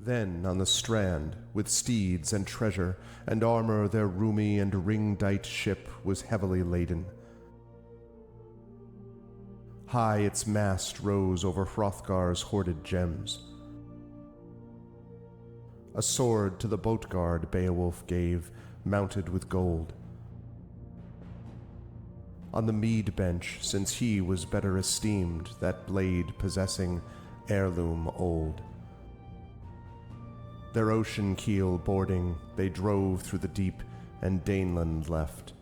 Then on the strand, with steeds and treasure and armor, their roomy and ring-dight ship was heavily laden. High its mast rose over Hrothgar's hoarded gems. A sword to the boat guard Beowulf gave, mounted with gold. On the mead bench, since he was better esteemed, that blade possessing heirloom old. Their ocean keel boarding, they drove through the deep, and Daneland left.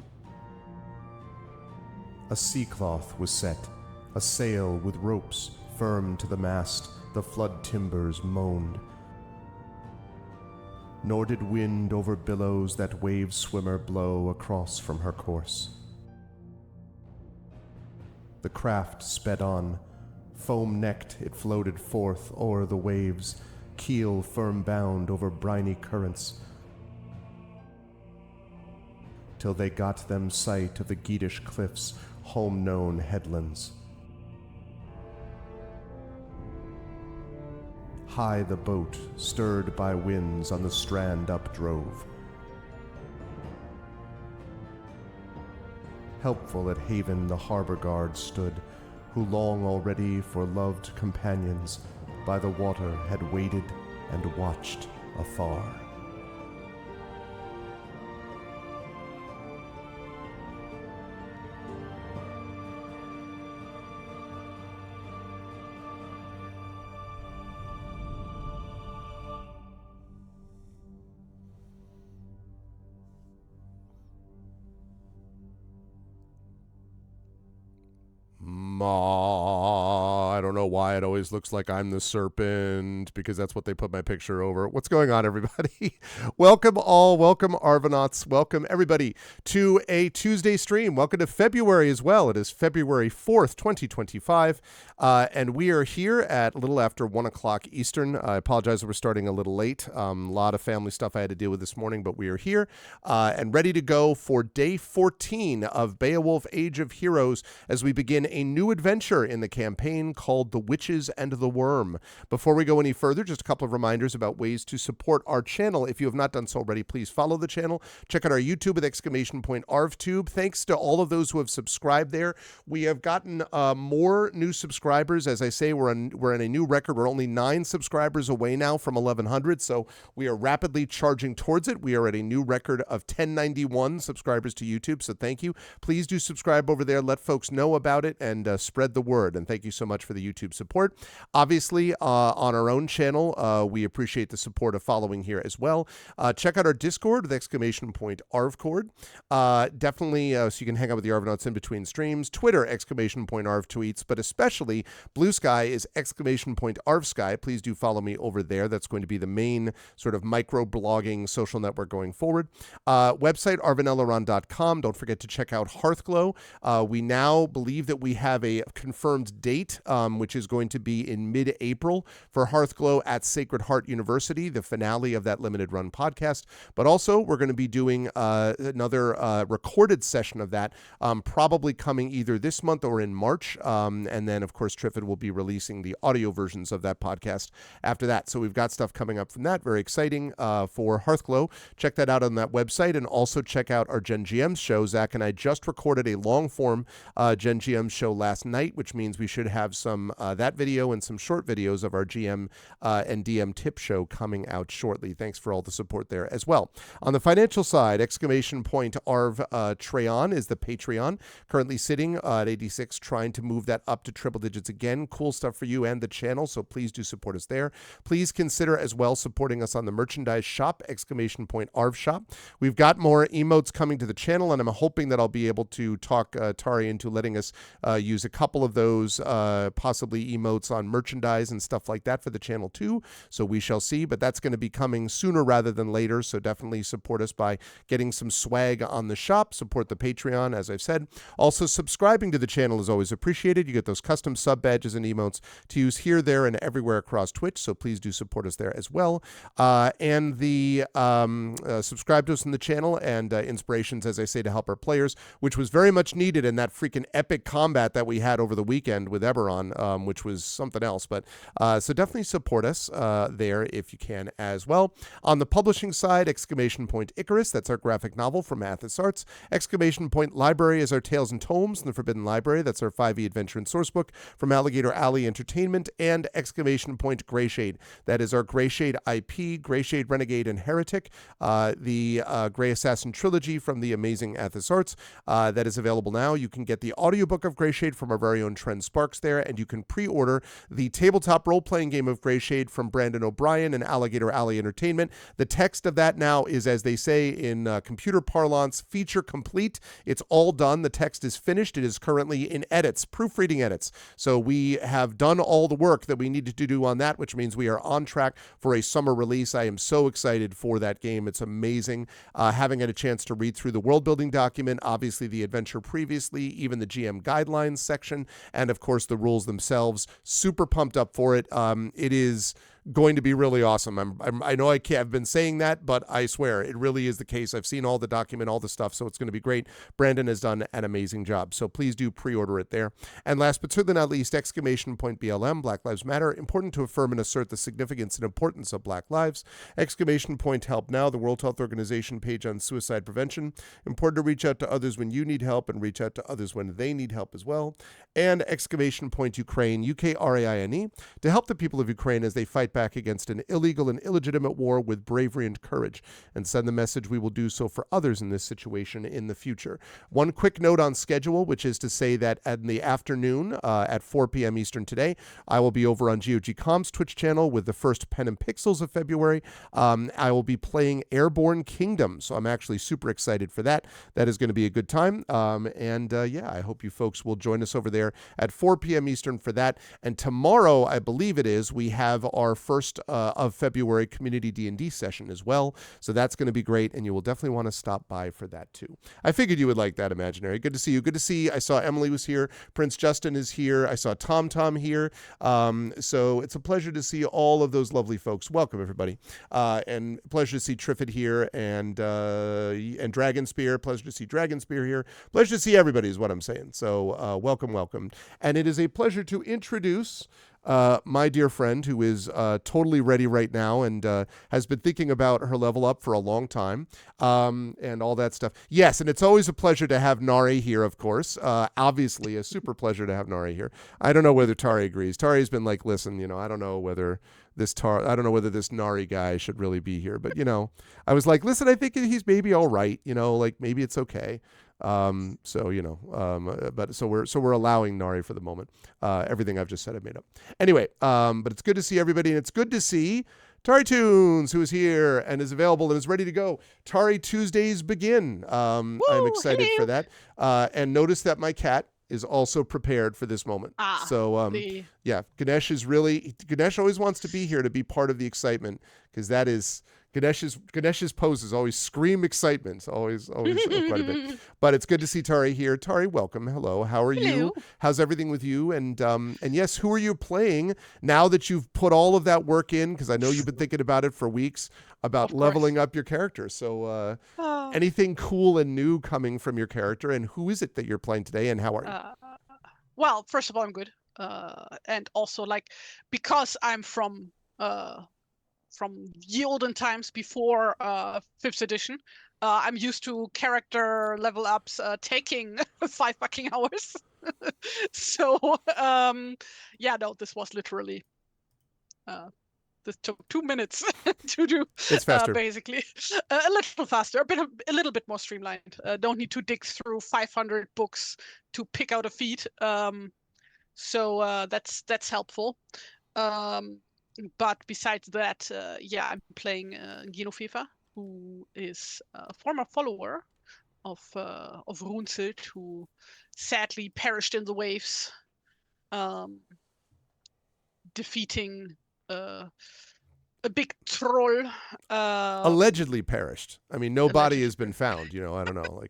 A sea-cloth was set, a sail with ropes firm to the mast, the flood timbers moaned. Nor did wind over billows that wave-swimmer blow across from her course. The craft sped on, foam-necked it floated forth o'er the waves, keel firm-bound over briny currents, till they got them sight of the Geatish cliffs, home-known headlands. High the boat, stirred by winds, on the strand updrove. Helpful at haven the harbor guard stood, who long already for loved companions by the water had waited and watched afar. I don't know why it always looks like I'm the serpent, because that's what they put my picture over. What's going on, everybody? Welcome all, welcome Arvanauts, welcome everybody to a Tuesday stream. Welcome to February as well. It is February 4th, 2025, and we are here at a little after 1 o'clock Eastern. I apologize that we're starting a little late. A lot of family stuff I had to deal with this morning, but we are here and ready to go for day 14 of Beowulf Age of Heroes as we begin a new adventure in the campaign called The Witches and the Wyrm. Before we go any further, just a couple of reminders about ways to support our channel. If you have not done so already, please follow the channel. Check out our YouTube with !ArvTube. Thanks to all of those who have subscribed there. We have gotten more new subscribers. As I say, we're in a new record. We're only 9 subscribers away now from 1,100, so we are rapidly charging towards it. We are at a new record of 1091 subscribers to YouTube, so thank you. Please do subscribe over there. Let folks know about it and spread the word. And thank you so much for the YouTube support. Obviously, on our own channel, we appreciate the support of following here as well. Check out our Discord with !ArvCord. Definitely, so you can hang out with the Arvanauts in between streams. Twitter, !Arv tweets, but especially Blue Sky is !ArvSky. Please do follow me over there. That's going to be the main sort of micro-blogging social network going forward. Website, arvanelleron.com. Don't forget to check out Hearthglow. We now believe that we have a confirmed date, which is going to be in mid-April for Hearthglow at Sacred Heart University, the finale of that limited run podcast. But also, we're going to be doing another recorded session of that, probably coming either this month or in March. And then, of course, Triffid will be releasing the audio versions of that podcast after that. So we've got stuff coming up from that. Very exciting for Hearthglow. Check that out on that website, and also check out our Gen GM show. Zach and I just recorded a long-form Gen GM show last night, which means we should have some that video and some short videos of our GM and DM tip show coming out shortly. Thanks for all the support there as well. On the financial side, !Arv Treon is the Patreon, currently sitting at 86, trying to move that up to triple digits again. Cool stuff for you and the channel, so please do support us there. Please consider as well supporting us on the merchandise shop, !Arv Shop. We've got more emotes coming to the channel, and I'm hoping that I'll be able to talk Tari into letting us use a couple of those possibly emotes on merchandise and stuff like that for the channel too. So we shall see, but that's going to be coming sooner rather than later. So definitely support us by getting some swag on the shop. Support the Patreon, as I've said. Also, subscribing to the channel is always appreciated. You get those custom sub badges and emotes to use here, there, and everywhere across Twitch. So please do support us there as well. And the subscribe to us in the channel and inspirations, as I say, to help our players, which was very much needed in that freaking epic combat that we had over the weekend with Eberron, which was something else. But so definitely support us there if you can as well. On the publishing side, exclamation point Icarus, that's our graphic novel from Mathis Arts. Exclamation point Library is our Tales and Tomes and the Forbidden Library. That's our 5e adventure and sourcebook from Alligator Alley Entertainment. And exclamation point Greyshade. That is our Greyshade IP, Greyshade Renegade and Heretic, the Grey Assassin trilogy from the amazing Athos Arts. That is available now. You can get the audiobook of Greyshade from our very own Trent Sparks there, and you can pre-order the tabletop role-playing game of Greyshade from Brandon O'Brien and Alligator Alley Entertainment. The text of that now is, as they say in computer parlance, feature complete. It's all done. The text is finished. It is currently in edits, proofreading edits. So we have done all the work that we needed to do on that, which means we are on track for a summer release. I am so excited for that game. It's amazing. Having had a chance to read through the world building document, obviously the adventure previously, even the GM guidelines section, and of course the rules themselves. Super pumped up for it. It is going to be really awesome. I know I've been saying that, but I swear it really is the case. I've seen all the document, all the stuff, so it's going to be great. Brandon has done an amazing job, so please do pre-order it there. And last but certainly not least, exclamation point BLM, Black Lives Matter, important to affirm and assert the significance and importance of Black lives. Exclamation point Help Now, the World Health Organization page on suicide prevention. Important to reach out to others when you need help and reach out to others when they need help as well. And exclamation point Ukraine, UKRAINE, to help the people of Ukraine as they fight back against an illegal and illegitimate war with bravery and courage, and send the message we will do so for others in this situation in the future. One quick note on schedule, which is to say that in the afternoon at 4 p.m. Eastern today, I will be over on GOG.com's Twitch channel with the first Pen and Pixels of February. I will be playing Airborne Kingdom, so I'm actually super excited for that. That is going to be a good time. I hope you folks will join us over there at 4 p.m. Eastern for that. And tomorrow, I believe it is, we have our first of February community D&D session as well. So that's going to be great, and you will definitely want to stop by for that too. I figured you would like that, Imaginary. Good to see you. Good to see. I saw Emily was here. Prince Justin is here. I saw Tom here. So it's a pleasure to see all of those lovely folks. Welcome, everybody. And pleasure to see Triffid here and Dragonspear. Pleasure to see Dragonspear here. Pleasure to see everybody is what I'm saying. So welcome. And it is a pleasure to introduce my dear friend who is totally ready right now and has been thinking about her level up for a long time and all that stuff. Yes, and it's always a pleasure to have Nari here, of course. Obviously, a super pleasure to have Nari here. I don't know whether Tari agrees. Tari's been like, listen, I don't know whether this Nari guy should really be here. But, I was like, listen, I think he's maybe all right. Maybe it's okay. So we're allowing Nari for the moment. Everything I've just said I made up. Anyway, but it's good to see everybody, and it's good to see TariToons, who is here and is available and is ready to go. Tari Tuesdays begin. I'm excited for that. And notice that my cat is also prepared for this moment. Ganesh always wants to be here to be part of the excitement, because that is Ganesh's poses always scream excitement, always quite a bit. But it's good to see Tari here. Tari, welcome. Hello. How are you? How's everything with you? And yes, who are you playing now that you've put all of that work in? Because I know you've been thinking about it for weeks, about leveling up your character. So anything cool and new coming from your character, and who is it that you're playing today, and how are you? Well, first of all, I'm good. And also, because I'm from ye olden times before 5th edition, I'm used to character level ups taking 5 fucking hours. So this was literally this took 2 minutes to do. It's faster, basically a little faster, a little bit more streamlined. Don't need to dig through 500 books to pick out a feat. So that's helpful. But besides that, I'm playing Gino Fefa, who is a former follower of Runselt, who sadly perished in the waves, defeating a big troll. Allegedly perished. I mean, no body has been found. I don't know.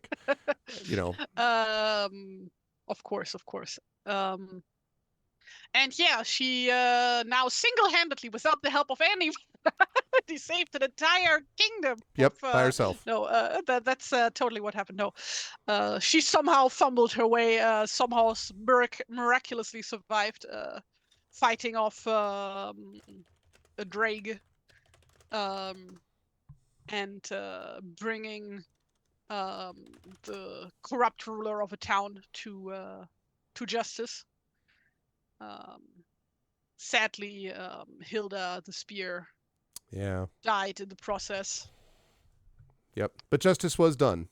Of course. And she now single-handedly, without the help of anyone, saved an entire kingdom. By herself. No, that's totally what happened. No, she somehow fumbled her way, somehow miraculously survived fighting off a drake, and bringing the corrupt ruler of a town to justice. Sadly, Hilda the Spear died in the process. Yep. But justice was done.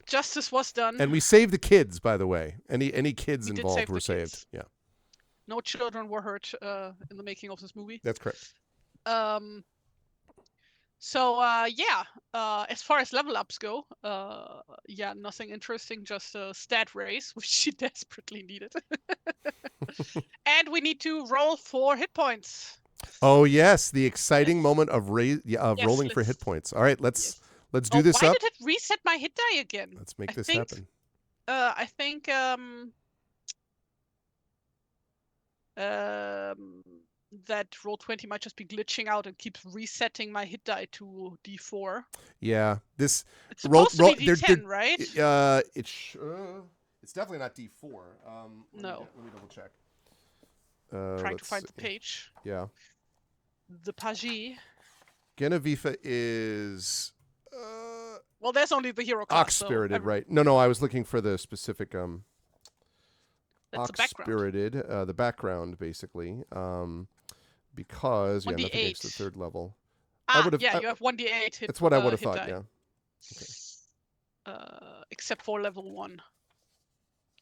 Justice was done. And we saved the kids, by the way. Any kids We did involved save were the saved. kids. Yeah. No children were hurt in the making of this movie. That's correct. So as far as level ups go, nothing interesting, just a stat raise, which she desperately needed. And we need to roll 4 hit points. Oh yes, the exciting moment of rolling for hit points. All right, let's do this why up. did it reset my hit die again? Let's make this happen. I think that Roll20 might just be glitching out and keeps resetting my hit die to D4. Yeah, it's supposed to be D10, right? It's definitely not D4. No. Let me double check. Trying to find the page. Yeah. The page. Genevieve is. Well, there's only the hero class. Ox-spirited, right? No, I was looking for the specific. That's Ox-spirited, the background, basically. Because yeah, nothing against the 3rd level. You have 1d8 hit. That's what I would have thought. Die. Yeah. Okay. Except for level 1. You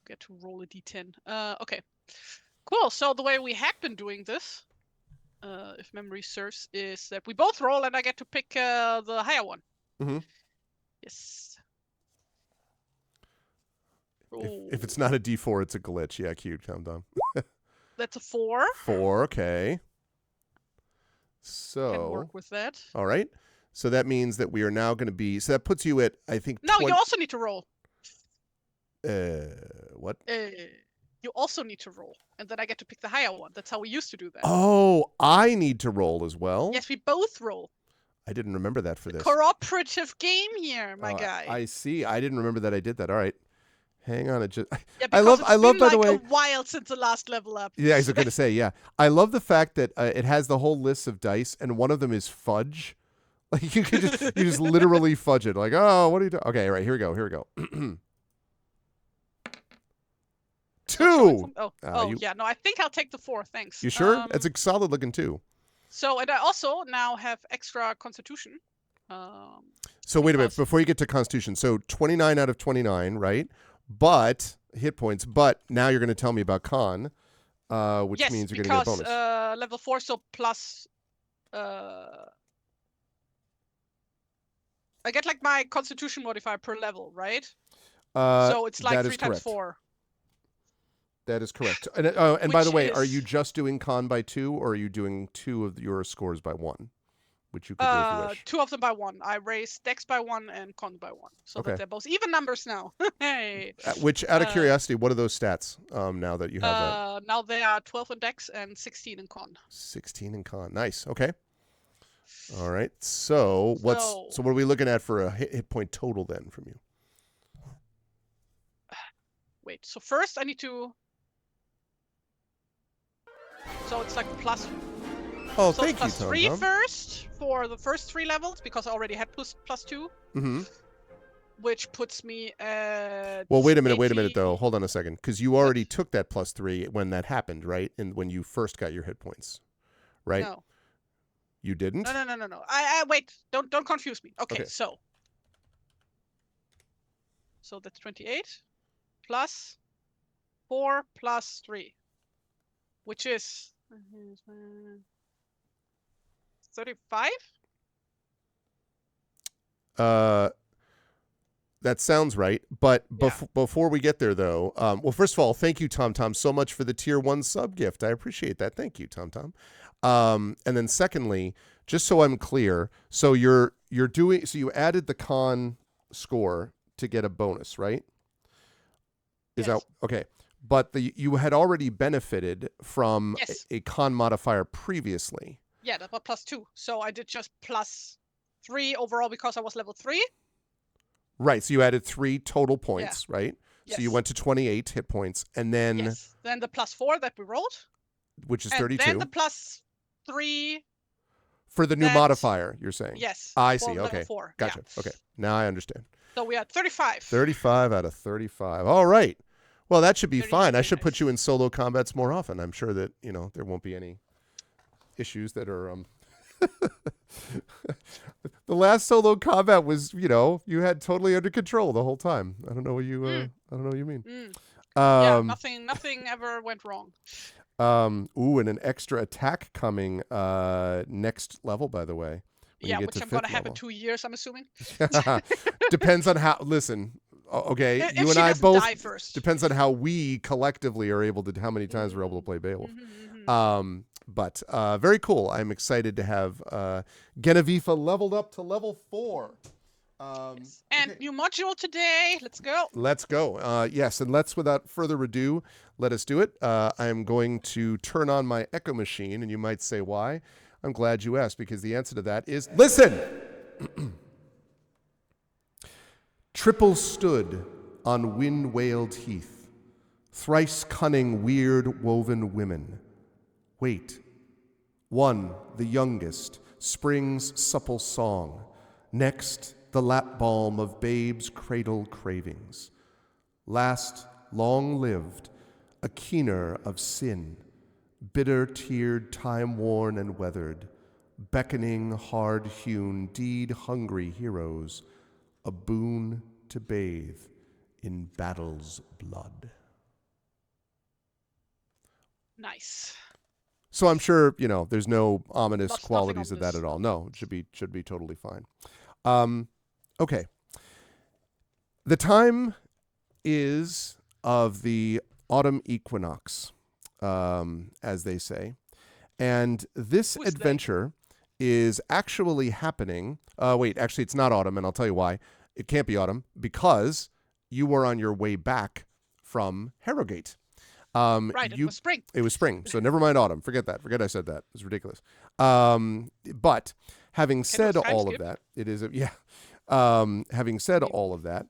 get to roll a d10. Okay. Cool. So the way we had been doing this, if memory serves, is that we both roll and I get to pick the higher one. Mm-hmm. Yes. If it's not a D4, it's a glitch. Yeah, cute. Countdown. That's a 4. 4. Okay. So. Can work with that. All right. So that means that we are now going to be. So that puts you at, I think. No, you also need to roll. What? You also need to roll, and then I get to pick the higher one. That's how we used to do that. Oh, I need to roll as well? Yes, we both roll. I didn't remember that for this. Cooperative game here, my guy. I see. I didn't remember that I did that. All right. Hang on. I love by the way, a while since the last level up. Yeah, I was going to say, yeah. I love the fact that it has the whole list of dice, and one of them is fudge. Like you just literally fudge it. Like, oh, what are you doing? Okay, all right, here we go. 2. Yeah. No, I think I'll take the 4. Thanks. You sure? It's a solid looking 2. So, and I also now have extra Constitution. So wait a minute before you get to Constitution. So 29 out of 29, right? But hit points. But now you're going to tell me about Con, which means you're going to get a bonus. Level 4, so plus. I get like my Constitution modifier per level, right? So it's like 3 times 4. That is correct. And by the way, are you just doing Con by 2, or are you doing 2 of your scores by 1? Which you could do if you wish. 2 of them by 1. I raised Dex by 1 and Con by 1. So that they're both even numbers now. Hey. Which, out of curiosity, what are those stats now that you have that? Now they are 12 in Dex and 16 in Con. 16 in Con. Nice. Okay. All right. So what are we looking at for a hit point total then from you? Wait. So first I need to... So it's like plus... Oh, so thank you, Tom. 3 first for the first 3 levels because I already had plus 2. Mm-hmm. Which puts me at... Well, wait a minute though. Hold on a second, because you already took that plus 3 when that happened, right? And when you first got your hit points, right? No. You didn't? No. I wait. Don't confuse me. Okay. So that's 28 plus 4 plus 3, which is 35. That sounds right. But before we get there, though, well, first of all, thank you, Tom, so much for the tier 1 sub gift. I appreciate that. Thank you, Tom. And then secondly, just so I'm clear, so you added the Con score to get a bonus, right? Is that okay? But you had already benefited from a Con modifier previously. Yeah, that was plus 2. So I did just plus 3 overall because I was level 3. Right. So you added 3 total points, right? Yes. So you went to 28 hit points, and then then the plus 4 that we rolled. which is And 32. then the +3 For the new modifier, you're saying? Yes. I for see. level Okay. 4. Gotcha. Yeah. Okay. Now I understand. So we are 35. 35 out of 35. All right. Well, that should be 30 fine. I very should put nice. you in solo combats more often. I'm sure that, there won't be any issues that are the last solo combat was, you had totally under control the whole time. I don't know what you I don't know what you mean. Yeah, nothing ever went wrong. And an extra attack coming next level, by the way. Yeah, which I'm gonna have in 2 years, I'm assuming. Depends on how. Listen, okay, If you and she I doesn't both. die first. Depends on how we collectively are able to. How many times we're able to play Beowulf. But very cool. I'm excited to have Genevieve leveled up to level 4. Yes. And new module today. Let's go. Let's go. Yes, and let's, without further ado, let us do it. I am going to turn on my echo machine, and you might say, why? I'm glad you asked, because the answer to that is, listen! Triple stood on wind-wailed heath, thrice cunning, weird woven women. Wait. One, the youngest, spring's supple song. Next, the lap balm of babe's cradle cravings. Last, long-lived, a keener of sin, bitter-teared, time-worn and weathered, beckoning, hard-hewn, deed-hungry heroes, a boon to bathe in battle's blood. Nice. So I'm sure, there's no ominous Nothing qualities of that ominous. at all. No, it should be totally fine. Okay. The time is of the autumn equinox, as they say. And this Who's adventure is actually happening. Actually, it's not autumn, and I'll tell you why. It can't be autumn, because you were on your way back from Harrogate. Right, it was spring. It was spring, so never mind autumn. Forget that. Forget I said that. It's ridiculous. But having said all of that, it is having said all of that,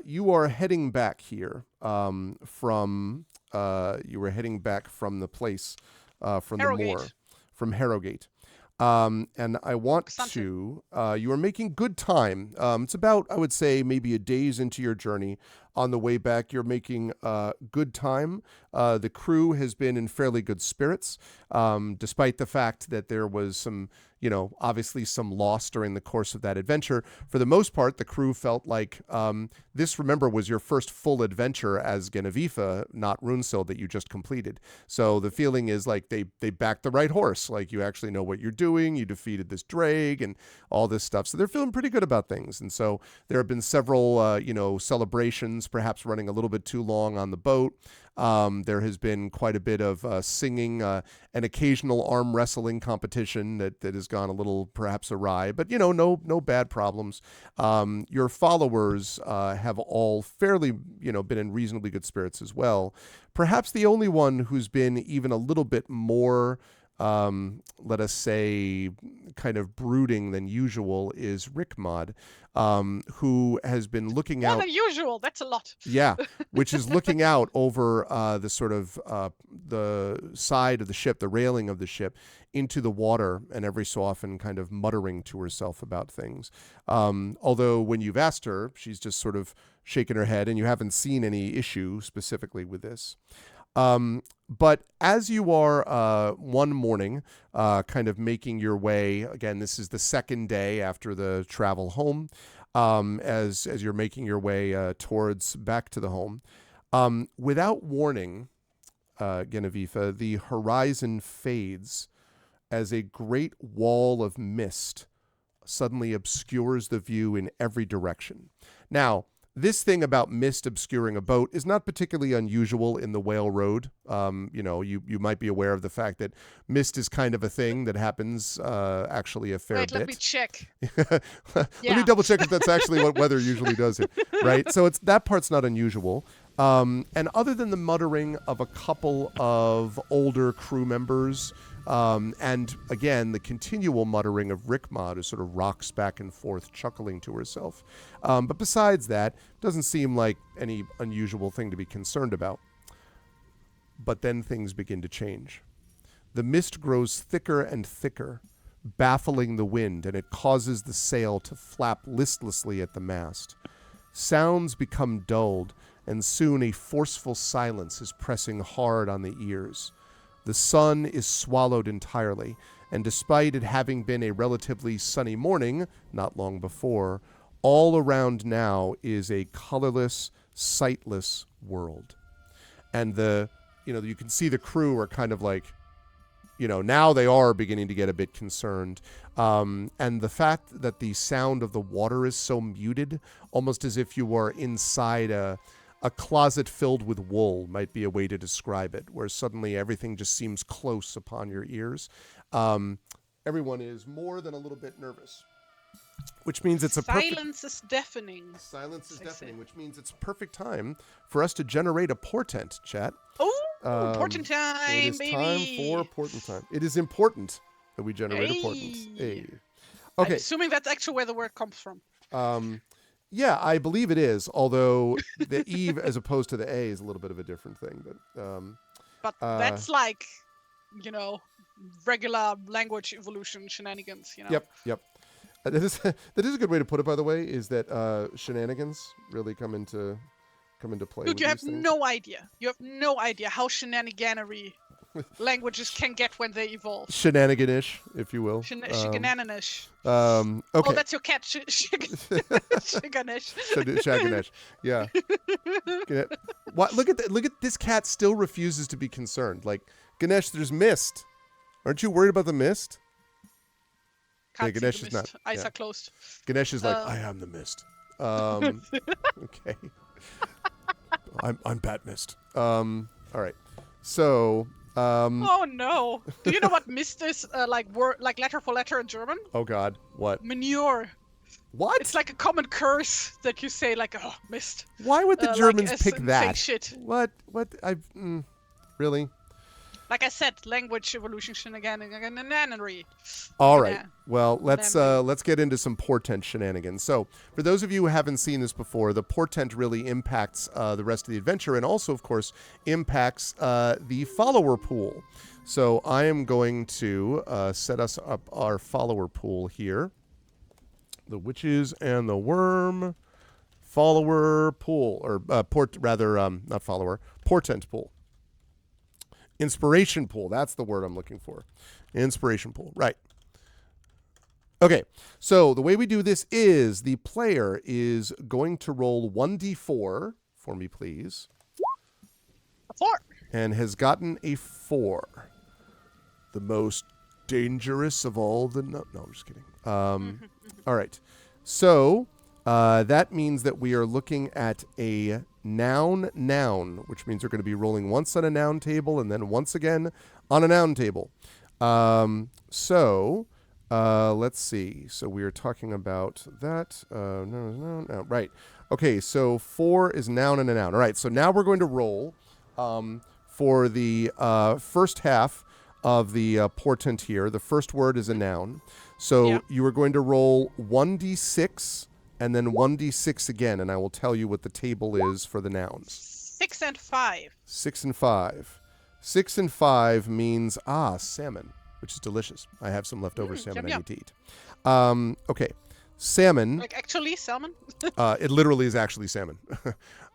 you are heading back here from you were heading back from the place from Harrogate. the moor, from Harrogate. And I want Something. you are making good time. It's about, I would say, maybe a days into your journey. On the way back, you're making good time. The crew has been in fairly good spirits, despite the fact that there was some, obviously some loss during the course of that adventure. For the most part, the crew felt like this, remember, was your first full adventure as Genevieve, not Runesill, that you just completed. So the feeling is like they backed the right horse. Like, you actually know what you're doing. You defeated this drake and all this stuff. So they're feeling pretty good about things. And so there have been several, celebrations, perhaps running a little bit too long on the boat. There has been quite a bit of singing, an occasional arm wrestling competition that has gone a little perhaps awry, but no bad problems. Your followers have all fairly been in reasonably good spirits as well. Perhaps the only one who's been even a little bit more let us say, kind of brooding than usual is Rickmod, who has been looking out. More than usual. That's a lot. Yeah, which is looking out over the sort of the side of the ship, the railing of the ship, into the water, and every so often kind of muttering to herself about things. Although when you've asked her, she's just sort of shaken her head, and you haven't seen any issue specifically with this. But as you are one morning kind of making your way, again, this is the second day after the travel home, as you're making your way towards back to the home, without warning, Genevieve, the horizon fades as a great wall of mist suddenly obscures the view in every direction. Now, this thing about mist obscuring a boat is not particularly unusual in the Whale Road. You might be aware of the fact that mist is kind of a thing that happens actually a fair bit. Let me check. Let me double check if that's actually what weather usually does here, right? So that part's not unusual. And other than the muttering of a couple of older crew members, And again, the continual muttering of Rickmod, who sort of rocks back and forth, chuckling to herself. But besides that, doesn't seem like any unusual thing to be concerned about. But then things begin to change. The mist grows thicker and thicker, baffling the wind, and it causes the sail to flap listlessly at the mast. Sounds become dulled, and soon a forceful silence is pressing hard on the ears. The sun is swallowed entirely, and despite it having been a relatively sunny morning not long before, all around now is a colorless, sightless world. And you can see the crew are kind of like, now they are beginning to get a bit concerned. And the fact that the sound of the water is so muted, almost as if you were inside a closet filled with wool might be a way to describe it, where suddenly everything just seems close upon your ears. Everyone is more than a little bit nervous, which means it's a Silence is deafening. Silence is deafening, which means it's perfect time for us to generate a portent, chat. Oh, portent time, it is baby. Time for portent time. It is important that we generate a portent. Hey. Okay. I'm assuming that's actually where the word comes from. Yeah, I believe it is, although the Eve as opposed to the A is a little bit of a different thing. But that's like, regular language evolution shenanigans, Yep. That is a good way to put it, by the way, is that shenanigans really come into play. Dude, you have no idea. You have no idea how shenaniganery languages can get when they evolve. Shenaniganish, if you will. Shigananish. Okay. Oh, that's your cat. Shiganish. Shaganesh. Yeah. What? Look at this cat still refuses to be concerned. Like, Ganesh, there's mist. Aren't you worried about the mist? Can't Ganesh see the is mist. not. Eyes are closed. Ganesh is like, I am the mist. Okay. I'm Bat Mist. All right. So. Oh no! Do you know what mist is? Like letter for letter in German? Oh God, what? Manure. What? It's like a common curse that you say, like, oh, mist. Why would the Germans pick that? Shit. What? Really? Like I said, language evolution shenaniganery. All right. Well, let's get into some portent shenanigans. So, for those of you who haven't seen this before, the portent really impacts the rest of the adventure, and also, of course, impacts the follower pool. So, I am going to set us up our follower pool here. The Witches and the Wyrm follower pool, or not follower, portent pool. Inspiration pool. That's the word I'm looking for. Inspiration pool. Right. Okay. So the way we do this is the player is going to roll 1d4 for me, please. A 4. And has gotten a 4. The most dangerous of all the... No, I'm just kidding. All right. So that means that we are looking at a noun, which means we're going to be rolling once on a noun table and then once again on a noun table. So let's see. So we are talking about that. No. Right. Okay, so 4 is noun and a noun. All right, so now we're going to roll for the first half of the portent here. The first word is a noun. So you are going to roll 1d6 and then 1d6 again, and I will tell you what the table is for the nouns. 6 and 5. 6 and 5. 6 and 5 means, salmon, which is delicious. I have some leftover salmon I need to eat. Okay. Salmon. Like actually salmon? It literally is actually salmon.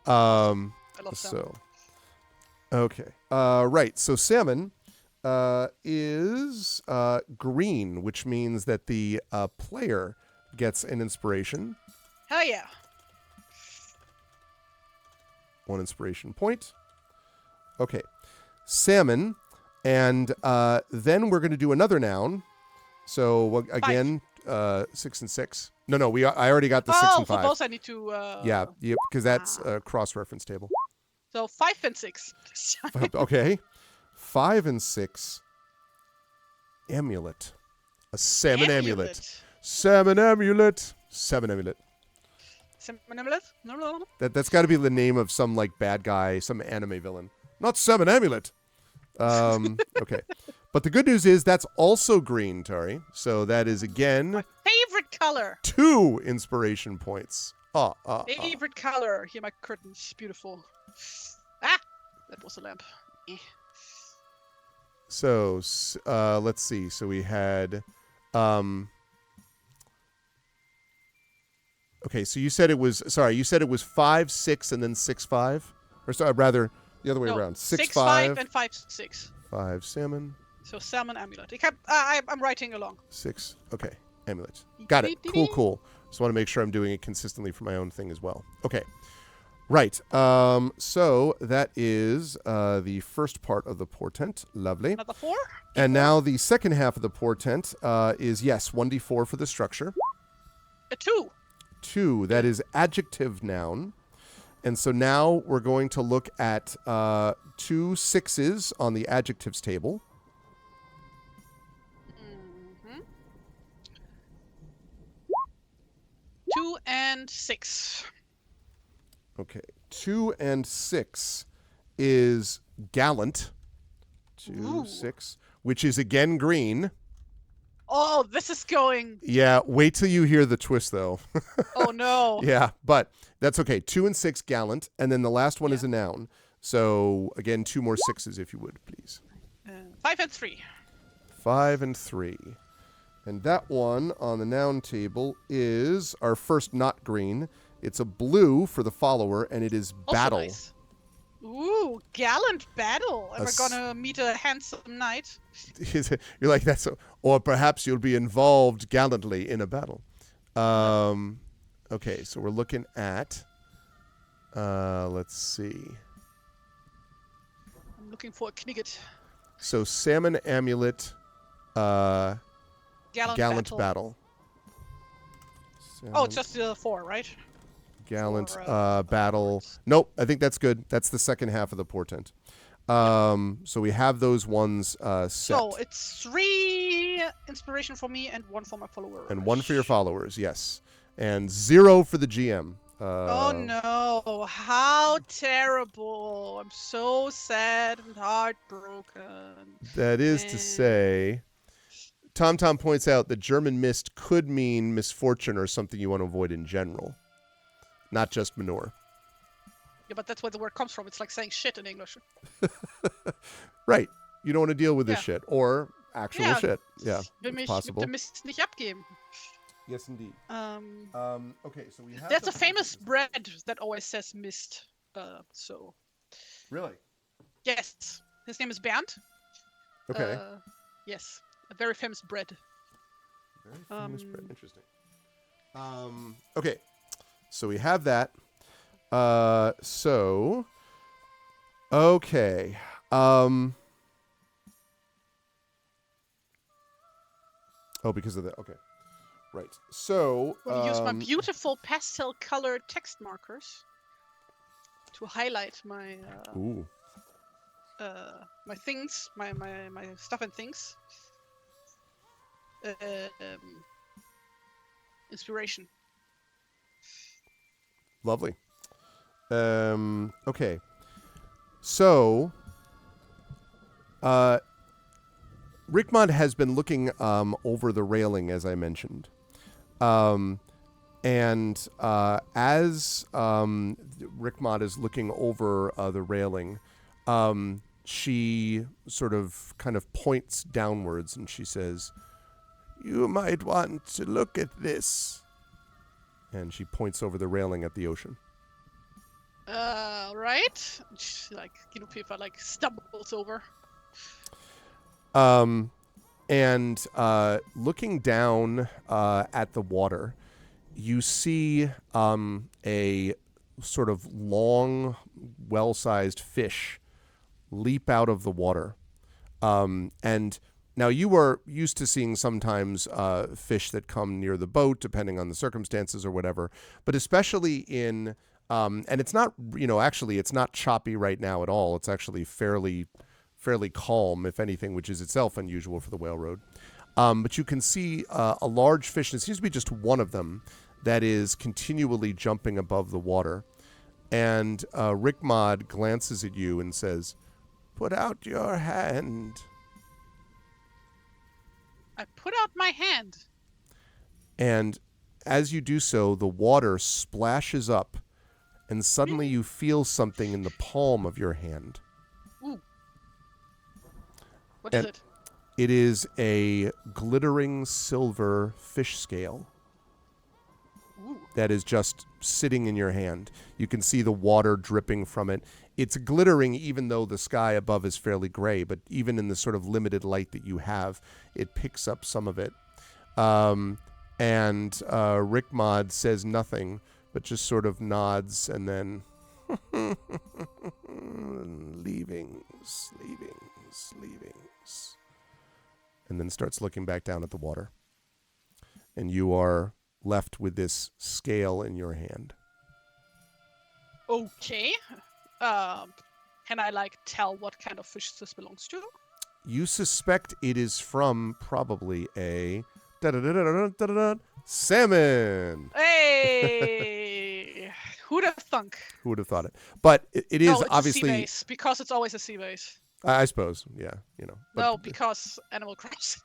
I love salmon. Okay. Right. So salmon is green, which means that the player gets an inspiration. Hell yeah. 1 inspiration point. Okay. Salmon. And then we're going to do another noun. So again, 6 and 6. No, I already got the 6 and 5. For both I need to... Yeah, because that's a cross-reference table. So 5 and 6. Okay. 5 and 6. Amulet. A salmon amulet. Salmon amulet. Salmon amulet. Salmon amulet? No. That's got to be the name of some like bad guy, some anime villain. Not salmon amulet. Okay. But the good news is that's also green, Tari. So that is, again, My favorite color. 2 inspiration points. Favorite color. Here, my curtains. Beautiful. Ah! That was a lamp. Eh. So, let's see. So we had... okay, so you said it was... Sorry, you said it was 5, 6, and then 6, 5? Or sorry, rather, the other way around. 6, 5, and 5, 6. 5, salmon. So salmon amulet. I'm writing along. 6. Okay, amulet. Got it. Cool, cool. Just want to make sure I'm doing it consistently for my own thing as well. Okay. Right. So that is the first part of the portent. Lovely. Another 4. And now the second half of the portent is, yes, 1d4 for the structure. A 2. 2. That is adjective noun. And so now we're going to look at 2 6s on the adjectives table. 2 and 6. Okay. 2 and 6 is gallant. 2, Ooh. 6, which is again green. Oh, this is going. Yeah, wait till you hear the twist, though. Oh, no. Yeah, but that's okay. 2 and 6, gallant. And then the last one is a noun. So, again, 2 more 6s, if you would, please. 5 and 3. 5 and 3. And that one on the noun table is our first not green. It's a blue for the follower, and it is Also battle. nice. Ooh, gallant battle. Am I gonna meet a handsome knight? You're like, that's or perhaps you'll be involved gallantly in a battle. Okay, so we're looking at, let's see. I'm looking for a kniget. So salmon amulet, Gallant battle. Oh, it's just the 4, right? Gallant battle. Nope, I think that's good. That's the second half of the portent. So we have those ones set. So it's 3 inspiration for me and 1 for my followers. And 1 for your followers, yes. And 0 for the GM. Oh no, how terrible. I'm so sad and heartbroken. That is to say, Tom points out that German mist could mean misfortune or something you want to avoid in general. Not just manure. Yeah, but that's where the word comes from. It's like saying shit in English. Right. You don't want to deal with this shit. Or actual shit. Yeah, it's possible. Mit dem Mist nicht abgeben. Yes, indeed. Okay, so we have... There's a famous bread that always says mist. So... Really? Yes. His name is Bernd. Okay. Yes. A very famous bread. Very famous bread. Interesting. Okay. So we have that. Okay. Oh, because of that. Okay. Right. So... I'll use my beautiful pastel-colored text markers to highlight my... Ooh. My things, my stuff and things. Inspiration. Lovely. Okay. So, Rickmond has been looking over the railing, as I mentioned. And as Rickmond is looking over the railing, she sort of kind of points downwards and she says, "You might want to look at this." And she points over the railing at the ocean. Right. She, like, Pipa, like, stumbles over. And looking down at the water, you see a sort of long, well-sized fish leap out of the water. And now you are used to seeing sometimes fish that come near the boat, depending on the circumstances or whatever. But especially in, and it's not, actually it's not choppy right now at all. It's actually fairly calm, if anything, which is itself unusual for the whale road. But you can see a large fish, and it seems to be just one of them, that is continually jumping above the water. And Rickmod glances at you and says, "Put out your hand." I put out my hand. And as you do so, the water splashes up, and suddenly you feel something in the palm of your hand. Ooh. What is And it? it is a glittering silver fish scale Ooh. that is just sitting in your hand. You can see the water dripping from it. It's glittering even though the sky above is fairly gray, but even in the sort of limited light that you have, it picks up some of it. And Rick Mod says nothing, but just sort of nods and then leavings. And then starts looking back down at the water. And you are left with this scale in your hand. Okay. Can I tell what kind of fish this belongs to? You suspect it is from probably a salmon. Hey! Who'd have thunk? Who would have thought it? But it is No, it's obviously a sea base, because it's always a sea base. I suppose, yeah, But No, because Animal Crossing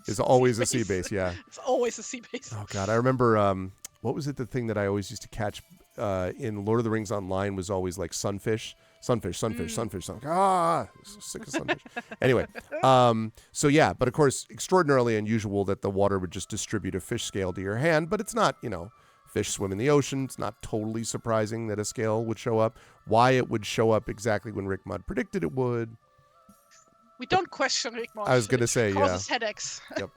is always a sea base, yeah. It's always a sea base. Oh God, I remember. What was it? The thing that I always used to catch in Lord of the Rings Online was always like sunfish. Sunfish. So sick of sunfish. Anyway, so yeah, but of course, extraordinarily unusual that the water would just distribute a fish scale to your hand. But it's not, fish swim in the ocean. It's not totally surprising that a scale would show up. Why it would show up exactly when Rick Mudd predicted it would. We don't question Rick Mudd. I was going to say, it causes headaches. Yep.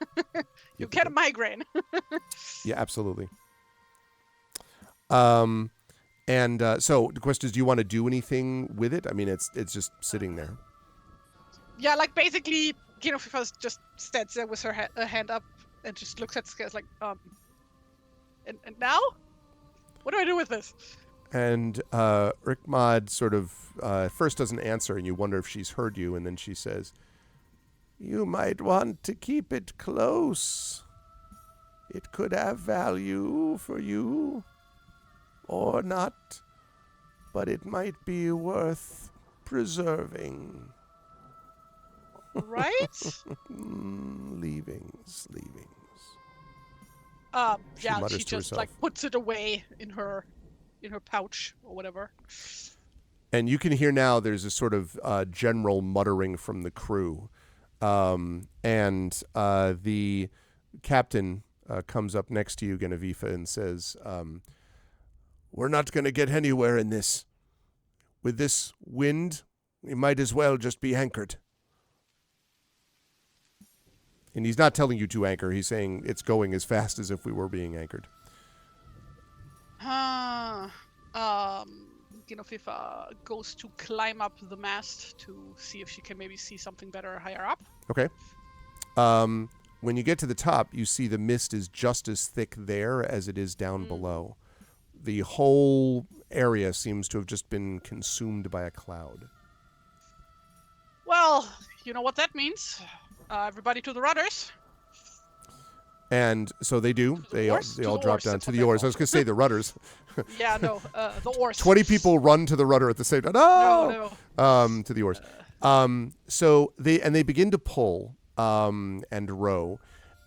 You get a migraine. Yeah, absolutely. So the question is, do you want to do anything with it? I mean, it's just sitting there. Yeah, basically, Fifa just stands there with her hand up and just looks at the scales and now? What do I do with this? And Rick Mod sort of first doesn't answer, and you wonder if she's heard you, and then she says, "You might want to keep it close. It could have value for you, or not, but it might be worth preserving." Right? Leavings. She just puts it away in her pouch or whatever. And you can hear now there's a sort of general muttering from the crew. And the captain comes up next to you, Genevieve, and says, "We're not going to get anywhere in this. With this wind, we might as well just be anchored." And he's not telling you to anchor. He's saying it's going as fast as if we were being anchored. Fifa goes to climb up the mast to see if she can maybe see something better higher up. Okay. When you get to the top, you see the mist is just as thick there as it is down below. The whole area seems to have just been consumed by a cloud. Well, you know what that means. Everybody to the rudders. And so they do. They all drop down to the oars. I was going to say the rudders. Yeah, no, the oars. 20 people run to the rudder at the same time. No. To the oars. So they begin to pull and row.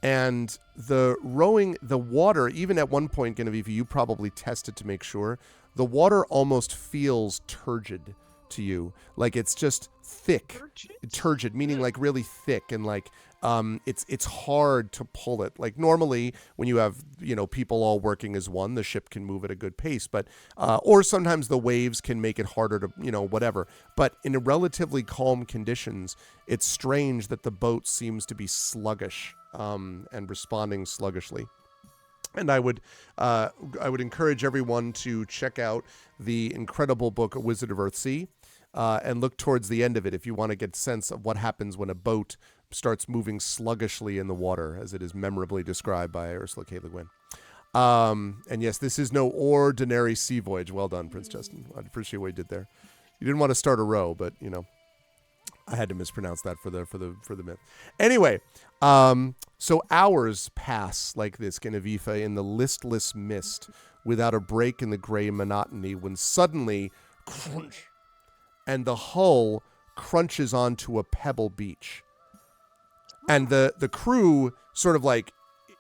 And the rowing, the water, even at one point, Genevieve, you probably tested to make sure, the water almost feels turgid to you. Like it's just thick. Turgid, meaning like really thick, and like it's hard to pull it. Like normally when you have, people all working as one, the ship can move at a good pace, but or sometimes the waves can make it harder to, whatever. But in relatively calm conditions, it's strange that the boat seems to be sluggish and responding sluggishly. And I would encourage everyone to check out the incredible book, A Wizard of Earthsea, and look towards the end of it if you want to get a sense of what happens when a boat starts moving sluggishly in the water, as it is memorably described by Ursula K. Le Guin. And yes, this is no ordinary sea voyage. Well done, Prince Justin. I appreciate what you did there. You didn't want to start a row, but I had to mispronounce that for the myth. Anyway, so hours pass like this, Genevieve, in the listless mist, without a break in the gray monotony, when suddenly, crunch, and the hull crunches onto a pebble beach. And the crew sort of like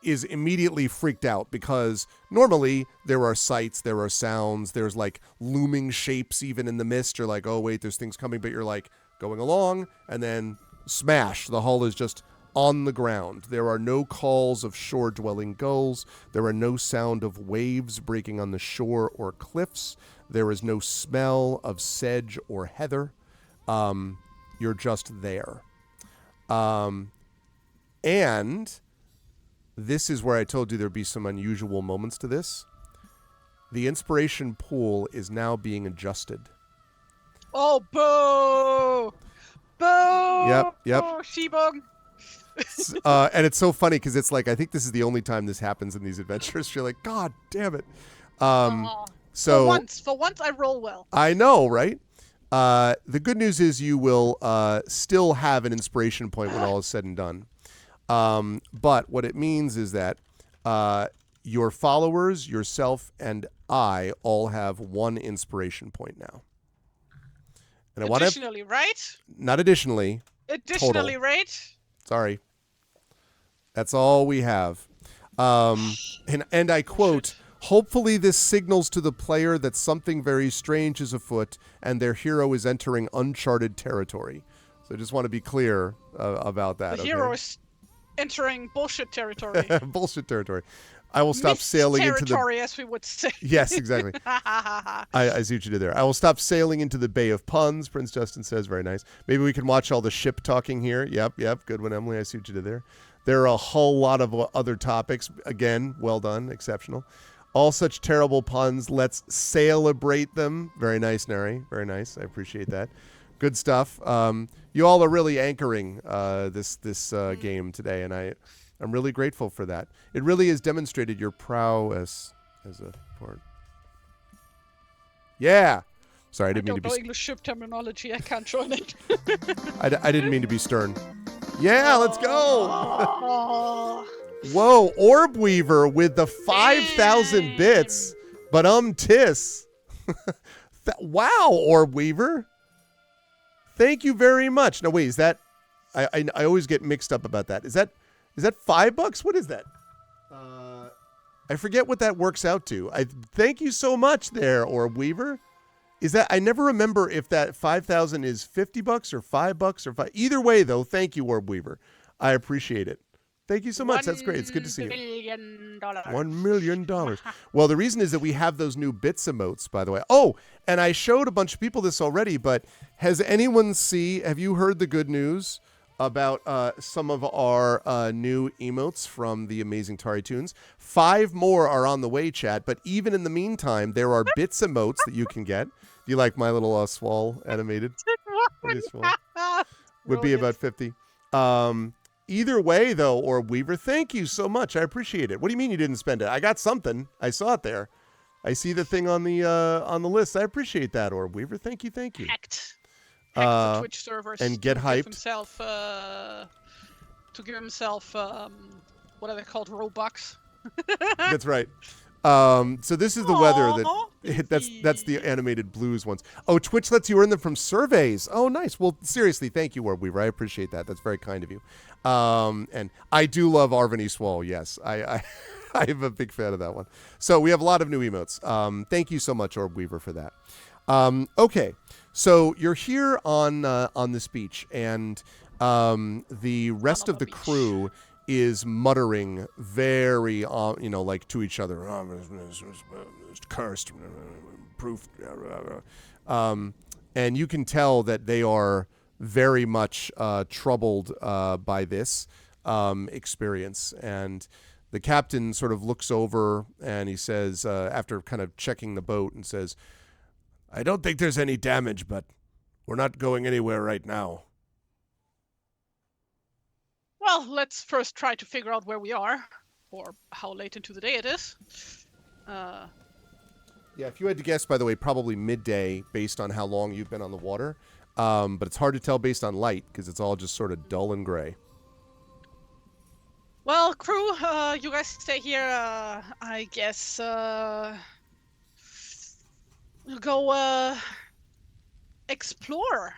is immediately freaked out because normally there are sights, there are sounds, there's like looming shapes even in the mist. You're like, oh wait, there's things coming, but you're like going along, and then smash, the hull is just on the ground. There are no calls of shore-dwelling gulls. There are no sound of waves breaking on the shore or cliffs. There is no smell of sedge or heather. You're just there. And this is where I told you there'd be some unusual moments to this. The inspiration pool is now being adjusted. Oh, boo! Boo! Yep. Shibong. And it's so funny because it's like, I think this is the only time this happens in these adventures. You're like, God damn it. So For once, I roll well. I know, right? The good news is you will still have an inspiration point when all is said and done. But what it means is that your followers, yourself, and I all have one inspiration point now. And Additionally, right? Not additionally. Additionally, total. right? Sorry. That's all we have. And I quote, hopefully this signals to the player that something very strange is afoot and their hero is entering uncharted territory. So I just want to be clear about that. The hero is entering bullshit territory. Bullshit territory. I will stop sailing into the territory, as we would say. Yes, exactly. I see what you did there. I will stop sailing into the Bay of Puns, Prince Justin says. Very nice. Maybe we can watch all the ship talking here. Yep. Good one, Emily. I see what you did there. There are a whole lot of other topics. Again, well done. Exceptional. All such terrible puns. Let's celebrate them. Very nice, Neri. Very nice. I appreciate that. Good stuff. You all are really anchoring this game today, and I'm really grateful for that. It really has demonstrated your prowess as a part. Yeah. Sorry, I didn't mean to be... I don't know English ship terminology. I can't join it. I didn't mean to be stern. Yeah, let's go. Whoa, Orb Weaver with the 5,000 bits. But tis. Wow, Orb Weaver. Thank you very much. No, wait, is that... I always get mixed up about that. Is that $5? What is that? I forget what that works out to. Thank you so much there, Orb Weaver. Is that, I never remember if that 5,000 is $50 or $5 or either way though. Thank you, Orb Weaver. I appreciate it. Thank you so much. That's great. It's good to see you. $1 million. Well, the reason is that we have those new bits emotes, by the way. Oh, and I showed a bunch of people this already, but have you heard the good news about some of our new emotes from the amazing TariToons? 5 more are on the way, chat, but even in the meantime, there are bits emotes that you can get. Do you like my little swall animated? Would be about 50. Either way, though, Orb Weaver, thank you so much. I appreciate it. What do you mean you didn't spend it? I got something. I saw it there. I see the thing on the list. I appreciate that, Orb Weaver. Thank you. Hacked the Twitch servers and get hyped. To give himself what are they called? Robux. That's right. So this is the weather that's the animated blues ones. Oh, Twitch lets you earn them from surveys. Oh, nice. Well, seriously, thank you, Orb Weaver. I appreciate that. That's very kind of you. And I do love Arvany Swall. Yes, I am a big fan of that one. So we have a lot of new emotes. Thank you so much, Orb Weaver, for that. Okay, so you're here on this beach, and the rest of the crew is muttering very, like to each other. Cursed, proof. And you can tell that they are very much troubled by this experience. And the captain sort of looks over and he says, after kind of checking the boat, and says, I don't think there's any damage, but we're not going anywhere right now. Well, let's first try to figure out where we are, or how late into the day it is. Yeah, if you had to guess, by the way, probably midday based on how long you've been on the water. But it's hard to tell based on light because it's all just sort of dull and gray. Well, crew, you guys stay here. I guess we'll go explore.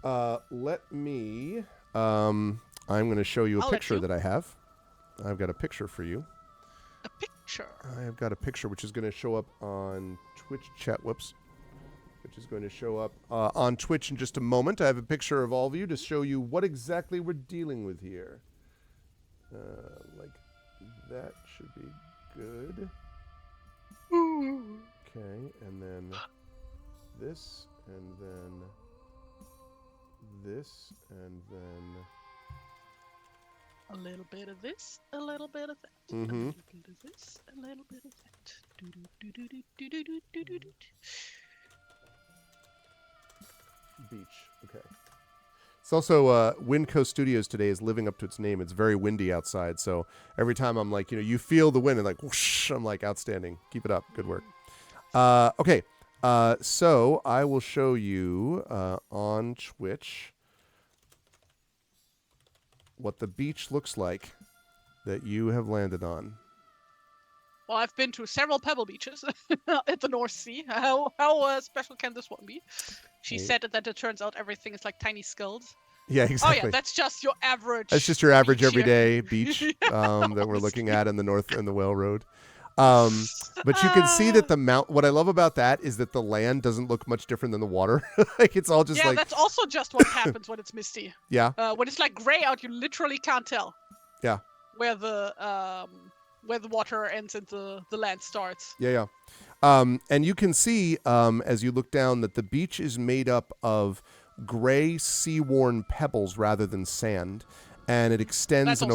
Let me. I'm going to show you a I'll let picture you. that I have. I've got a picture for you. A picture. I have got a picture which is going to show up on Twitch chat. Whoops. Which is going to show up on Twitch in just a moment. I have a picture of all of you to show you what exactly we're dealing with here. Like that should be good. Okay, and then this, and then this, and then a little bit of this, a little bit of that. Mm-hmm. A little bit of this, a little bit of that. Beach. Okay. It's also Wind Coast Studios today is living up to its name. It's very windy outside, so every time I'm like, you feel the wind and like whoosh, I'm like, outstanding. Keep it up. Good work. Okay. So I will show you on Twitch what the beach looks like that you have landed on. Well, I've been to several pebble beaches at the North Sea. How special can this one be? She said that it turns out everything is like tiny skulls. Yeah, exactly. Oh yeah, that's just your average. That's just your average beach everyday beach that we're looking at in the north in the Whale Road. But you can see that what I love about that is that the land doesn't look much different than the water. Like it's all just like. Yeah, that's also just what happens when it's misty. Yeah. When it's like gray out, you literally can't tell. Yeah. Where the water ends and the land starts. Yeah. And you can see as you look down that the beach is made up of gray sea-worn pebbles rather than sand, and it extends in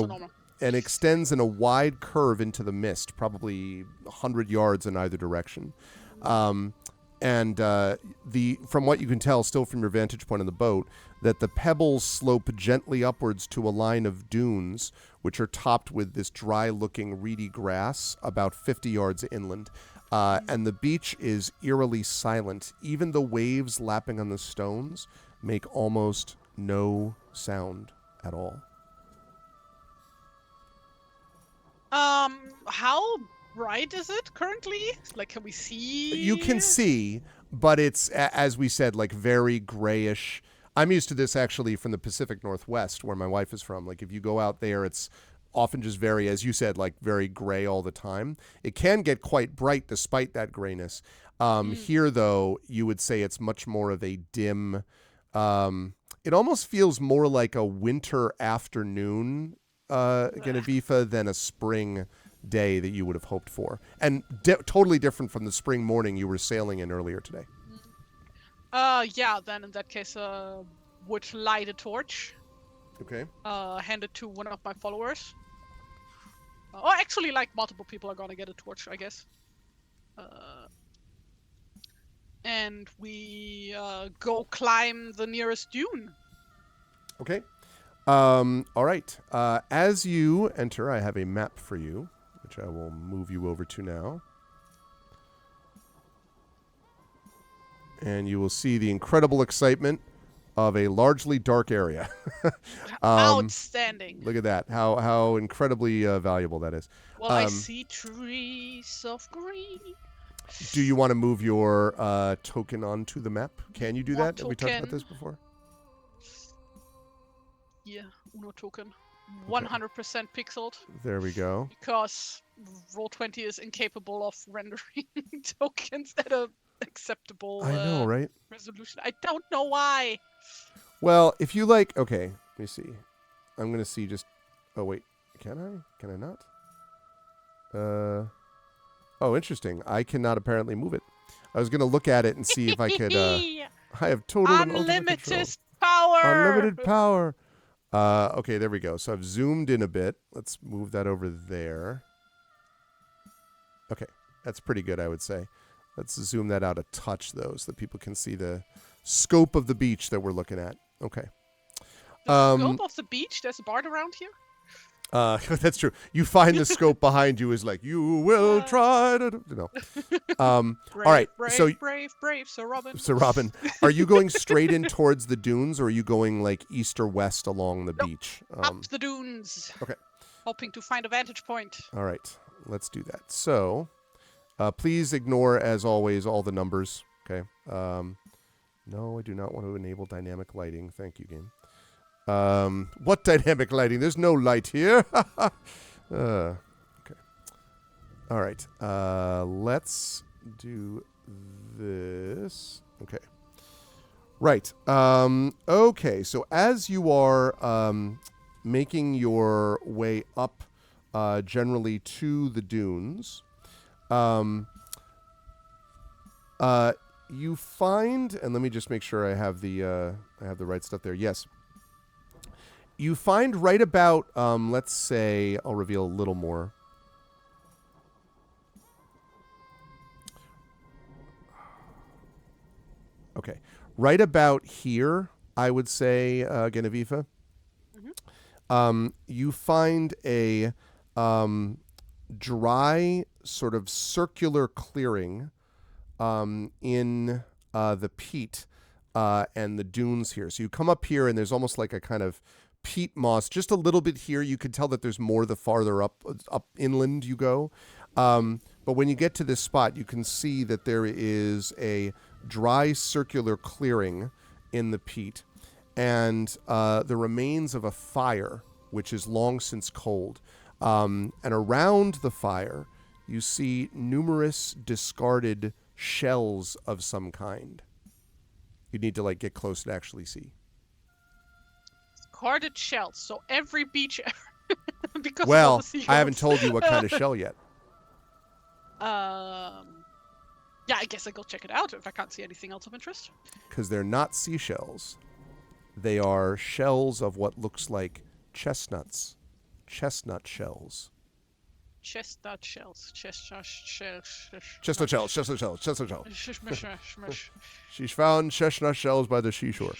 a wide curve into the mist, probably 100 yards in either direction. From what you can tell, still from your vantage point on the boat, that the pebbles slope gently upwards to a line of dunes, which are topped with this dry-looking reedy grass about 50 yards inland. And the beach is eerily silent. Even the waves lapping on the stones make almost no sound at all. How bright is it currently? Like, can we see? You can see, but it's, as we said, like very grayish. I'm used to this actually from the Pacific Northwest, where my wife is from. Like, if you go out there, it's often just very, as you said, like very gray all the time. It can get quite bright despite that grayness. Here, though, you would say it's much more of a dim. It almost feels more like a winter afternoon, Genevieve, than a spring day that you would have hoped for, and totally different from the spring morning you were sailing in earlier today. Yeah. Then in that case, would light a torch. Okay. Hand it to one of my followers. Or actually, like multiple people are gonna get a torch, I guess. And we go climb the nearest dune. Okay. All right. As you enter, I have a map for you, which I will move you over to now. And you will see the incredible excitement of a largely dark area. Outstanding. Look at that. How incredibly valuable that is. Well, I see trees of green. Do you want to move your token onto the map? Can you do that? Have we talked about token? this before? Yeah, Uno token. 100% pixeled. There we go. Because Roll20 is incapable of rendering tokens at a acceptable I know, right? resolution. I don't know why. Well, if you like, okay, let me see. I'm going to see just, oh wait, can I? Can I not? Oh, interesting. I cannot apparently move it. I was going to look at it and see if I could, I have total and ultimate control. Unlimited power! Unlimited power! Okay, there we go. So I've zoomed in a bit. Let's move that over there. Okay, that's pretty good, I would say. Let's zoom that out a touch, though, so that people can see the scope of the beach that we're looking at. Okay. The scope of the beach? There's a bard around here? That's true. You find the scope behind you is like, you will try to... No. Brave, all right. Brave, Sir Robin. Sir Robin, are you going straight in towards the dunes, or are you going like east or west along the beach? Up the dunes. Okay. Hoping to find a vantage point. All right. Let's do that. So, please ignore, as always, all the numbers. Okay. No, I do not want to enable dynamic lighting. Thank you, game. What dynamic lighting? There's no light here. Okay. All right. Let's do this. Okay. Right. Okay. So as you are making your way up, generally to the dunes, you find, and let me just make sure I have the right stuff there. Yes. You find right about, let's say, I'll reveal a little more. Okay. Right about here, I would say, Genevieve, you find a dry, sort of circular clearing in the peat and the dunes here. So you come up here, and there's almost like a kind of peat moss, just a little bit here. You could tell that there's more the farther up inland you go. But when you get to this spot, you can see that there is a dry circular clearing in the peat, and the remains of a fire, which is long since cold. And around the fire, you see numerous discarded shells of some kind. You need to like get close to actually see. Discarded shells. So every beach ever. Because Well, of all the seagulls. I haven't told you what kind of shell yet. Yeah, I guess I go check it out if I can't see anything else of interest. Because they're not seashells. They are shells of what looks like chestnuts. Chestnut shells. Chestnut shells. Chestnut shells. Chestnut shells. Chestnut shells. Chestnut shells. Shmush. She's found chestnut shells by the seashore.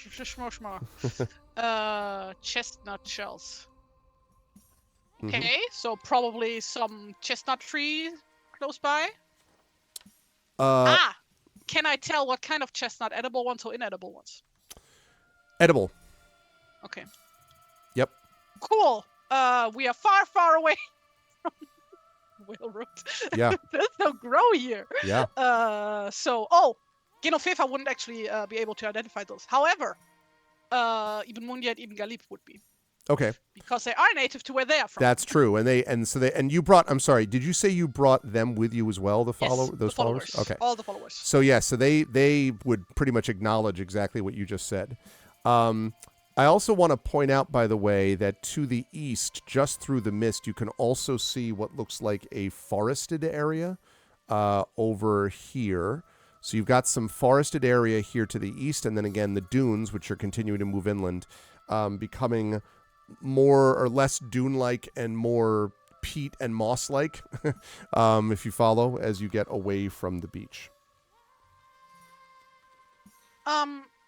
Chestnut shells. Okay, so probably some chestnut tree close by. Can I tell what kind of chestnut? Edible ones or inedible ones? Edible. Okay. Yep. Cool. We are far, far away from Railroad. Yeah. There's no grow here. Yeah. Genoveva wouldn't actually be able to identify those. However, even Mundia and even Galip would be. Okay. Because they are native to where they are from. That's true. And you brought, I'm sorry, did you say you brought them with you as well, those followers? Okay. All the followers. So yeah, so they would pretty much acknowledge exactly what you just said. I also want to point out, by the way, that to the east, just through the mist, you can also see what looks like a forested area over here. So you've got some forested area here to the east, and then again the dunes, which are continuing to move inland, becoming more or less dune-like and more peat and moss-like, if you follow, as you get away from the beach.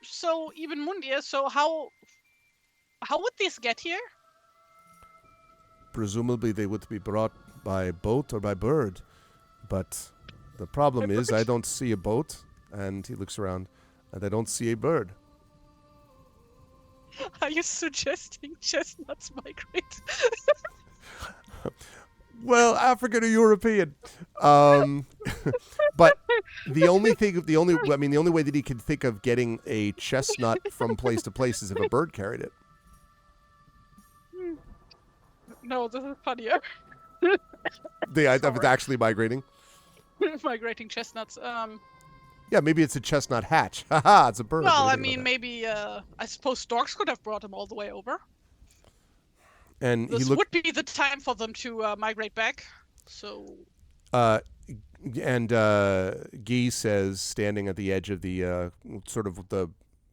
So even Mundia, so how would these get here? Presumably they would be brought by boat or by bird, but the problem is I don't see a boat, and he looks around, and I don't see a bird. Are you suggesting chestnuts migrate? Well, African or European. But the only way that he can think of getting a chestnut from place to place is if a bird carried it. No, this is funnier. It's actually migrating. Migrating chestnuts. Yeah, maybe it's a chestnut hatch. Haha, it's a bird. Well, I mean, maybe, I suppose storks could have brought them all the way over. And this would be the time for them to migrate back. So. And Guy says, standing at the edge of the sort of the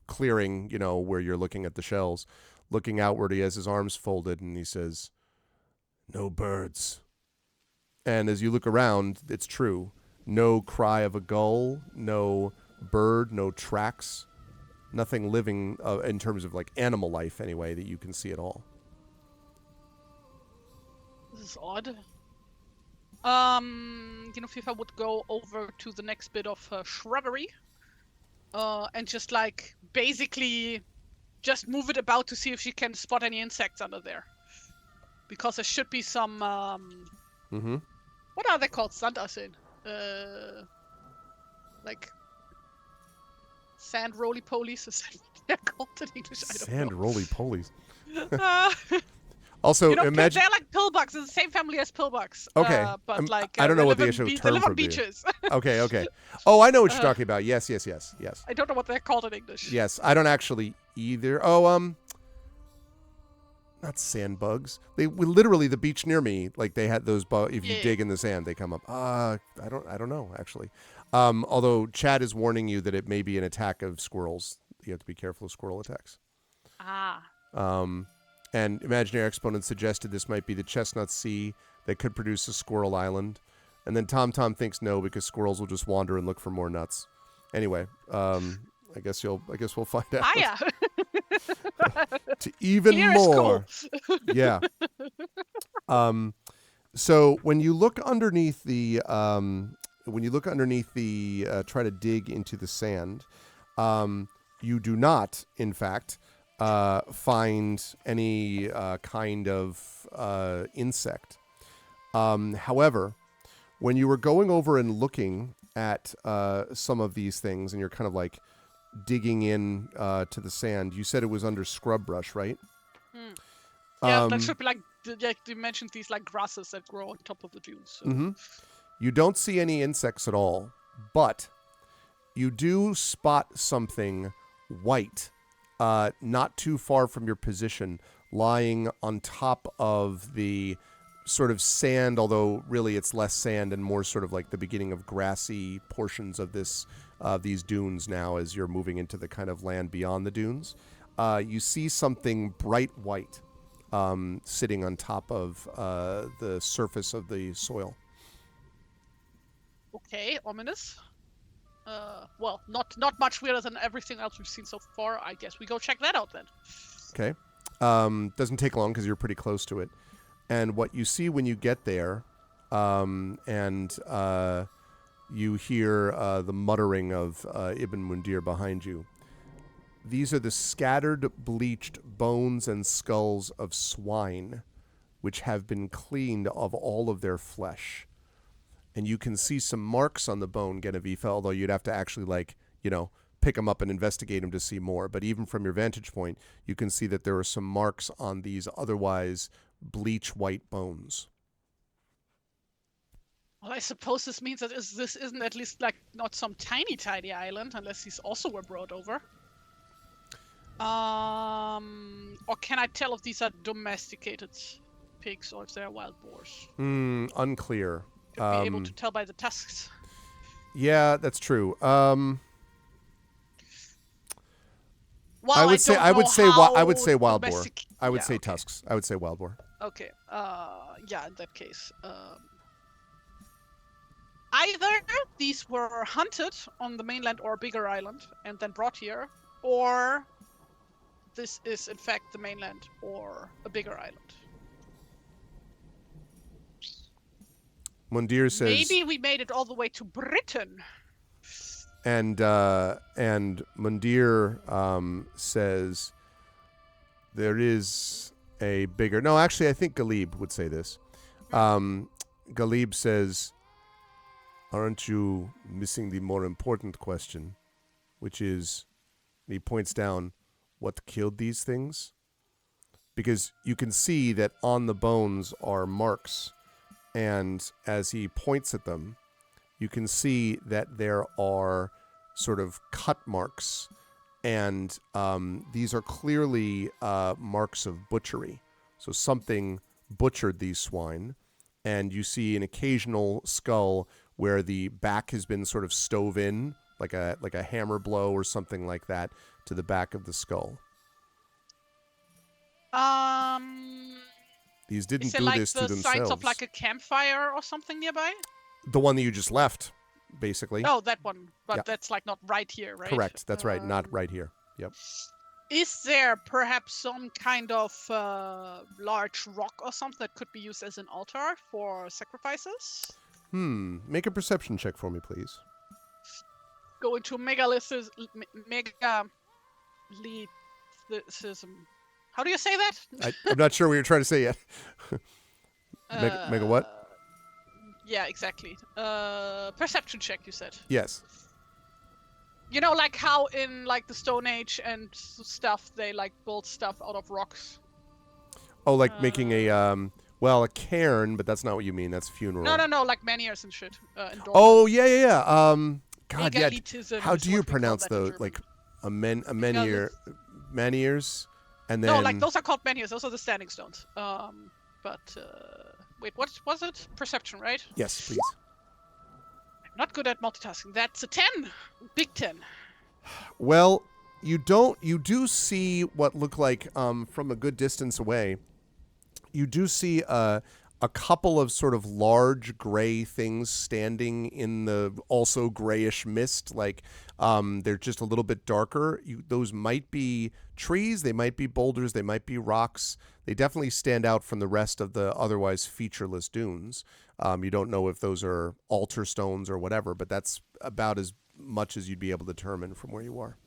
clearing, where you're looking at the shells, looking outward, he has his arms folded, and he says, "No birds." And as you look around, it's true. No cry of a gull, no bird, no tracks, nothing living in terms of like animal life anyway that you can see at all. This is odd. Fifa would go over to the next bit of shrubbery and just like basically just move it about to see if she can spot any insects under there. Because there should be some what are they called? Sandasin. Like Sand roly-polies, is that what they're called in English? I don't Sand know. roly-polies. Uh, Also, you know, imagine. they're like pillbugs. It's the same family as pillbugs. Okay, But like I don't know what the actual the term for relevant be. beaches. Okay. Oh, I know what you're uh, talking about. Yes. I don't know what they're called in English. Yes, I don't actually either. Oh, not sand bugs. Literally the beach near me, like they had those bugs. If you Yeah. dig in the sand, they come up. I don't know actually. Although Chad is warning you that it may be an attack of squirrels. You have to be careful of squirrel attacks. Ah. And Imaginary Exponent suggested this might be the Chestnut Sea that could produce a squirrel island. And then Tom thinks no, because squirrels will just wander and look for more nuts. Anyway, I guess we'll find out. Yeah. To even Here is more. cool. Yeah. So when you look underneath the try to dig into the sand, you do not, in fact, find any kind of insect. However, when you were going over and looking at some of these things, and you're kind of like digging in to the sand, you said it was under scrub brush, right? Yeah, that should be like you mentioned these like grasses that grow on top of the dunes. So. You don't see any insects at all, but you do spot something white, not too far from your position, lying on top of the sort of sand, although really it's less sand and more sort of like the beginning of grassy portions of these dunes now as you're moving into the kind of land beyond the dunes. You see something bright white sitting on top of the surface of the soil. Okay, ominous. Well, not much weirder than everything else we've seen so far. I guess we go check that out then. Okay. Doesn't take long because you're pretty close to it. And what you see when you get there, and you hear the muttering of Ibn Mundir behind you. These are the scattered, bleached bones and skulls of swine, which have been cleaned of all of their flesh. And you can see some marks on the bone, Genevieve, although you'd have to actually, pick them up and investigate them to see more. But even from your vantage point, you can see that there are some marks on these otherwise bleach white bones. Well, I suppose this means that this isn't at least like not some tiny island, unless these also were brought over. Or can I tell if these are domesticated pigs or if they're wild boars? Unclear. You'd be able to tell by the tusks. Yeah, that's true. Well, I would say wild boar. I would say okay. tusks. I would say wild boar. Okay. Yeah, in that case. Either these were hunted on the mainland or a bigger island and then brought here, or this is in fact the mainland or a bigger island. Mundir says maybe we made it all the way to Britain. And Mundir says there is a bigger. No, actually, I think Galib would say this. Galib says, "Aren't you missing the more important question, which is," he points down, "what killed these things?" Because you can see that on the bones are marks, and as he points at them, you can see that there are sort of cut marks, and these are clearly marks of butchery. So something butchered these swine, and you see an occasional skull where the back has been sort of stove in, like a hammer blow or something like that, to the back of the skull. These didn't do this to themselves. Is there like the signs of like a campfire or something nearby? The one that you just left, basically. Oh, that one. But Yeah. that's like not right here, right? Correct. That's right. Not right here. Yep. Is there perhaps some kind of large rock or something that could be used as an altar for sacrifices? Make a perception check for me, please. Go into megalithism. How do you say that? I'm not sure what you're trying to say yet. Mega what? Yeah, exactly. Perception check, you said. Yes. You know, like how in like the Stone Age and stuff, they like build stuff out of rocks. Oh, like making a a cairn, but that's not what you mean. That's funeral. No, like menhirs and shit. In Oh, Dortmund. yeah. God, yeah. Egalitism How is do you what we call pronounce that in the German. like a menhir, menhirs, and No, then like those are called menhirs. Those are the standing stones. Wait, what was it? Perception, right? yes, please. I'm not good at multitasking. That's a 10. Big 10. Well, you do see what look like from a good distance away. You do see a couple of sort of large gray things standing in the also grayish mist. Like they're just a little bit darker. Those might be trees. They might be boulders. They might be rocks. They definitely stand out from the rest of the otherwise featureless dunes. You don't know if those are altar stones or whatever, but that's about as much as you'd be able to determine from where you are.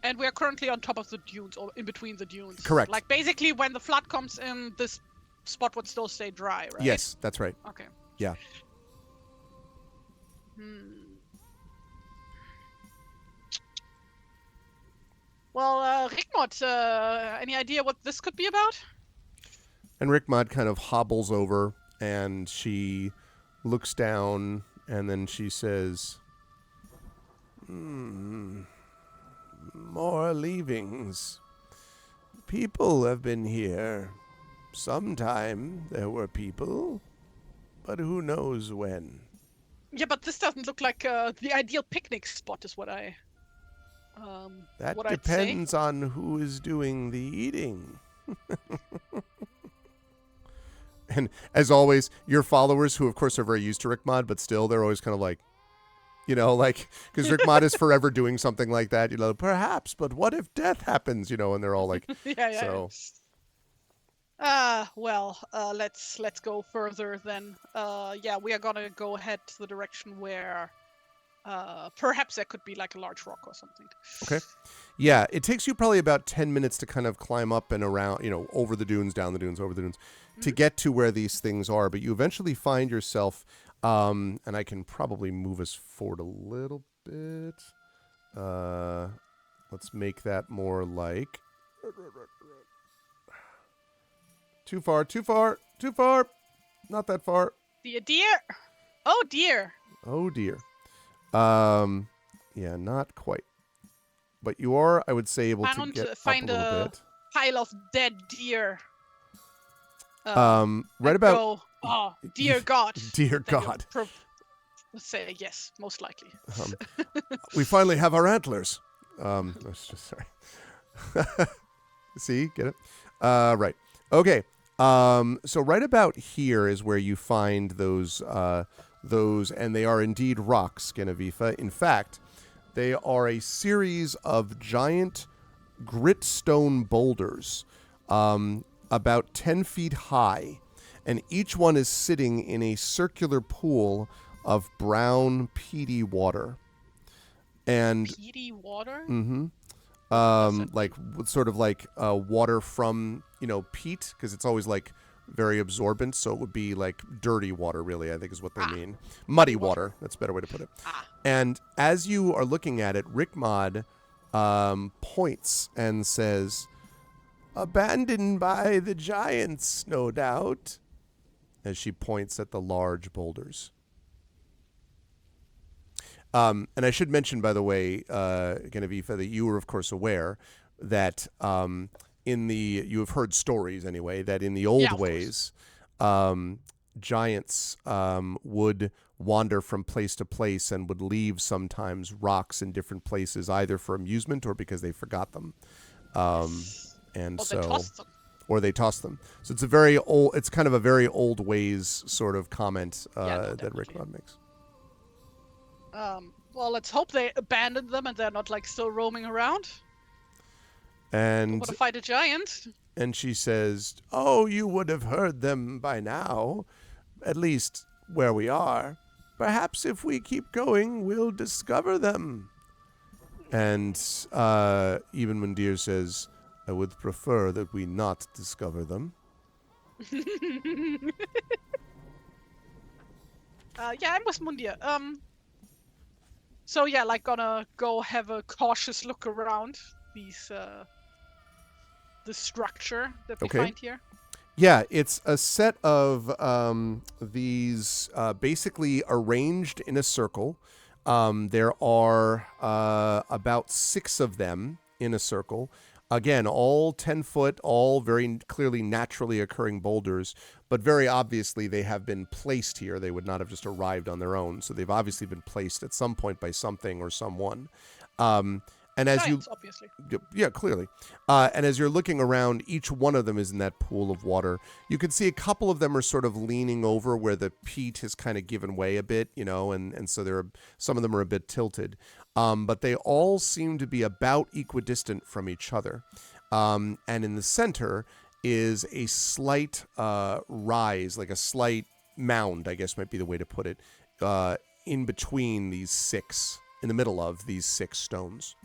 And we are currently on top of the dunes, or in between the dunes. Correct. Like basically when the flood comes in, this spot would still stay dry, right? Yes, that's right. Okay. Yeah. Well, Rickmot, any idea what this could be about? And Rickmod kind of hobbles over and she looks down and then she says, more leavings. People have been here. Sometime there were people, but who knows when. Yeah, but this doesn't look like the ideal picnic spot is what I... that what depends on who is doing the eating. And as always, your followers, who of course are very used to Rickmod, but still they're always kind of like, like, because Rickmod is forever doing something like that, perhaps, but what if death happens, and they're all like, yeah. So. Let's go further then. We are gonna go ahead to the direction where perhaps there could be like a large rock or something. Okay. Yeah, it takes you probably about 10 minutes to kind of climb up and around, over the dunes, down the dunes, over the dunes, to get to where these things are. But you eventually find yourself, and I can probably move us forward a little bit. Let's make that more like... Too far. Not that far. The deer. Oh, dear. Oh, dear. Yeah, not quite. But you are, I would say, able to get find up a little bit. Pile of dead deer. Right about... Oh, dear God. Dear God. Let's say yes, most likely. We finally have our antlers. Sorry. See? Get it? Right. Okay. So right about here is where you find those, and they are indeed rocks, Genevieve. In fact, they are a series of giant gritstone boulders, about 10 feet high, and each one is sitting in a circular pool of brown, peaty water. And peaty water? Mm-hmm. Like sort of like water from, peat, because it's always like very absorbent. So it would be like dirty water, really, I think is what they mean. Muddy water. That's a better way to put it. And as you are looking at it, Rickmod points and says, abandoned by the giants, no doubt, as she points at the large boulders. And I should mention, by the way, Genevieve, that you were, of course, aware that you have heard stories anyway, that in the old ways, giants would wander from place to place and would leave sometimes rocks in different places, either for amusement or because they forgot them. And or they tossed them. So it's kind of a very old ways sort of comment that Rickmod makes. Well, let's hope they abandoned them and they're not like still roaming around. And want to fight a giant. And she says, "Oh, you would have heard them by now, at least where we are. Perhaps if we keep going, we'll discover them." And even Mundir says, "I would prefer that we not discover them." I'm with Mundir. So yeah, like gonna go have a cautious look around these the structure that we Okay. find here. Yeah, it's a set of these basically arranged in a circle. There are about 6 of them in a circle. Again, all 10 foot, all very clearly naturally occurring boulders, but very obviously they have been placed here. They would not have just arrived on their own. So they've obviously been placed at some point by something or someone. Um, and as you Giants, obviously. Yeah, clearly. And as you're looking around, each one of them is in that pool of water. You can see a couple of them are sort of leaning over where the peat has kind of given way a bit, and so some of them are a bit tilted. But they all seem to be about equidistant from each other. And in the center is a slight rise, like a slight mound, I guess might be the way to put it, in between these 6, in the middle of these 6 stones.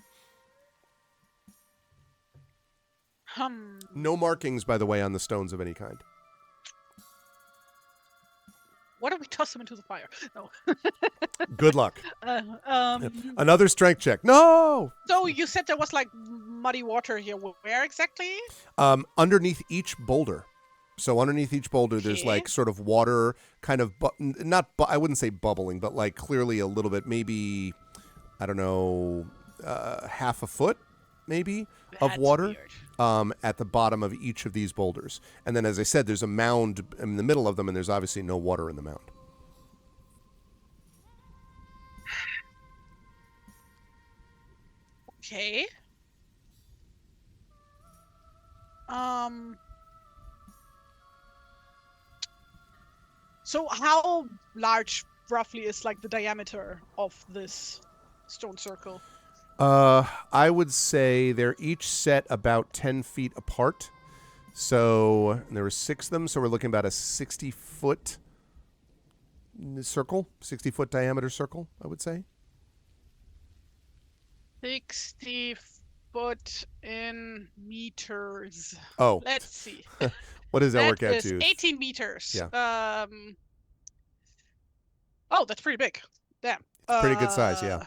No markings, by the way, on the stones of any kind. Why don't we toss them into the fire? No. Good luck. Um, Another strength check. No! So you said there was like muddy water here. Where exactly? Underneath each boulder. So underneath each boulder, there's Okay. like sort of water kind of, I wouldn't say bubbling, but like clearly a little bit, maybe, I don't know, half a foot, maybe, of That's water. weird. At the bottom of each of these boulders. And then, as I said, there's a mound in the middle of them, and there's obviously no water in the mound. Okay. So how large roughly is like the diameter of this stone circle? I would say they're each set about 10 feet apart. So there were 6 of them. So we're looking about a 60-foot circle, 60-foot diameter circle, I would say. 60 foot in meters. Oh. Let's see. What does that work out is to? 18 meters. Yeah. Oh, that's pretty big. Damn. It's pretty good size, yeah.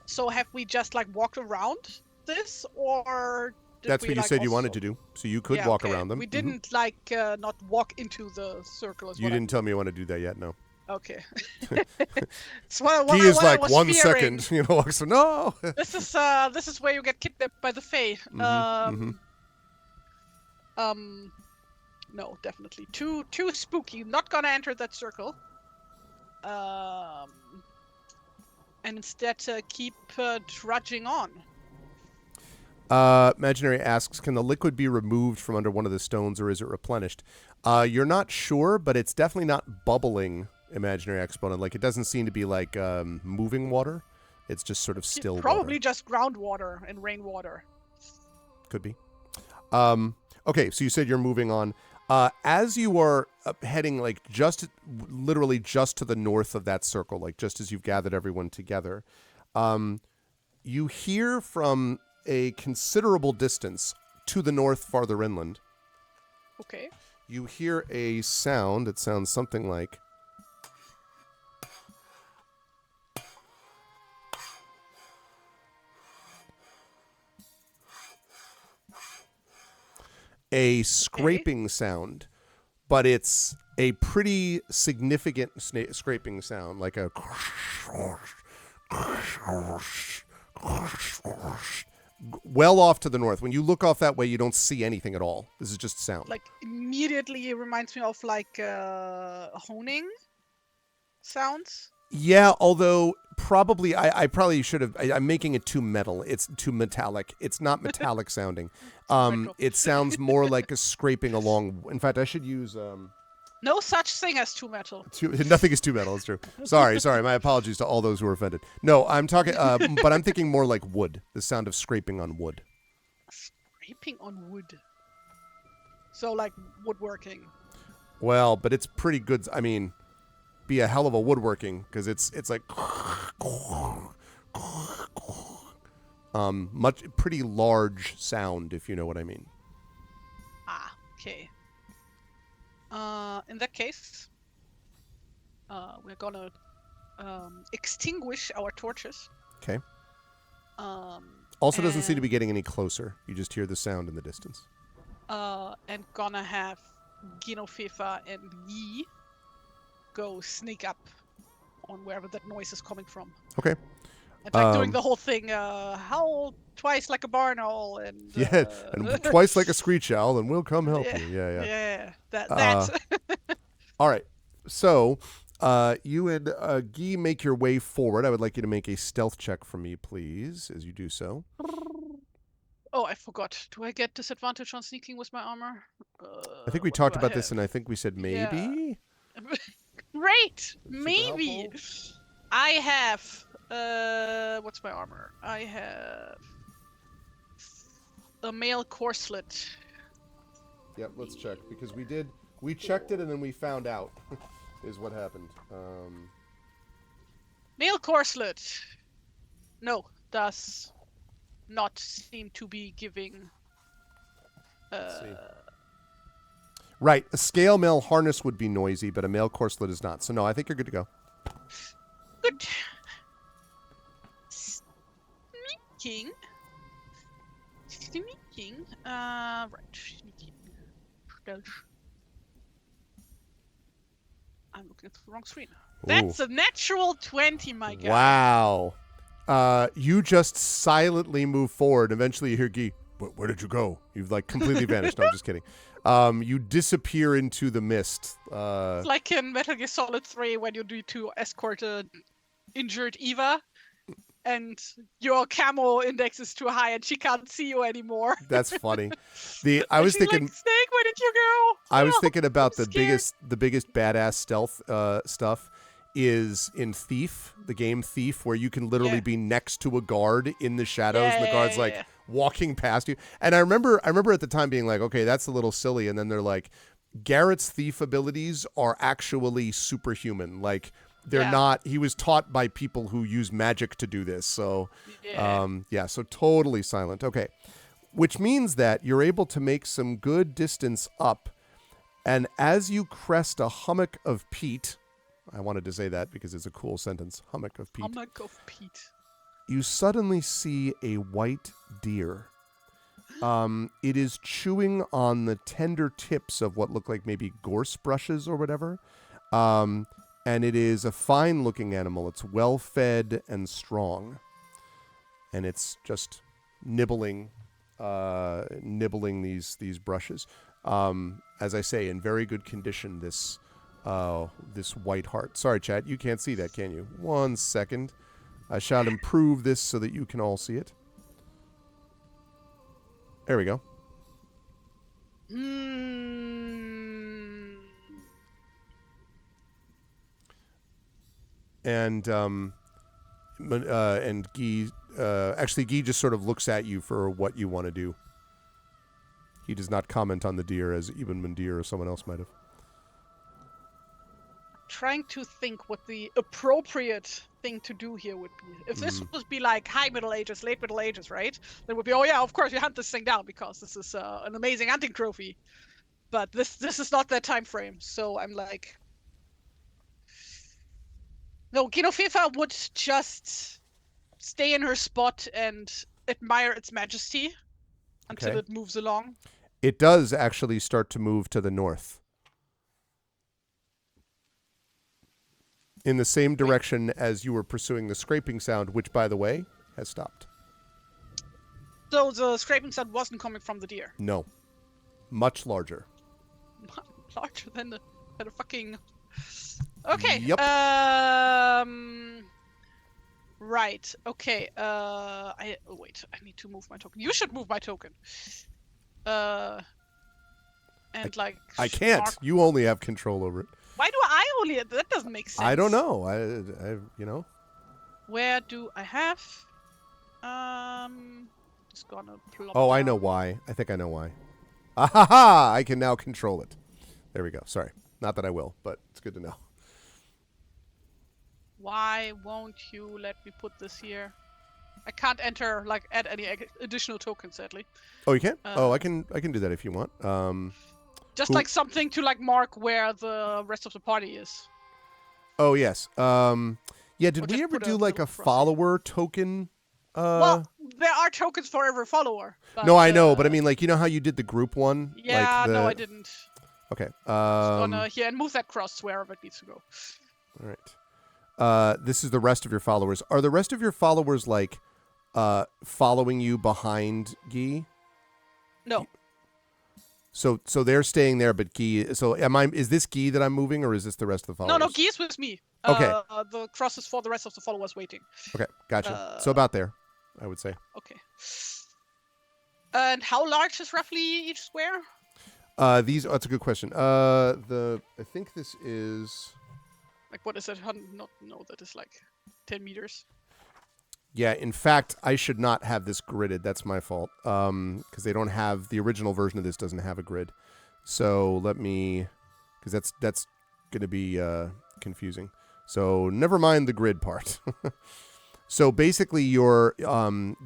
So have we just like walked around this, or that's what you said you wanted to do? So you could walk around them. We didn't like not walk into the circle as well. You didn't tell me you want to do that yet. No. Okay. It's what He is like I was 1 fearing. second, so no. This is where you get kidnapped by the Fae. No, definitely too spooky. Not gonna enter that circle. And instead keep trudging on. Imaginary asks, can the liquid be removed from under one of the stones, or is it replenished? You're not sure, but it's definitely not bubbling, Imaginary Exponent. Like, it doesn't seem to be like moving water. It's just sort of still Probably water. just groundwater and rainwater. Could be. Okay, so you said you're moving on. As you are heading, like, literally just to the north of that circle, like just as you've gathered everyone together, you hear from a considerable distance to the north, farther inland. Okay. You hear a sound. It sounds something like... a scraping sound, but it's a pretty significant scraping sound, like a well off to the north. When you look off that way, you don't see anything at all. This is just sound. Like, immediately it reminds me of like honing sounds. Yeah, although probably I probably should have. I'm making it too metal. It's too metallic. It's not metallic sounding. It sounds more like a scraping along. In fact, I should use. No such thing as too metal. Nothing is too metal. It's true. Sorry. My apologies to all those who are offended. No, I'm talking. But I'm thinking more like wood. The sound of scraping on wood. Scraping on wood. So like woodworking. Well, but it's pretty good. I mean, be a hell of a woodworking, because it's like pretty large sound, if you know what I mean. Okay. In that case, we're gonna extinguish our torches. Okay. Um, Also doesn't seem to be and, getting any closer. You just hear the sound in the distance. and gonna have Genofefa and Yi go sneak up on wherever that noise is coming from. Okay. And like doing the whole thing, howl twice like a barn owl, and Yeah, and twice like a screech owl, and we'll come help you. Yeah. yeah, that. All right. So, you and Guy make your way forward. I would like you to make a stealth check for me, please, as you do so. Oh, I forgot. Do I get disadvantage on sneaking with my armor? I think we talked about this, and I think we said maybe. Yeah. Great, maybe. Helpful. I have. What's my armor? I have a mail corselet. Yep, let's check because we checked it and then we found out is what happened. Mail corselet. No, does not seem to be giving. Let's see. Right, a scale mail harness would be noisy, but a mail corselet is not. So no, I think you're good to go. Good. Sneaking. Right. Sneaking. I'm looking at the wrong screen. That's a natural 20, my guy. Wow. You just silently move forward. Eventually you hear Guy, where did you go? You've like completely vanished. No, I'm just kidding. You disappear into the mist. Like in Metal Gear Solid 3 when you need to escort an injured Eva and your camo index is too high and she can't see you anymore. That's funny. I was thinking, like, Snake, where did you go? I was thinking about the scared. biggest badass stealth stuff is in Thief, the game Thief, where you can literally be next to a guard in the shadows and the guard's like walking past you. And I remember at the time being like, okay, that's a little silly. And then they're like, Garrett's thief abilities are actually superhuman. Like they're not, he was taught by people who use magic to do this. So so totally silent. Okay. Which means that you're able to make some good distance up. And as you crest a hummock of peat, I wanted to say that because it's a cool sentence. Hummock of peat. Hummock of peat. You suddenly see a white deer. It is chewing on the tender tips of what look like maybe gorse brushes or whatever. And it is a fine-looking animal. It's well-fed and strong. And it's just nibbling these brushes. As I say, in very good condition, this white heart. Sorry, chat, you can't see that, can you? 1 second. I shall improve this so that you can all see it. There we go. And Guy, actually, Guy just sort of looks at you for what you want to do. He does not comment on the deer as Ibn Mandir or someone else might have. Trying to think what the appropriate thing to do here would be. If this would be like high Middle Ages, late Middle Ages, right? Then it would be, oh yeah, of course you hunt this thing down because this is an amazing hunting trophy. But this is not that time frame. So I'm like, no, Genofefa would just stay in her spot and admire its majesty until it moves along. It does actually start to move to the north. In the same direction as you were pursuing the scraping sound, which, by the way, has stopped. So the scraping sound wasn't coming from the deer? No. Much larger. Larger than the fucking... Okay. Yep. Right. Okay. Wait. I need to move my token. You should move my token. And I can't. You only have control over it. Why do I only? That doesn't make sense. I don't know. I. Where do I have? Just gonna plop. Oh, I know why. I think I know why. Ahaha! I can now control it. There we go. Sorry. Not that I will, but it's good to know. Why won't you let me put this here? I can't add any additional tokens, sadly. Oh, you can't? I can do that if you want. Just like something to like mark where the rest of the party is. Oh yes. Yeah. Did we just ever put a do like little a cross. follower token? Well, there are tokens for every follower. But, no, I know, but I mean, like, you know how you did the group one? Yeah, like no, I didn't. Okay. Just gonna here and move that cross wherever it needs to go. All right. This is the rest of your followers. Are the rest of your followers like following you behind Guy? No. So they're staying there, but Guy. So is this Guy that I'm moving, or is this the rest of the followers? No, Guy is with me. Okay. The cross is for the rest of the followers waiting. Okay, gotcha. So about there, I would say. Okay. And how large is roughly each square? That's a good question. I think this is. Like, what is it? No, that is like 10 meters. Yeah, in fact, I should not have this gridded. That's my fault. Because they don't have the original version of this doesn't have a grid. So let me, because that's going to be confusing. So never mind the grid part. So basically,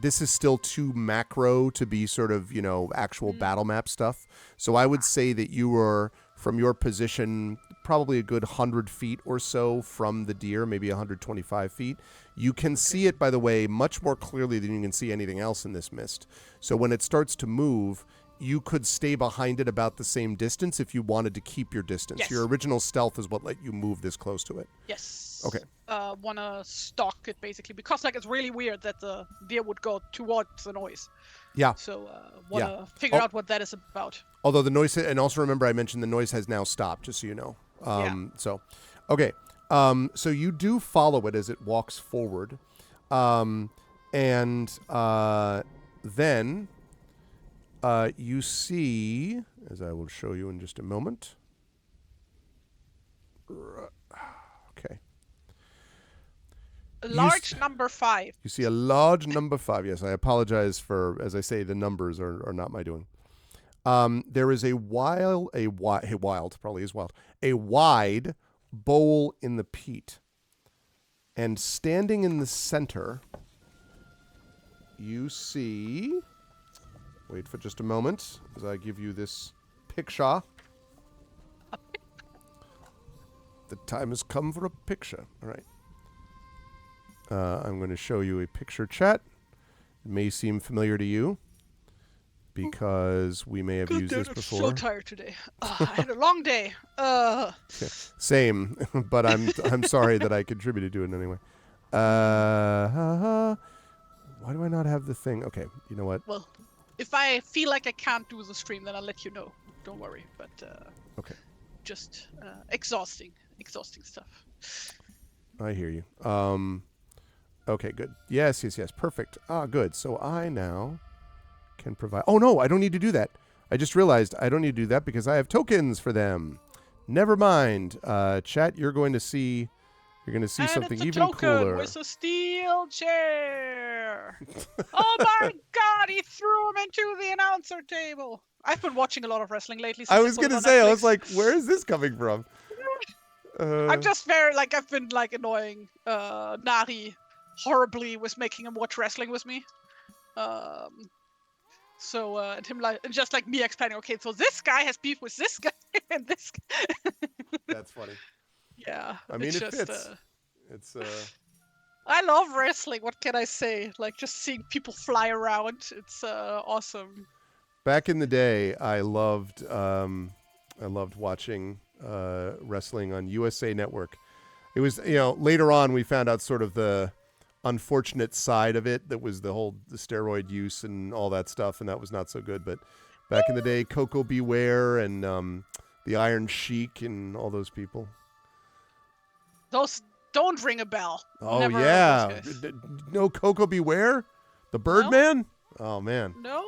this is still too macro to be sort of actual battle map stuff. So I would say that you were from your position probably a good 100 feet or so from the deer, maybe 125 feet. You can see it, by the way, much more clearly than you can see anything else in this mist. So when it starts to move, you could stay behind it about the same distance if you wanted to keep your distance. Yes. Your original stealth is what let you move this close to it. Yes. Okay. Wanna stalk it basically because like it's really weird that the deer would go towards the noise. Yeah. So wanna figure out what that is about. Although the noise, and also remember I mentioned the noise has now stopped, just so you know. So, okay. So you do follow it as it walks forward. And then you see, as I will show you in just a moment. Okay. Large number 5. You see a large number 5. Yes, I apologize for, as I say, the numbers are not my doing. There is a wide bowl in the peat. And standing in the center, you see, wait for just a moment as I give you this picture. The time has come for a picture. All right. I'm going to show you a picture chat. It may seem familiar to you because we may have used this before. I'm so tired today. I had a long day. Same, but I'm sorry that I contributed to it anyway. Why do I not have the thing? Okay, you know what? Well, if I feel like I can't do the stream, then I'll let you know. Don't worry. But okay. Just exhausting stuff. I hear you. Okay, good. Yes. Perfect. Good. So I now can provide. Oh no, I don't need to do that. I just realized I don't need to do that because I have tokens for them. Never mind. Chat, you're going to see something it's a even token cooler. with a steel chair. Oh my god, he threw him into the announcer table. I've been watching a lot of wrestling lately. I was going to say, I was like, where is this coming from? I'm just very, like, I've been, like, annoying Nari horribly with making him watch wrestling with me. And him, like, and just, like, me explaining, okay, so this guy has beef with this guy and this guy. That's funny. Yeah. I mean, it fits. It's, I love wrestling, what can I say? Like, just seeing people fly around, it's awesome. Back in the day, I loved watching wrestling on USA Network. It was, later on we found out sort of the unfortunate side of it, that was the steroid use and all that stuff, and that was not so good. But back in the day, Coco Beware and the Iron Sheik and all those people. Those don't ring a bell. Oh, Never yeah. No Coco Beware? The Birdman? No? Oh, man. No?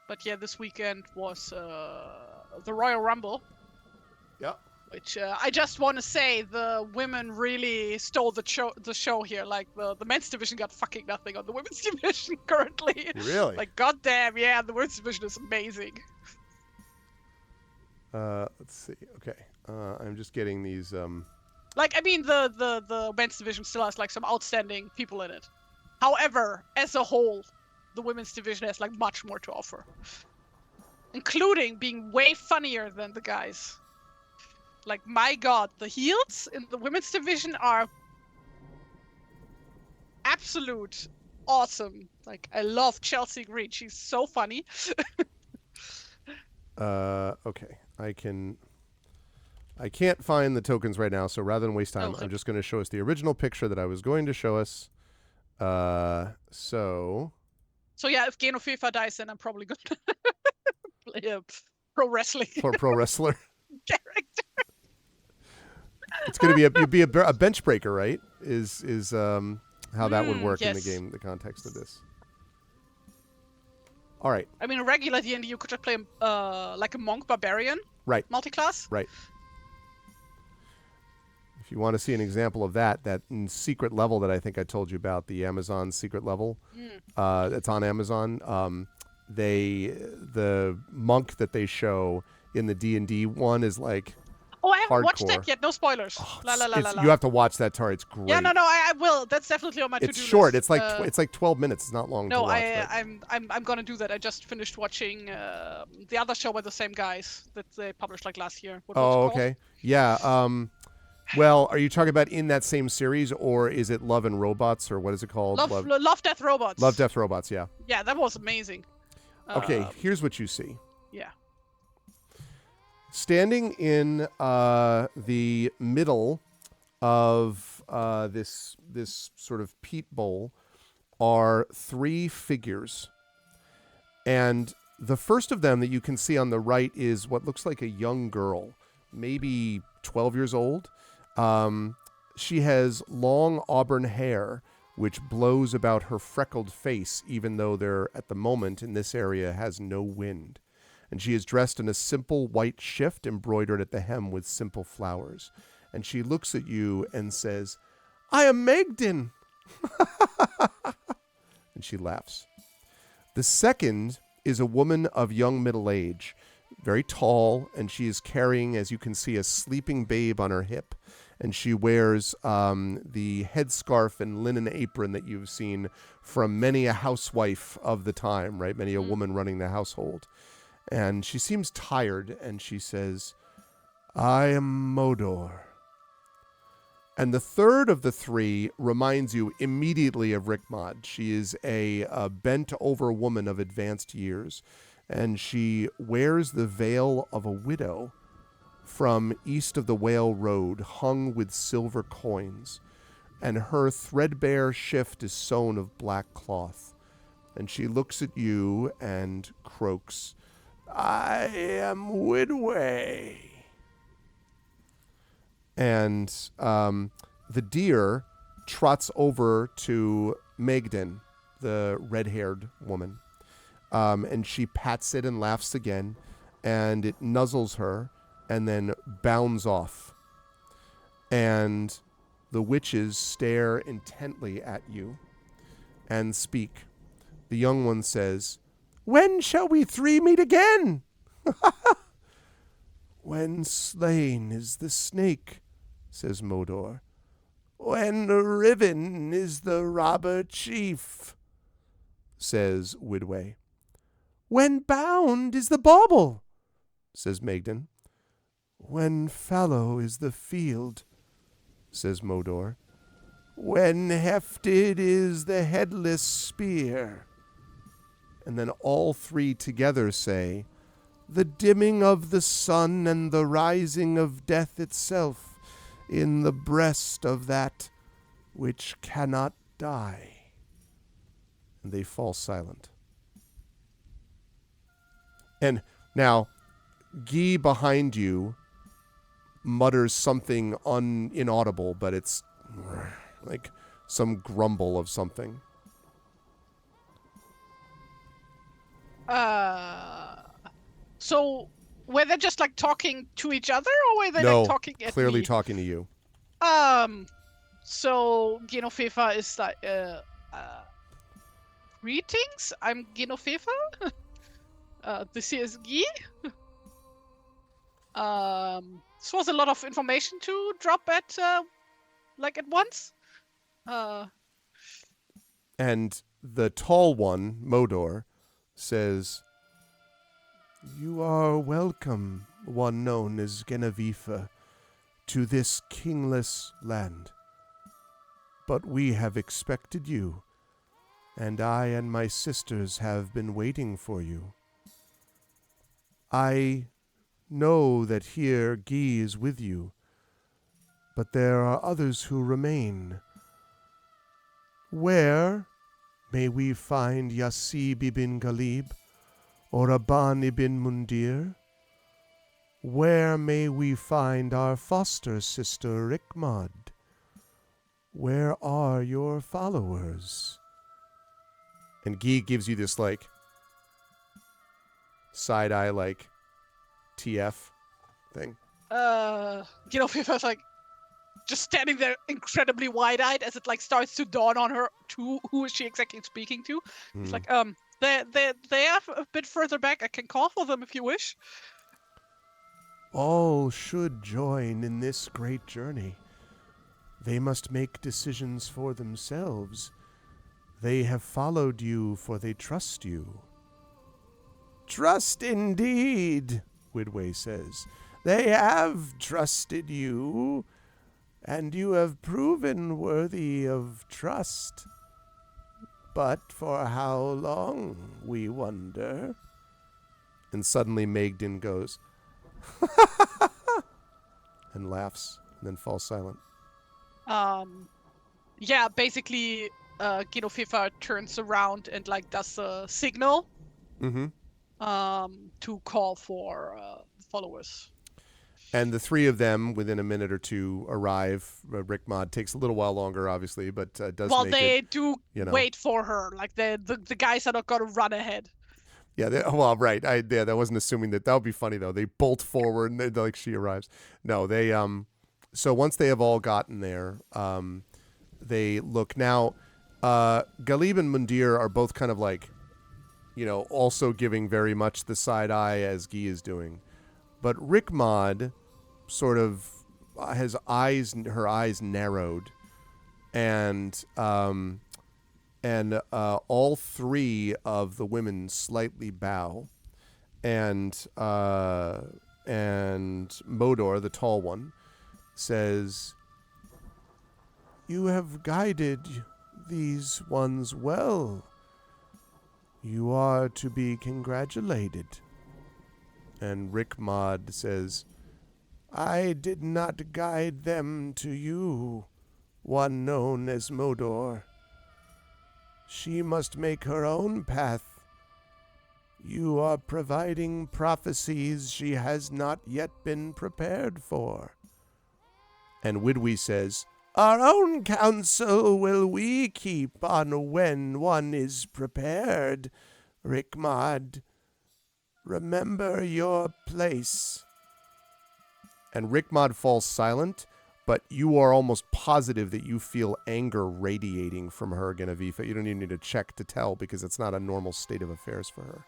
But yeah, this weekend was the Royal Rumble. Yep. Which I just want to say, the women really stole the show here. Like the men's division got fucking nothing on the women's division currently. Really? Like, goddamn, yeah, the women's division is amazing. Let's see. Okay. I'm just getting these. Like, I mean, the men's division still has like some outstanding people in it. However, as a whole, the women's division has like much more to offer, including being way funnier than the guys. Like, my god, the heels in the women's division are absolute awesome. Like, I love Chelsea Green. She's so funny. Okay. I can't find the tokens right now, so rather than waste time, I'm just going to show us the original picture that I was going to show us. So yeah, if Genofefa dies, then I'm probably going to play a pro wrestling pro wrestler character. It's going to be you'd be a bench breaker, right? Is how that would work in the game, the context of this. All right. I mean, a regular D&D, you could just play like a monk barbarian, right? Multi-class, right? If you want to see an example of that secret level that I think I told you about, the Amazon secret level, it's on Amazon. The monk that they show in the D&D one is like. Oh, I haven't hardcore. watched that yet. No spoilers. You have to watch that, Tari. It's great. Yeah, no, I will. That's definitely on my to-do list. It's short. It's like it's like 12 minutes. It's not long to watch. I'm gonna do that. I just finished watching the other show by the same guys that they published like last year. What was it called? Okay. Yeah. Well, are you talking about in that same series, or is it Love and Robots, or what is it called? Love, Death, Robots. Love, Death, Robots. Yeah. Yeah, that was amazing. Okay. Here's what you see. Yeah. Standing in the middle of this sort of peat bowl are three figures. And the first of them that you can see on the right is what looks like a young girl, maybe 12 years old. She has long auburn hair, which blows about her freckled face, even though there, at the moment, in this area, has no wind. And she is dressed in a simple white shift embroidered at the hem with simple flowers. And she looks at you and says, "I am Magdin." And she laughs. The second is a woman of young middle age, very tall, and she is carrying, as you can see, a sleeping babe on her hip. And she wears the headscarf and linen apron that you've seen from many a housewife of the time, right? Many a woman running the household. And she seems tired, and she says, "I am Modor." And the third of the three reminds you immediately of Rickmod. She is a bent-over woman of advanced years, and she wears the veil of a widow from east of the Whale Road, hung with silver coins, and her threadbare shift is sewn of black cloth. And she looks at you and croaks, "I am Widway." And the deer trots over to Magdin, the red-haired woman, and she pats it and laughs again, and it nuzzles her and then bounds off. And the witches stare intently at you and speak. The young one says, "When shall we three meet again?" "When slain is the snake," says Modor. "When riven is the robber chief," says Widway. "When bound is the bauble," says Magdin. "When fallow is the field," says Modor. "When hefted is the headless spear." And then all three together say, "The dimming of the sun and the rising of death itself in the breast of that which cannot die." And they fall silent. And now, Guy behind you mutters something inaudible, but it's like some grumble of something. So were they just like talking to each other, or were they No, like talking at clearly me? talking to you. So Genofefa is like, "Greetings, I'm Genofefa. This here is Guy. This was a lot of information to drop at once. And the tall one, Modor, says, "You are welcome, one known as Genevieve, to this kingless land. But we have expected you, and I and my sisters have been waiting for you. I know that here Guy is with you, but there are others who remain. Where may we find Yassib ibn Ghalib or Aban ibn Mundir? Where may we find our foster sister Rikmad? Where are your followers?" And Guy gives you this, like, side-eye, like, TF thing. Fifa's like just standing there incredibly wide-eyed as it like starts to dawn on her who is she exactly speaking to. It's like, they have a bit further back. I can call for them if you wish. All should join in this great journey. They must make decisions for themselves. They have followed you, for they trust you. "Trust indeed," Widway says. "They have trusted you, and you have proven worthy of trust. But for how long, we wonder?" And suddenly Magdin goes, and laughs, and then falls silent. Yeah, basically, Fifa turns around and like does a signal. To call for followers. And the three of them, within a minute or two, arrive. Rikmad takes a little while longer, obviously, but does Well, make they it, do wait for her. Like the guys are not going to run ahead. Yeah, well, right. That wasn't assuming that. That would be funny, though. They bolt forward, and like she arrives. No, they so once they have all gotten there, they look. Now, Ghalib and Mundir are both kind of like, also giving very much the side eye as Guy is doing. But Rikmad sort of has her eyes narrowed, and all three of the women slightly bow, and Modor, the tall one, says, "You have guided these ones well. You are to be congratulated." And Rikmad says, "I did not guide them to you, one known as Modor. She must make her own path. You are providing prophecies she has not yet been prepared for." And Widwy says, "Our own counsel will we keep on when one is prepared, Rikmad. Remember your place." And Rikmad falls silent, but you are almost positive that you feel anger radiating from her, Genevieve. You don't even need to check to tell, because it's not a normal state of affairs for her.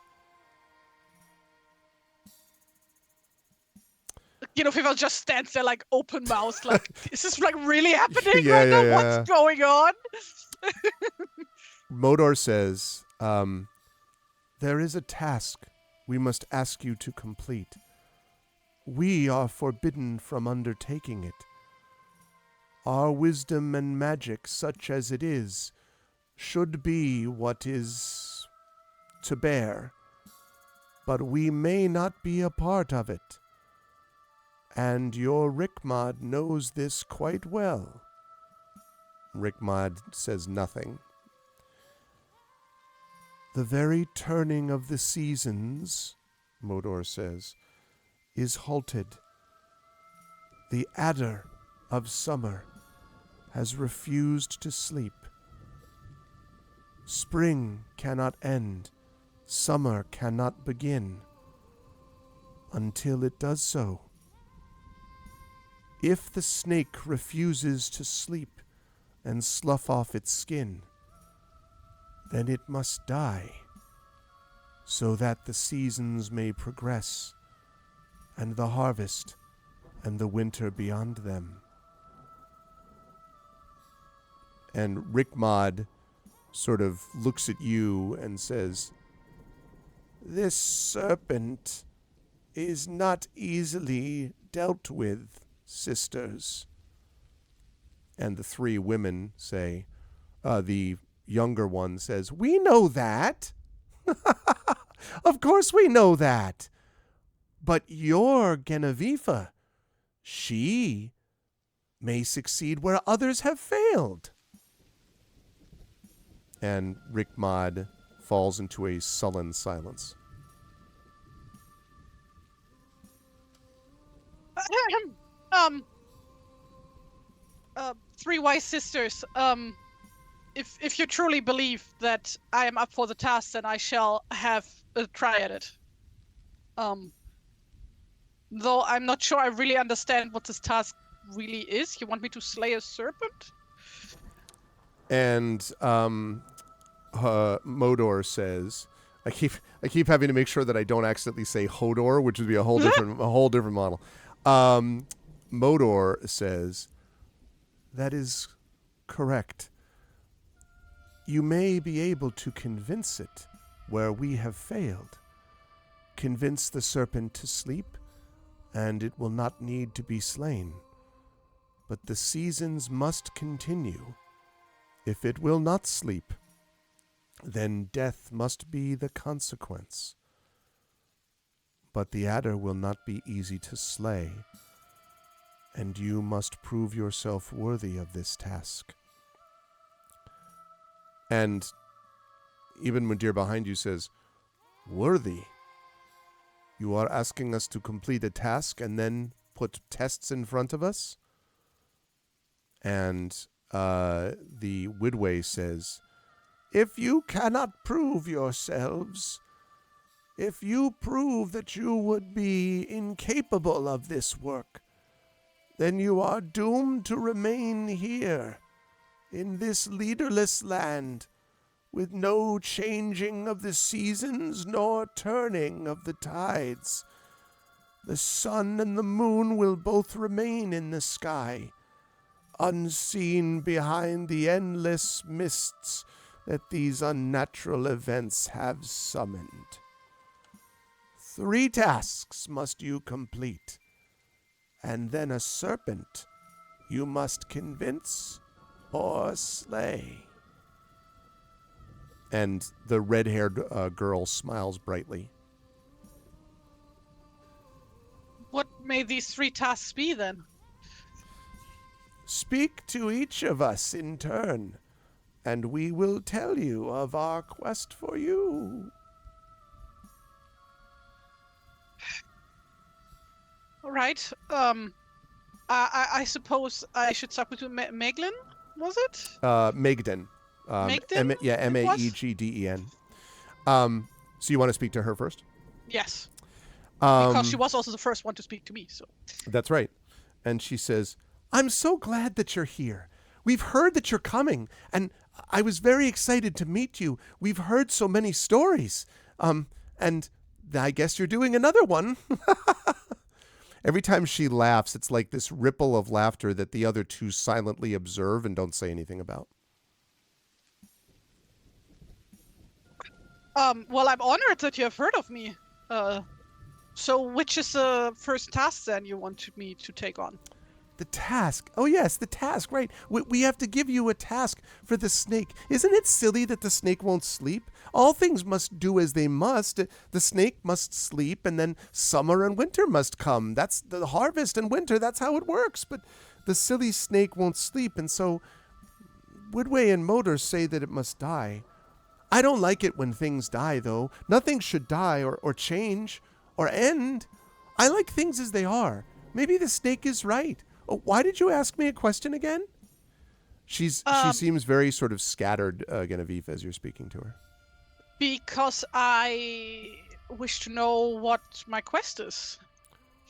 Fifa just stands there like open mouthed, like, is this like really happening right now? Yeah. What's going on? Modor says, "There is a task we must ask you to complete. We are forbidden from undertaking it. Our wisdom and magic, such as it is, should be what is to bear, but we may not be a part of it. And your Rikmad knows this quite well." Rikmad says nothing. "The very turning of the seasons," Modor says, "is halted. The adder of summer has refused to sleep. Spring cannot end, summer cannot begin, until it does so. If the snake refuses to sleep and slough off its skin, then it must die, so that the seasons may progress, and the harvest and the winter beyond them." And Rikmad sort of looks at you and says, "This serpent is not easily dealt with, sisters." And the three women say, the younger one says, "We know that. Of course we know that. But your Genevieve, she may succeed where others have failed." And Rickmod falls into a sullen silence. Three wise sisters, if you truly believe that I am up for the task, then I shall have a try at it. Though I'm not sure I really understand what this task really is. You want me to slay a serpent? And Modor says, I keep having to make sure that I don't accidentally say Hodor, which would be a whole different model. Modor says, "That is correct. You may be able to convince it where we have failed. Convince the serpent to sleep, and it will not need to be slain. But the seasons must continue. If it will not sleep, then death must be the consequence. But the adder will not be easy to slay, and you must prove yourself worthy of this task." And even Mudir behind you says, "Worthy? You are asking us to complete a task and then put tests in front of us?" And the Widway says, "If you cannot prove yourselves, if you prove that you would be incapable of this work, then you are doomed to remain here, in this leaderless land, with no changing of the seasons nor turning of the tides. The sun and the moon will both remain in the sky, unseen behind the endless mists that these unnatural events have summoned. 3 tasks must you complete, and then a serpent you must convince or slay." And the red-haired girl smiles brightly. What may these 3 tasks be, then? "Speak to each of us in turn, and we will tell you of our quest for you." All right. I suppose I should start with Meglin, was it? Megden. Megden? Maegden. So you want to speak to her first? Yes. Because she was also the first one to speak to me, so. That's right. And she says, "I'm so glad that you're here. We've heard that you're coming, and I was very excited to meet you. We've heard so many stories. And I guess you're doing another one." Every time she laughs, it's like this ripple of laughter that the other two silently observe and don't say anything about. Well, I'm honored that you have heard of me. So which is the first task then you want me to take on? The task. Oh, yes, the task, right. We have to give you a task for the snake. Isn't it silly that the snake won't sleep? All things must do as they must. The snake must sleep, and then summer and winter must come. That's the harvest and winter. That's how it works. But the silly snake won't sleep, and so Woodway and Motor say that it must die. I don't like it when things die, though. Nothing should die or change or end. I like things as they are. Maybe the snake is right. Oh, why did you ask me a question again? She seems very sort of scattered, Genevieve, as you're speaking to her. Because I wish to know what my quest is.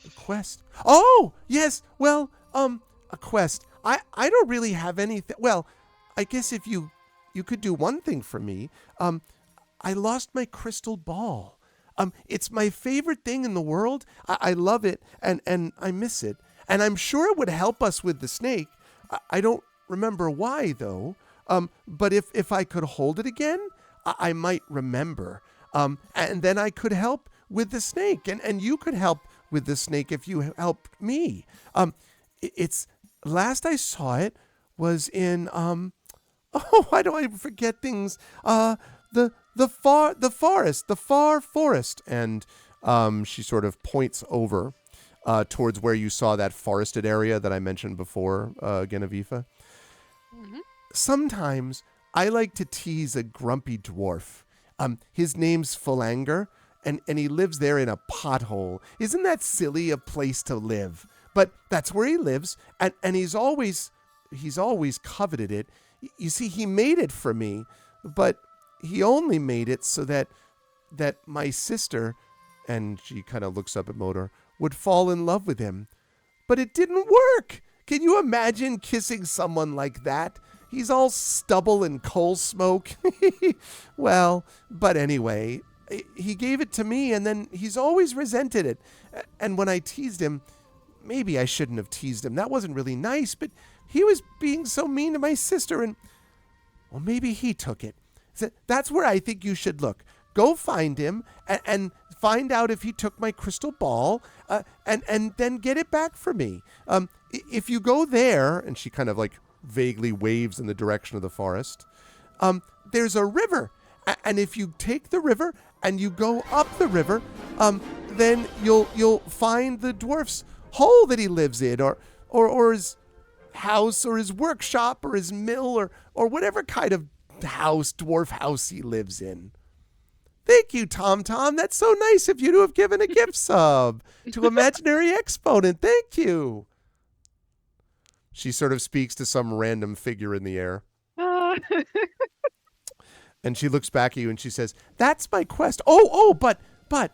A quest? Oh, yes. Well, a quest. I don't really have anything. Well, I guess if you could do one thing for me. I lost my crystal ball. It's my favorite thing in the world. I love it, and I miss it. And I'm sure it would help us with the snake. I don't remember why, though. But if I could hold it again, I might remember. And then I could help with the snake, and you could help with the snake if you helped me. It's last I saw it was in oh, why do I forget things? The far forest, and she sort of points over towards where you saw that forested area that I mentioned before, Genevieve. Hmm. Sometimes I like to tease a grumpy dwarf. His name's Philanger, and he lives there in a pothole. Isn't that silly a place to live? But that's where he lives, and he's always coveted it. You see, he made it for me, but he only made it so that my sister, and she kind of looks up at Motor, would fall in love with him. But it didn't work. Can you imagine kissing someone like that? He's all stubble and coal smoke. Well, but anyway, he gave it to me, and then he's always resented it. And when I teased him, maybe I shouldn't have teased him. That wasn't really nice, but he was being so mean to my sister, and, well, maybe he took it. So that's where I think you should look. Go find him and find out if he took my crystal ball, and then get it back for me. If you go there, and she kind of like vaguely waves in the direction of the forest, there's a river. And if you take the river and you go up the river, then you'll find the dwarf's hole that he lives in, or his house, or his workshop, or his mill, or whatever kind of dwarf house he lives in. Thank you, Tom Tom. That's so nice of you to have given a gift sub to Imaginary Exponent. Thank you. She sort of speaks to some random figure in the air. And she looks back at you and she says, "That's my quest. But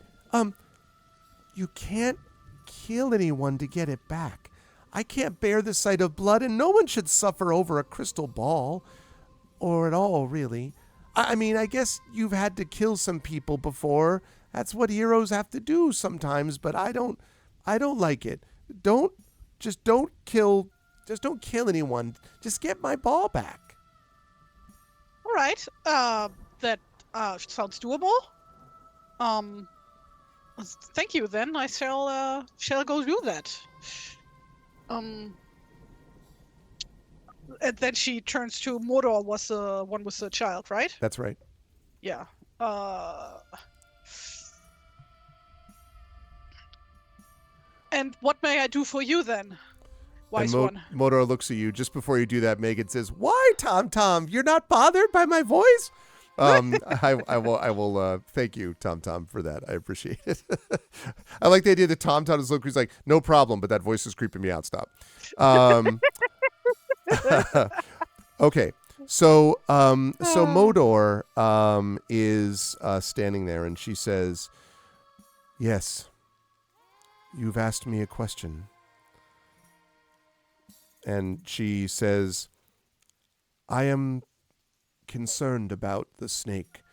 you can't kill anyone to get it back. I can't bear the sight of blood, and no one should suffer over a crystal ball. Or at all, really. I mean, I guess you've had to kill some people before. That's what heroes have to do sometimes, but I don't like it. Don't kill anyone. Just get my ball back." All right. That sounds doable. Thank you. Then I shall go do that. And then she turns to Mordor. Was the one with the child, right? That's right. Yeah. And what may I do for you then, wise one? Modor looks at you just before you do that. Megan says, "Why, Tom Tom? You're not bothered by my voice?" I will. Thank you, Tom Tom, for that. I appreciate it. I like the idea that Tom Tom is looking. He's like, "No problem," but that voice is creeping me out. Stop. Okay. So Modor is standing there, and she says, "Yes, you've asked me a question." And she says, "I am concerned about the snake,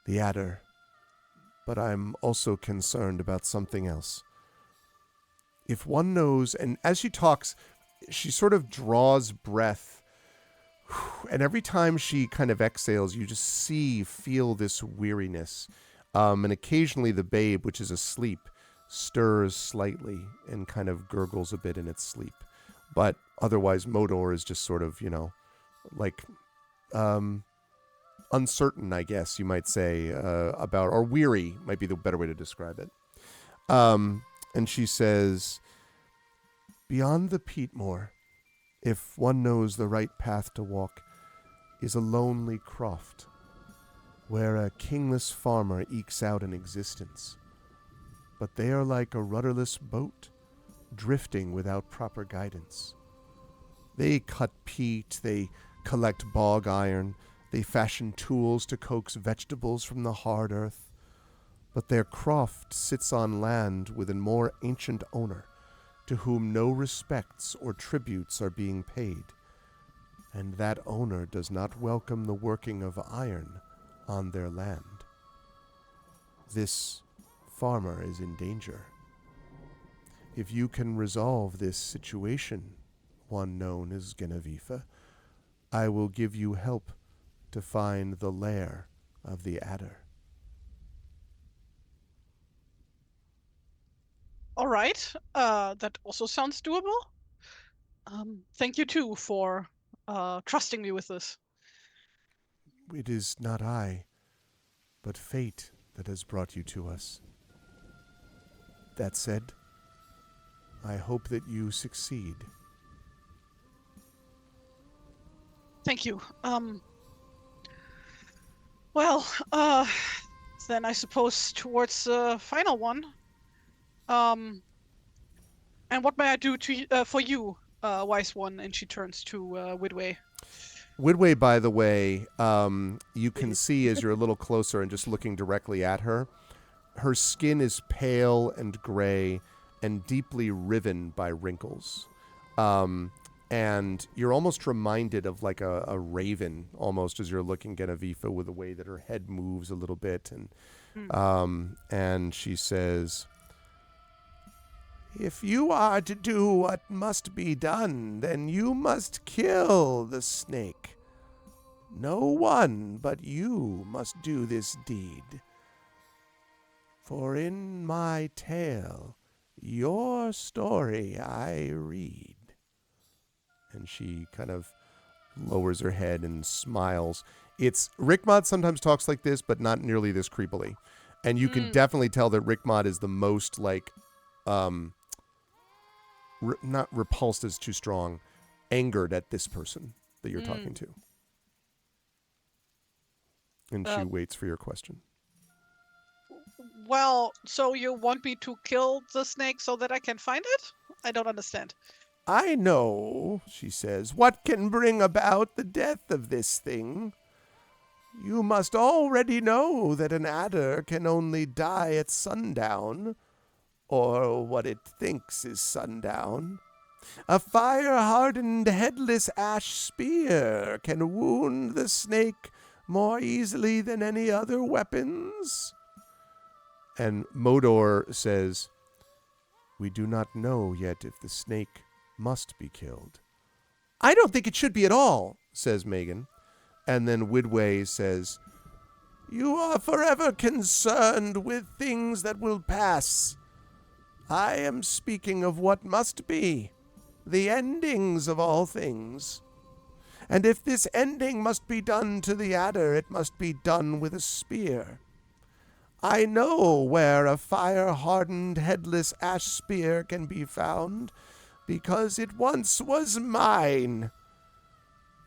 the adder, but I'm also concerned about something else. If one knows," and as she talks, she sort of draws breath, and every time she kind of exhales, you just feel this weariness. And occasionally the babe, which is asleep, stirs slightly and kind of gurgles a bit in its sleep. But otherwise, Modor is just sort of, like uncertain, I guess you might say, about, or weary might be the better way to describe it. And she says, "Beyond the Peatmore, if one knows the right path to walk, is a lonely croft, where a kingless farmer ekes out an existence. But they are like a rudderless boat, drifting without proper guidance. They cut peat, they collect bog iron, they fashion tools to coax vegetables from the hard earth. But their croft sits on land with a more ancient owner, to whom no respects or tributes are being paid, and that owner does not welcome the working of iron on their land. This farmer is in danger. If you can resolve this situation, one known as Genevieve, I will give you help to find the lair of the adder. All right. That also sounds doable. Thank you too for trusting me with this. It is not I, but fate that has brought you to us. That said, I hope that you succeed. Thank you. Well, then I suppose towards the final one. Um, and what may I do for you, wise one? And she turns to Widway. Widway, by the way, you can see as you're a little closer and just looking directly at her, her skin is pale and gray and deeply riven by wrinkles. And you're almost reminded of like a raven almost as you're looking at Avifa with the way that her head moves a little bit. And she says, if you are to do what must be done, then you must kill the snake. No one but you must do this deed. For in my tale, your story I read. And she kind of lowers her head and smiles. Rickmod sometimes talks like this, but not nearly this creepily. And you can definitely tell that Rickmod is the most like, not repulsed is too strong, angered at this person that you're talking to. And she waits for your question. Well, so you want me to kill the snake so that I can find it? I don't understand. I know, she says, what can bring about the death of this thing. You must already know that an adder can only die at sundown, or what it thinks is sundown. A fire-hardened headless ash spear can wound the snake more easily than any other weapons. And Modor says, we do not know yet if the snake must be killed. I don't think it should be at all, says Megan. And then Widway says, you are forever concerned with things that will pass. I am speaking of what must be, the endings of all things. And if this ending must be done to the adder, it must be done with a spear. I know where a fire-hardened headless ash spear can be found, because it once was mine.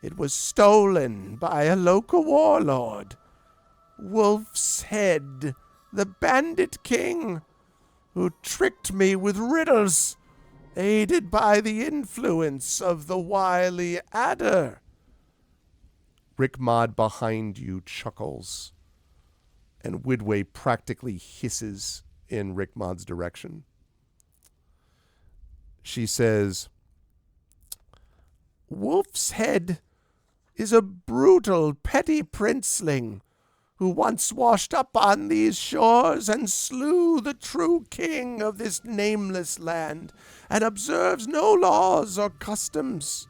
It was stolen by a local warlord, Wolf's Head, the bandit king, who tricked me with riddles, aided by the influence of the wily adder. Rickmod behind you chuckles, and Widway practically hisses in Rickmod's direction. She says, Wolf's Head is a brutal, petty princeling who once washed up on these shores and slew the true king of this nameless land, and observes no laws or customs.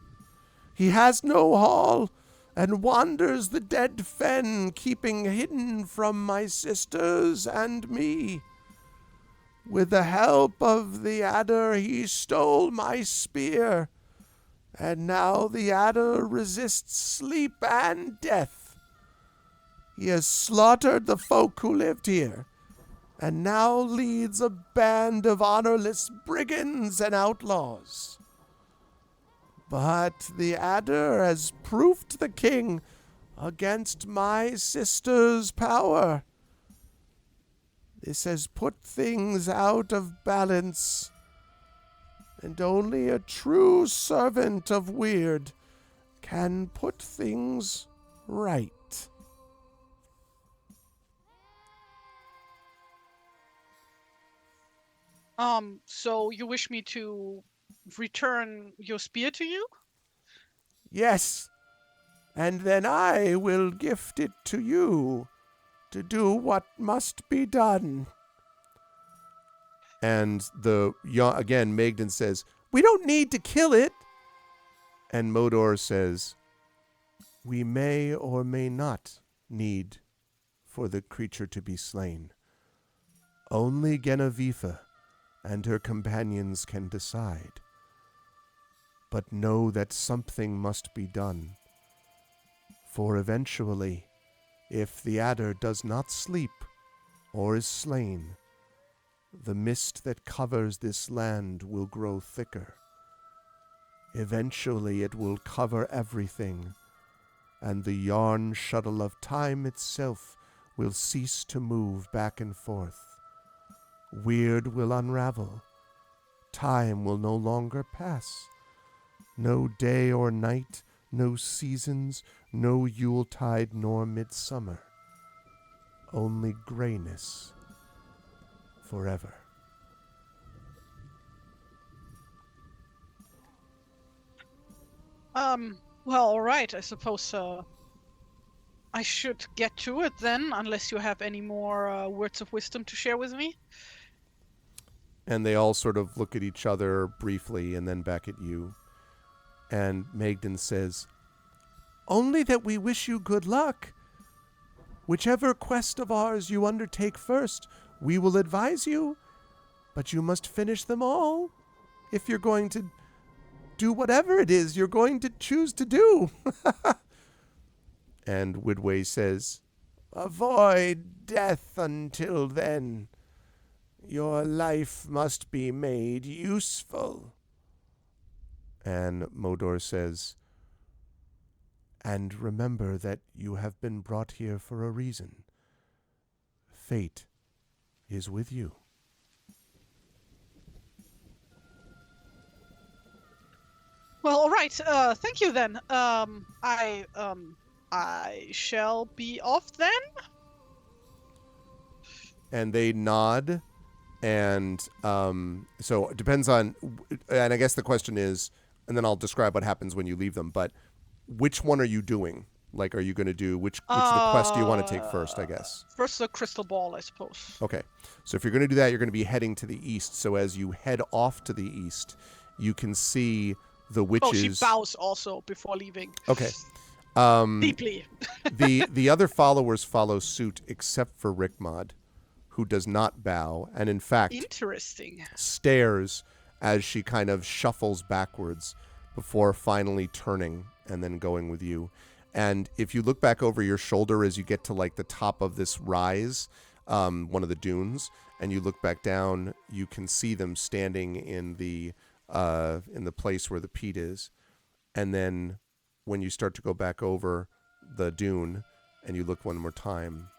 He has no hall, and wanders the dead fen, keeping hidden from my sisters and me. With the help of the adder he stole my spear, and now the adder resists sleep and death. He has slaughtered the folk who lived here, and now leads a band of honorless brigands and outlaws. But the adder has proofed the king against my sister's power. This has put things out of balance, and only a true servant of Weird can put things right. So you wish me to return your spear to you? Yes, and then I will gift it to you to do what must be done. And again, Magdan says, we don't need to kill it. And Modor says, We may or may not need for the creature to be slain. Only Genevieve and her companions can decide. But know that something must be done. For eventually, if the adder does not sleep or is slain, the mist that covers this land will grow thicker. Eventually it will cover everything, and the yarn shuttle of time itself will cease to move back and forth. Weird will unravel. Time will no longer pass. No day or night, no seasons, no Yuletide nor midsummer. Only grayness forever. Well, all right. I suppose I should get to it then, unless you have any more words of wisdom to share with me. And they all sort of look at each other briefly and then back at you. And Magdan says, "Only that we wish you good luck. Whichever quest of ours you undertake first, we will advise you. But you must finish them all if you're going to do whatever it is you're going to choose to do." And Woodway says, "Avoid death until then. Your life must be made useful." And Modor says, "And remember that you have been brought here for a reason. Fate is with you." Well, all right. Thank you then. I shall be off then. And they nod. And so it depends on, and I guess the question is, and then I'll describe what happens when you leave them, but which one are you doing? Like, are you going to do, which of the quest do you want to take first, I guess? First the crystal ball, I suppose. Okay. So if you're going to do that, you're going to be heading to the east. So as you head off to the east, you can see the witches. Oh, she bows also before leaving. Okay. Deeply. the other followers follow suit except for Rickmod, who does not bow, and in fact Interesting. stares as she kind of shuffles backwards before finally turning and then going with you. And if you look back over your shoulder as you get to like the top of this rise, one of the dunes, and you look back down, you can see them standing in the place where the peat is. And then when you start to go back over the dune and you look one more time,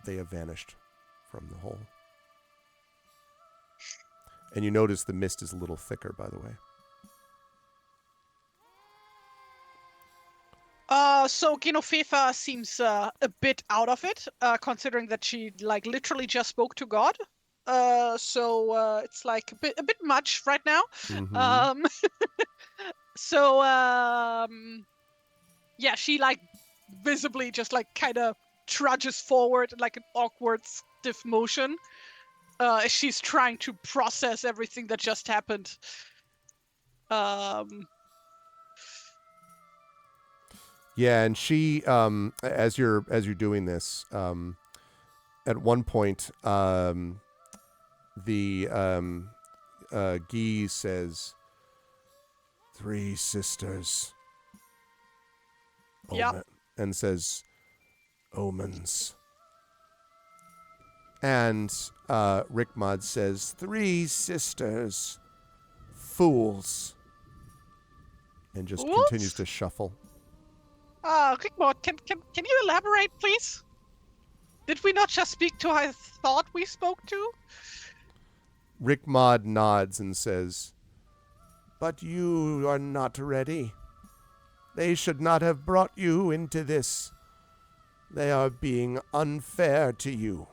they have vanished from the hole. And you notice the mist is a little thicker, by the way. So Genoveva seems a bit out of it, considering that she like literally just spoke to God. So it's like a bit much right now. Mm-hmm. So yeah, she like visibly just like kind of trudges forward in like an awkward stiff motion. She's trying to process everything that just happened. Yeah, and she, as you're doing this, at one point, the Guy says, "3 sisters." Yeah. And says, "Omens." And Rickmod says, "3 sisters, fools," and just continues to shuffle. Rickmod, can you elaborate, please? Did we not just speak to who I thought we spoke to? Rickmod nods and says, "But you are not ready. They should not have brought you into this. They are being unfair to you."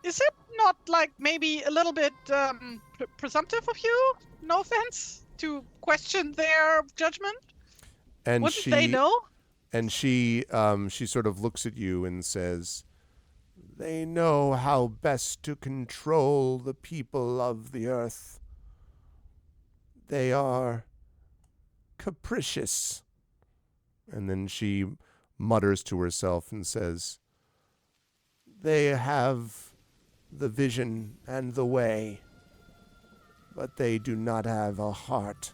Is it not like maybe a little bit presumptive of you? No offense, to question their judgment. And Wouldn't they know? And she sort of looks at you and says, "They know how best to control the people of the earth. They are capricious. And then she mutters to herself and says, they have the vision and the way, but they do not have a heart.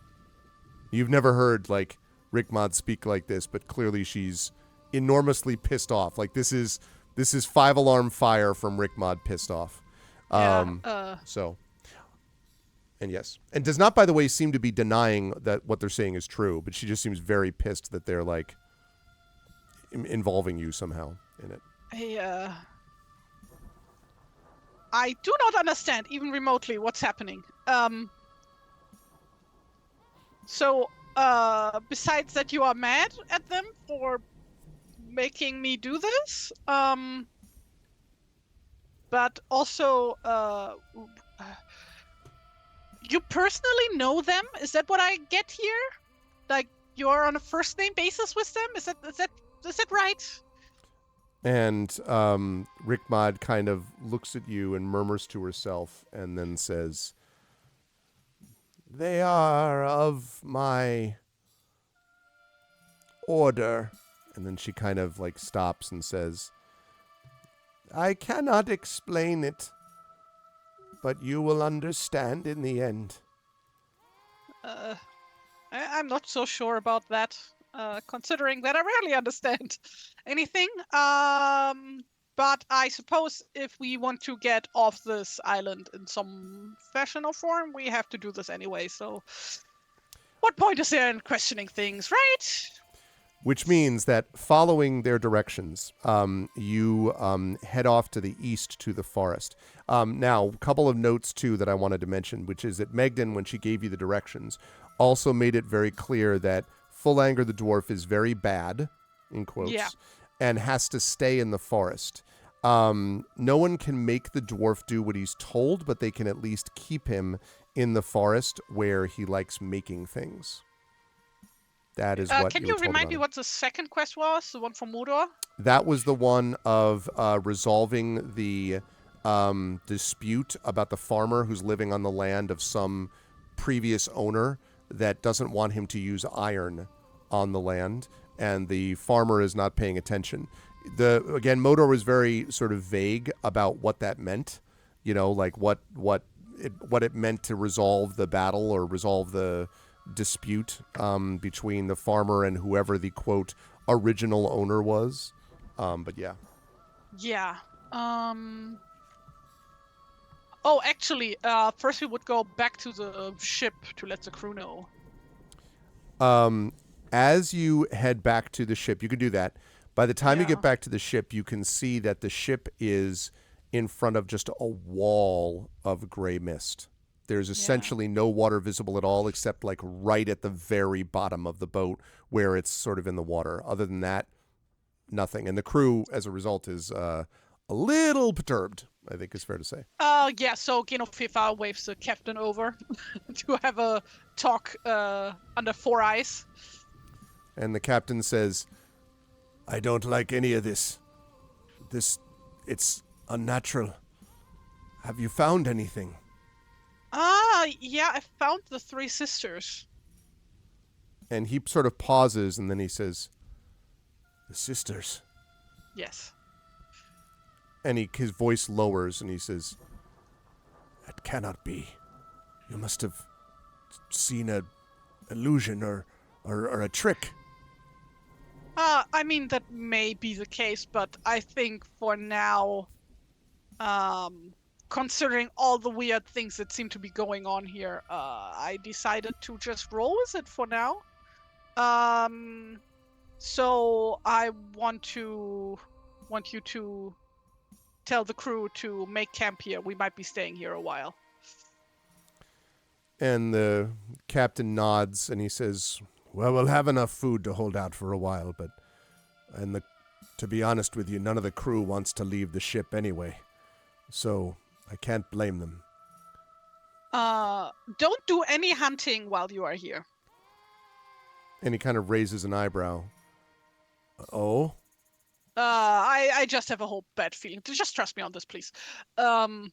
You've never heard, like, Rickmod speak like this, but clearly she's enormously pissed off. Like, this is 5-alarm fire from Rickmod pissed off. So, and yes. And does not, by the way, seem to be denying that what they're saying is true, but she just seems very pissed that they're, like, involving you somehow in it. I do not understand, even remotely, what's happening. So, besides that you are mad at them for making me do this, but also, you personally know them? Is that what I get here? Like, you're on a first name basis with them? Is that right? And Rickmod kind of looks at you and murmurs to herself and then says, they are of my order. And then she kind of like stops and says, I cannot explain it, but you will understand in the end. I'm not so sure about that, considering that I rarely understand anything. But I suppose if we want to get off this island in some fashion or form, we have to do this anyway. So what point is there in questioning things, right? Which means that following their directions, you head off to the east to the forest. Now, a couple of notes, too, that I wanted to mention, which is that Megden, when she gave you the directions, also made it very clear that Full Anger the Dwarf is very bad, in quotes, and has to stay in the forest. No one can make the dwarf do what he's told, but they can at least keep him in the forest where he likes making things. That is what can you you remind me what the second quest was? The one from Mordor? That was the one of resolving the dispute about the farmer who's living on the land of some previous owner that doesn't want him to use iron on the land, and the farmer is not paying attention. Again, Mordor was very sort of vague about what that meant, you know, like what it meant to resolve the battle or resolve the dispute between the farmer and whoever the quote original owner was. But yeah. Yeah. Oh, actually, first we would go back to the ship to let the crew know. As you head back to the ship, you can do that. By the time you get back to the ship, you can see that the ship is in front of just a wall of gray mist. There's essentially no water visible at all, except like right at the very bottom of the boat where it's sort of in the water. Other than that, nothing. And the crew, as a result, is a little perturbed, I think is fair to say. Yeah, so Genofifa waves the captain over to have a talk under four eyes. And the captain says, I don't like any of this. It's unnatural. Have you found anything? Yeah, I found the three sisters. And he sort of pauses, and then he says, the sisters? Yes. And his voice lowers, and he says, that cannot be. You must have seen an illusion or a trick. I mean, that may be the case, but I think for now, considering all the weird things that seem to be going on here, I decided to just roll with it for now. So I want you to tell the crew to make camp here. We might be staying here a while. And the captain nods, and he says, well, we'll have enough food to hold out for a while, but to be honest with you, none of the crew wants to leave the ship anyway. So I can't blame them. Don't do any hunting while you are here. And he kind of raises an eyebrow. Oh? I just have a whole bad feeling. Just trust me on this, please. And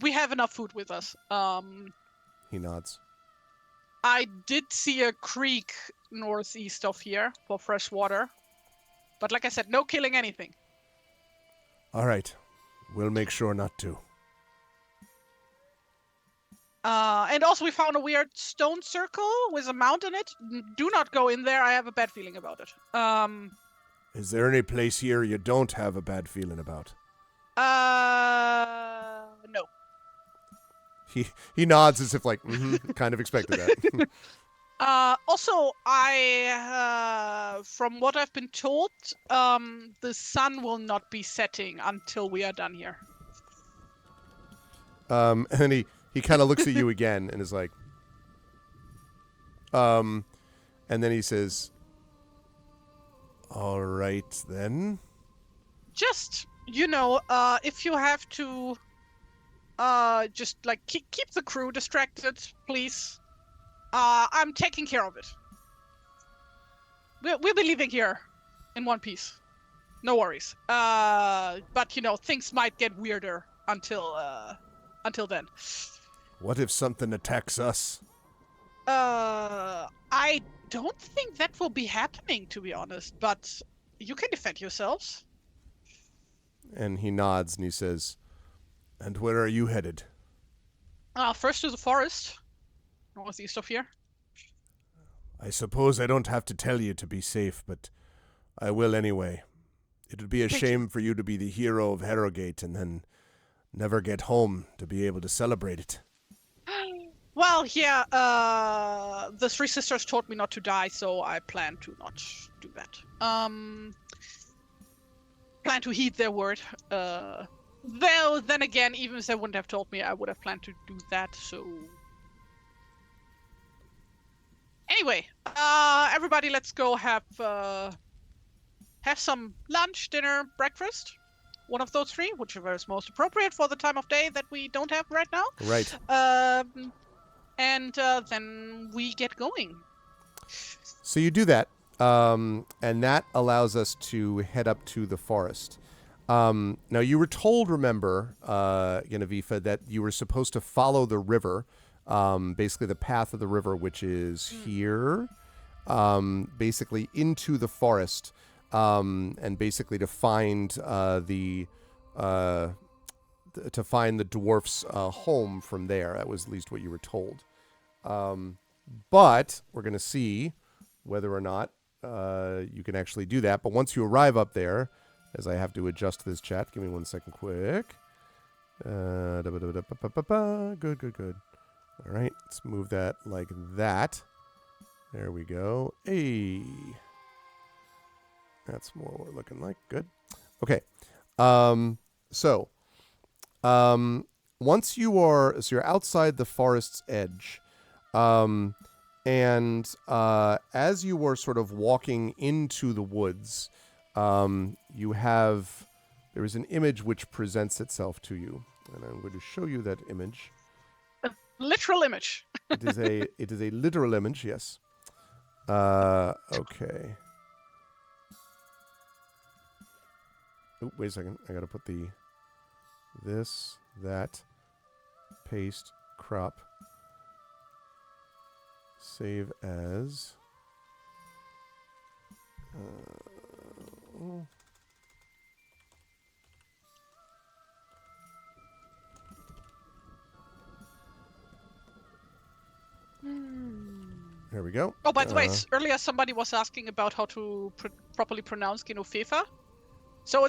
we have enough food with us. He nods. I did see a creek northeast of here for fresh water. But like I said, no killing anything. All right. We'll make sure not to. And also we found a weird stone circle with a mount in it. Do not go in there. I have a bad feeling about it. Is there any place here you don't have a bad feeling about? No. He nods as if like, kind of expected that. Also, from what I've been told, the sun will not be setting until we are done here. And then he kind of looks at you again and is like, and then he says, all right then. Just, if you have to, just like keep the crew distracted, please. I'm taking care of it. We'll be leaving here in one piece. No worries. But things might get weirder until then. What if something attacks us? I don't think that will be happening, to be honest, but you can defend yourselves. And he nods and he says, and where are you headed? First to the forest, northeast of here. I suppose I don't have to tell you to be safe, but I will anyway. It would be a shame for you to be the hero of Harrogate and then never get home to be able to celebrate it. Well, yeah, the three sisters told me not to die, so I plan to not do that. Plan to heed their word. Though, then again, even if they wouldn't have told me, I would have planned to do that, so... Anyway, everybody, let's go have some lunch, dinner, breakfast. One of those three, whichever is most appropriate for the time of day that we don't have right now. Right. And then we get going. So you do that, and that allows us to head up to the forest. Now, you were told, remember, Genevieve, that you were supposed to follow the river, basically the path of the river, which is here, basically into the forest, and basically to find the dwarf's home from there. That was at least what you were told. But we're going to see whether or not you can actually do that. But once you arrive up there, as I have to adjust this chat, give me 1 second quick. Good. All right, let's move that like that. There we go. Hey. That's more what we're looking like. Good. Okay. Once you're outside the forest's edge, and as you were sort of walking into the woods, there is an image which presents itself to you, and I'm going to show you that image. A literal image. It is a literal image, yes. Okay. Oh, wait a second. I got to put that, paste, crop, save as. There we go. Oh, by the way, earlier somebody was asking about how to properly pronounce Genoveva. So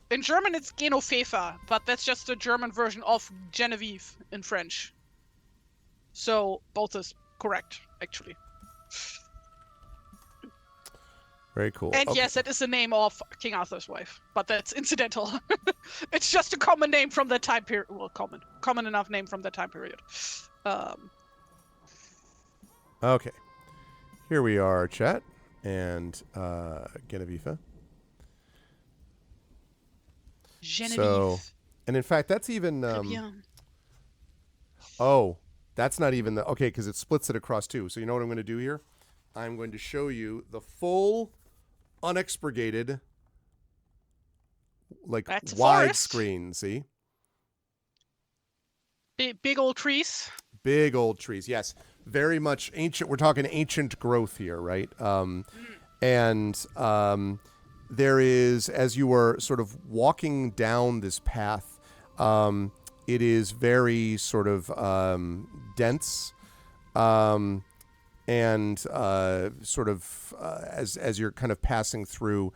in German it's Genoveva, but that's just the German version of Genevieve in French. So both is correct, actually. Very cool. And yes, it is the name of King Arthur's wife, but that's incidental. It's just a common name from that time period. Well, common enough name from that time period. Okay. Here we are, chat, and Genevieve. Genevieve. So, and in fact, that's even. Oh, that's not even the. Okay, because it splits it across two. So, you know what I'm going to do here? I'm going to show you the full, unexpurgated, like that's wide forest. screen. See? Big old trees. Big old trees. Yes. Very much ancient. We're talking ancient growth here, right? And there is, as you are sort of walking down this path, it is very sort of dense, and sort of as you're kind of passing through.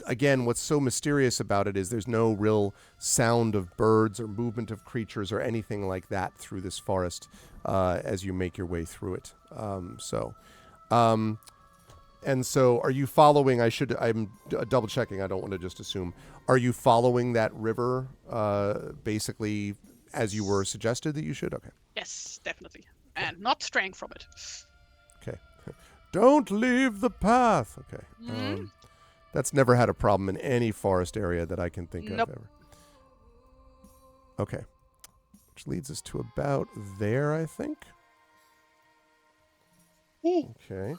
Again, what's so mysterious about it is there's no real sound of birds or movement of creatures or anything like that through this forest as you make your way through it. And so are you following, I'm double checking, I don't want to just assume. Are you following that river basically as you were suggested that you should? Okay. Yes, definitely. And not straying from it. Okay. Don't leave the path. Okay. That's never had a problem in any forest area that I can think of ever. Okay. Which leads us to about there, I think. Ooh. Okay.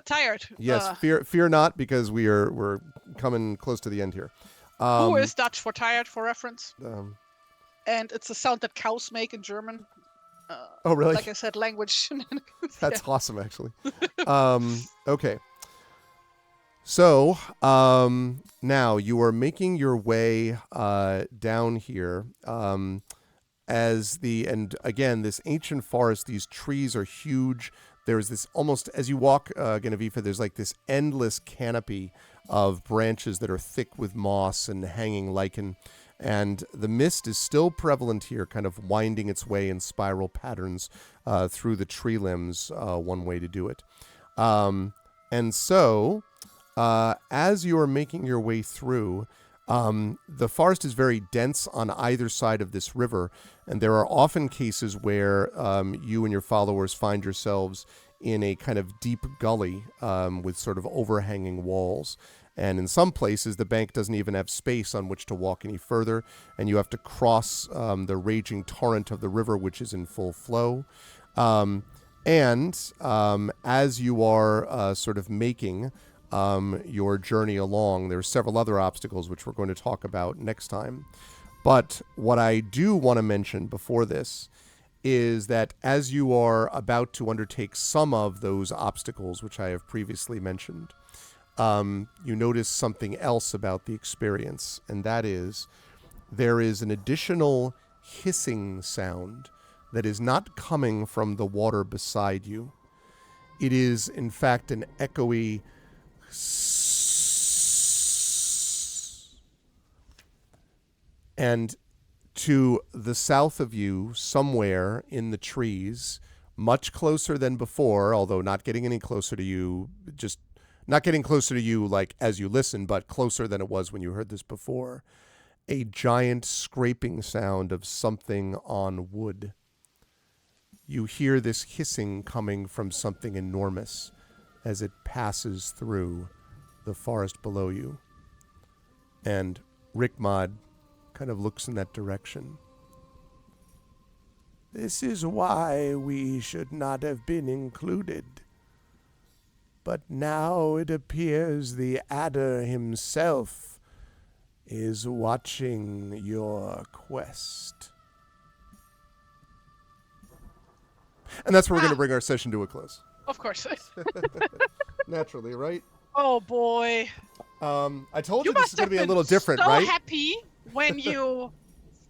Tired. Yes, fear not, because we're coming close to the end here. Who is Dutch for tired, for reference? And it's a sound that cows make in German. Oh, really? Like I said, language. That's awesome, actually. Okay. So now you are making your way down here and again, this ancient forest, these trees are huge. There's this almost, as you walk, Genevieve, there's like this endless canopy of branches that are thick with moss and hanging lichen. And the mist is still prevalent here, kind of winding its way in spiral patterns through the tree limbs, one way to do it. And so, as you are making your way through, the forest is very dense on either side of this river, and there are often cases where you and your followers find yourselves in a kind of deep gully with sort of overhanging walls. And in some places, the bank doesn't even have space on which to walk any further, and you have to cross the raging torrent of the river, which is in full flow. And as you are sort of making your journey along, there are several other obstacles which we're going to talk about next time. But what I do want to mention before this is that as you are about to undertake some of those obstacles, which I have previously mentioned, you notice something else about the experience, and that is there is an additional hissing sound that is not coming from the water beside you. It is, in fact, an echoey and to the south of you, somewhere in the trees, much closer than before, although not getting any closer to you, just not getting closer to you like as you listen, but closer than it was when you heard this before, a giant scraping sound of something on wood. You hear this hissing coming from something enormous as it passes through the forest below you. And Rickmod kind of looks in that direction. This is why we should not have been included. But now it appears the adder himself is watching your quest. And that's where we're going to bring our session to a close. Of course. Naturally, right? Oh, boy. I told you this is going to be a little different, so right? So happy when you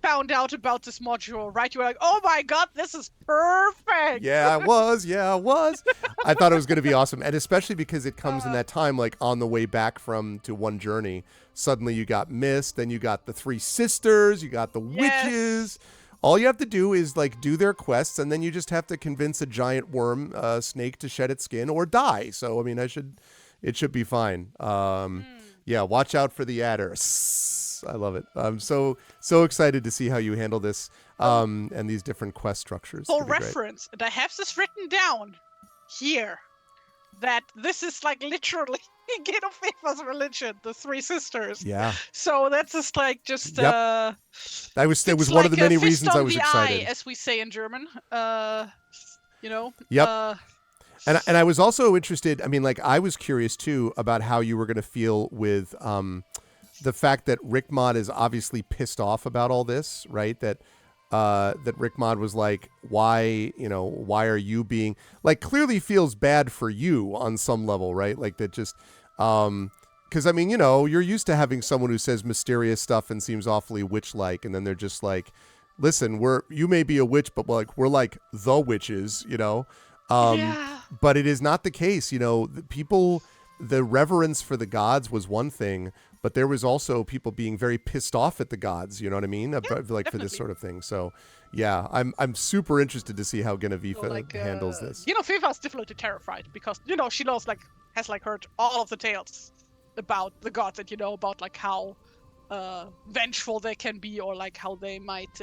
found out about this module, right? You were like, oh my god, this is perfect. Yeah, I was. I thought it was going to be awesome. And especially because it comes in that time, like on the way back to one journey, suddenly you got Mist, then you got the three sisters, you got the witches. All you have to do is like do their quests, and then you just have to convince a giant worm snake to shed its skin or die. So, I mean, it should be fine. Yeah, watch out for the adder. I love it. I'm so excited to see how you handle this and these different quest structures. For reference, and I have this written down here, that this is like literally Genoveva's religion, the three sisters. Yeah. So that's just like it was one of the many reasons I was excited. Eye, as we say in German. Yep. And I was also interested, I mean, like, I was curious, too, about how you were going to feel with the fact that Rickmod is obviously pissed off about all this, right? That that Rick Mod was like, why are you being like, clearly feels bad for you on some level, right? Like that just, because I mean, you're used to having someone who says mysterious stuff and seems awfully witch-like, and then they're just like, listen, you may be a witch, but we're like the witches, Yeah. but it is not the case. The reverence for the gods was one thing, but there was also people being very pissed off at the gods. You know what I mean? Yeah, Like for this definitely. sort of thing. So yeah, I'm super interested to see how So, Genevieve handles this. Fifa's definitely terrified because she knows has heard all of the tales about the gods and about like how vengeful they can be, or like how they might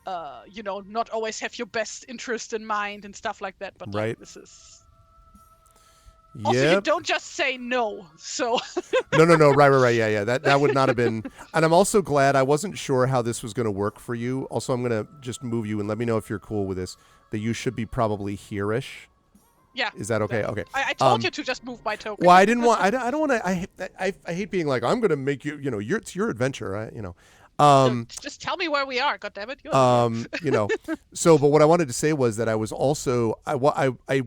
not always have your best interest in mind and stuff like that. But like Right. this is also, you Yep. don't just say no. So No. Right. Yeah. That would not have been. And I'm also glad, I wasn't sure how this was going to work for you. Also, I'm going to just move you and let me know if you're cool with this, that you should be probably here-ish. yeah. Is that okay? Okay. I told you to just move my token. Well, I didn't want. I don't want to. I hate being like, I'm going to make you. It's your adventure. Right? Just tell me where we are. God damn it. So, but what I wanted to say was that I was also I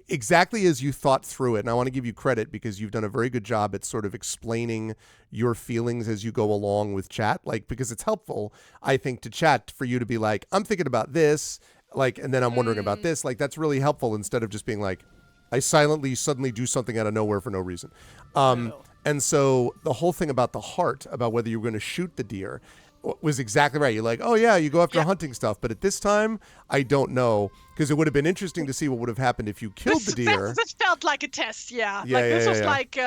exactly as you thought through it, and I want to give you credit because you've done a very good job at sort of explaining your feelings as you go along with chat, like, because it's helpful, I think, to chat for you to be like, I'm thinking about this, like, and then I'm wondering about this, like, that's really helpful instead of just being like, I silently suddenly do something out of nowhere for no reason. No. And so the whole thing about the heart, about whether you were going to shoot the deer, was exactly right. You're like, oh yeah, you go after hunting stuff, but at this time, I don't know, because it would have been interesting to see what would have happened if you killed the deer. This felt like a test, yeah. Yeah, Like yeah, this yeah, was yeah. like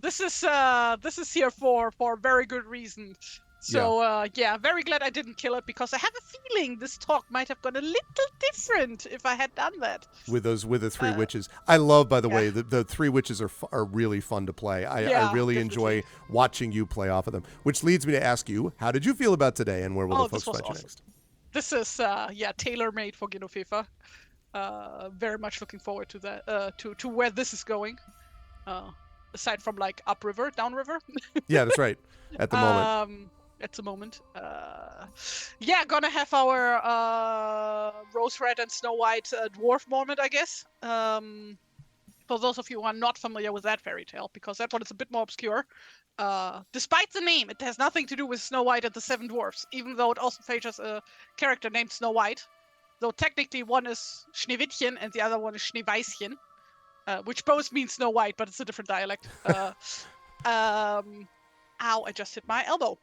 this is here for very good reason. So yeah, very glad I didn't kill it, because I have a feeling this talk might have gone a little different if I had done that. With the three witches, I love, by the yeah. way, the three witches are really fun to play. I Yeah, really definitely. enjoy watching you play off of them. Which leads me to ask you, how did you feel about today, and where will the This folks was find you awesome. next? This is tailor made for Genofifa. Very much looking forward to that. To where this is going. Aside from like upriver, downriver. Yeah, that's right. At the moment. At the moment. Yeah, gonna have our Rose Red and Snow White dwarf moment, I guess. For those of you who are not familiar with that fairy tale, because that one is a bit more obscure. Despite the name, it has nothing to do with Snow White and the Seven Dwarfs, even though it also features a character named Snow White. Though technically one is Schneewittchen and the other one is Schneeweißchen, which both mean Snow White, but it's a different dialect. Ow, I just hit my elbow.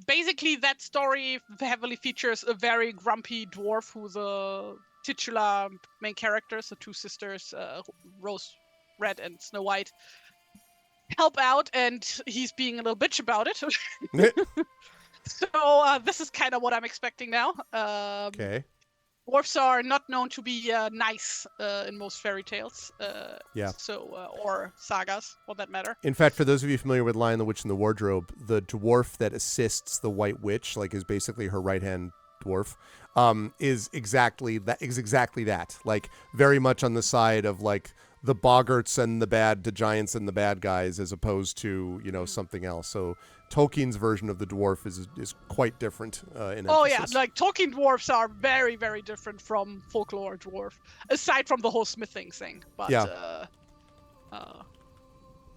Basically that story heavily features a very grumpy dwarf who's the titular main characters, the two sisters, Rose Red and Snow White, help out, and he's being a little bitch about it. So this is kind of what I'm expecting now. Okay. Dwarfs are not known to be nice in most fairy tales. Yeah. So, or sagas, for that matter. In fact, for those of you familiar with Lion, the Witch, and the Wardrobe, the dwarf that assists the White Witch, like, is basically her right-hand dwarf, is exactly that. Like, very much on the side of, like, the boggarts and the giants and the bad guys, as opposed to, something else. So Tolkien's version of the dwarf is quite different in emphasis. Oh yeah, like Tolkien dwarfs are very, very different from folklore dwarf, aside from the whole smithing thing. But yeah.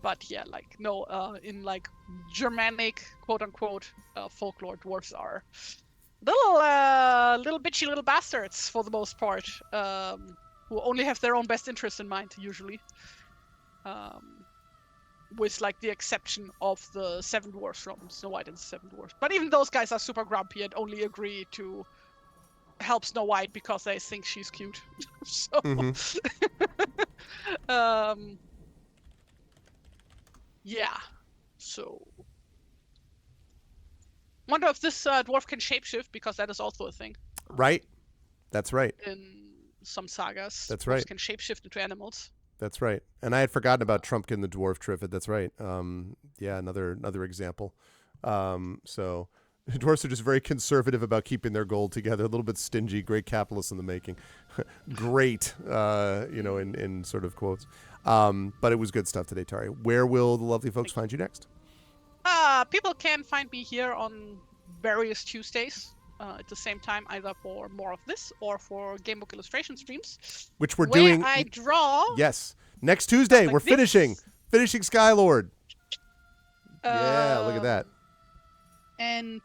But yeah, like no, in like Germanic quote unquote folklore, dwarfs are little bitchy little bastards for the most part, who only have their own best interest in mind usually. With like the exception of the Seven Dwarfs from Snow White and the Seven Dwarfs. But even those guys are super grumpy and only agree to help Snow White because they think she's cute. So, yeah. So, wonder if this dwarf can shapeshift, because that is also a thing. Right. That's right. In some sagas, that's dwarves right. can shapeshift into animals. That's right. And I had forgotten about Trumpkin the dwarf Triffid. That's right. Yeah, another example. So dwarves are just very conservative about keeping their gold together, a little bit stingy, great capitalists in the making. Great, in sort of quotes. But it was good stuff today, Tari. Where will the lovely folks find you next? People can find me here on various Tuesdays at the same time, either for more of this or for Gamebook illustration streams, Which we're where doing. I draw. Yes. Next Tuesday, like we're finishing Skylord. this. Yeah, look at that. And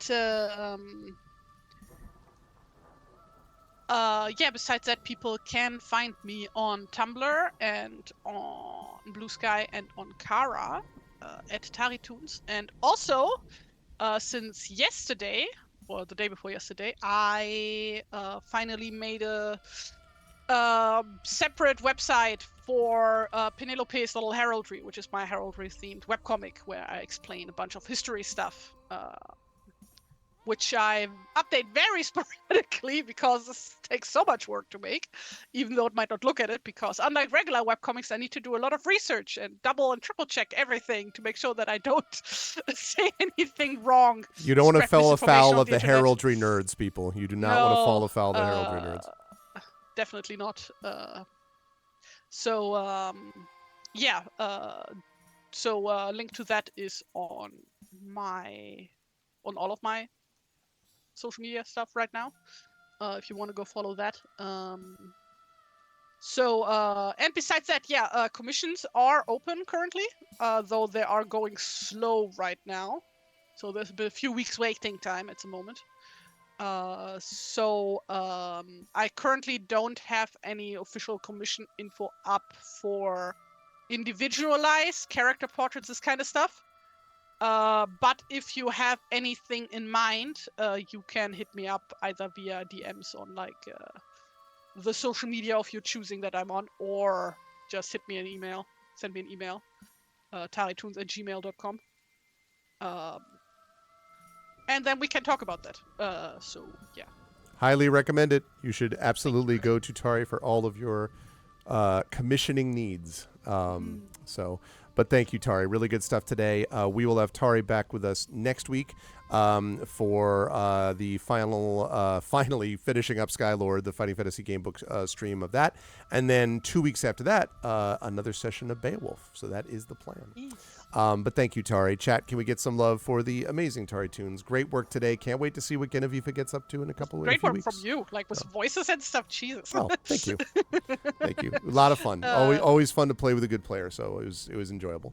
yeah, besides that, people can find me on Tumblr and on Blue Sky and on Kara at TariToons. And also, since yesterday, or the day before yesterday, I finally made a separate website for Penelope's Little Heraldry, which is my heraldry-themed webcomic where I explain a bunch of history stuff, which I update very sporadically because this takes so much work to make, even though it might not look at it, because unlike regular webcomics, I need to do a lot of research and double and triple check everything to make sure that I don't say anything wrong. You don't want to spread fall misinformation afoul on of the internet. heraldry nerds, people. You do not want to fall afoul of the heraldry nerds. Definitely not. Yeah. So link to that is on all of my social media stuff right now. If you want to go follow that. And besides that, yeah, commissions are open currently, though they are going slow right now. So there's been a few weeks waiting time at the moment. I currently don't have any official commission info up for individualized character portraits, this kind of stuff. But if you have anything in mind, you can hit me up either via DMs on the social media of your choosing that I'm on, or just send me an email, TariToons@gmail.com. And then we can talk about that. Yeah. Highly recommend it. You should absolutely go to Tari for all of your commissioning needs. But thank you, Tari. Really good stuff today. We will have Tari back with us next week for the finally finishing up Skylord, the Fighting Fantasy Gamebook stream of that. And then 2 weeks after that, another session of Beowulf. So that is the plan. But thank you, Tari. Chat, can we get some love for the amazing TariToons? Great work today. Can't wait to see what Genevieve gets up to in a couple of weeks. Great work from you, with voices and stuff. Jesus. Oh, thank you. Thank you. A lot of fun. Always fun to play with a good player. So it was enjoyable.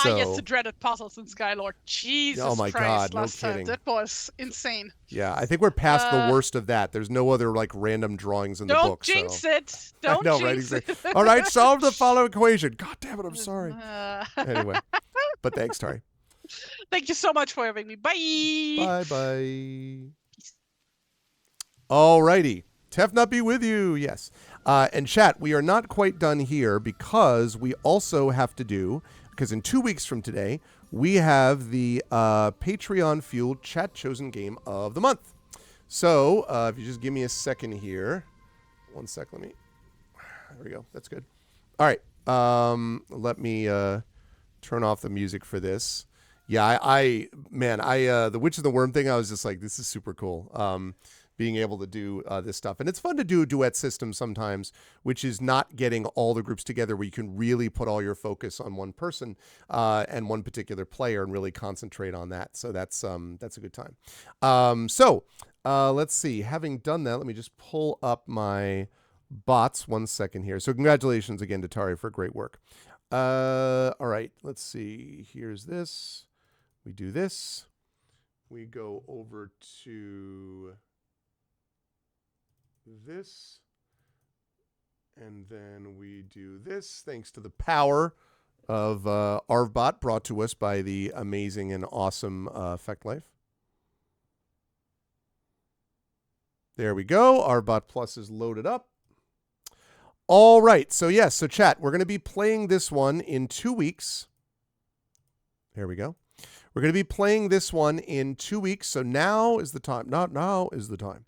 Yes, the dreaded puzzles in Skylord. Jesus oh my Christ, God, no kidding. That was insane. Yeah, I think we're past the worst of that. There's no other random drawings in the book. Don't jinx so. it. Don't jinx it. All right, solve the following equation. God damn it, I'm sorry. Anyway, but thanks, Tari. Thank you so much for having me. Bye. Bye. All righty. Tefnut be with you. Yes. And chat, we are not quite done here because we also have to do, because in 2 weeks from today, we have the Patreon-fueled chat chosen game of the month. So if you just give me a second here. 1 sec, there we go. That's good. All right. Let me turn off the music for this. Yeah, the Witch and the Wyrm thing, I was just like, this is super cool. Being able to do this stuff. And it's fun to do a duet system sometimes, which is not getting all the groups together where you can really put all your focus on one person and one particular player and really concentrate on that. So that's a good time. Let's see. Having done that, let me just pull up my bots 1 second here. So congratulations again to Tari for great work. All right, let's see. Here's this. We do this. We go over to this, and then we do this thanks to the power of ArvBot, brought to us by the amazing and awesome Effect Life. There we go. ArvBot Plus is loaded up. All right, so yes, so chat, we're going to be playing this one in 2 weeks. There we go. We're going to be playing this one in 2 weeks, so now is the time. Now is the time.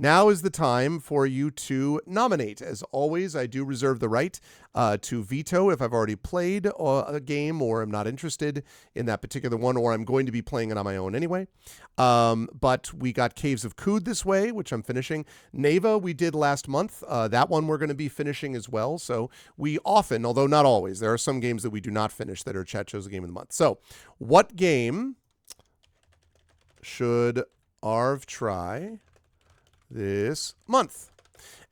Now is the time for you to nominate. As always, I do reserve the right to veto if I've already played a game or I'm not interested in that particular one, or I'm going to be playing it on my own anyway. But we got Caves of Kood this way, which I'm finishing. Neva we did last month. That one we're going to be finishing as well. So we often, although not always, there are some games that we do not finish that are Chat Chose Game of the Month. So what game should Arv try this month?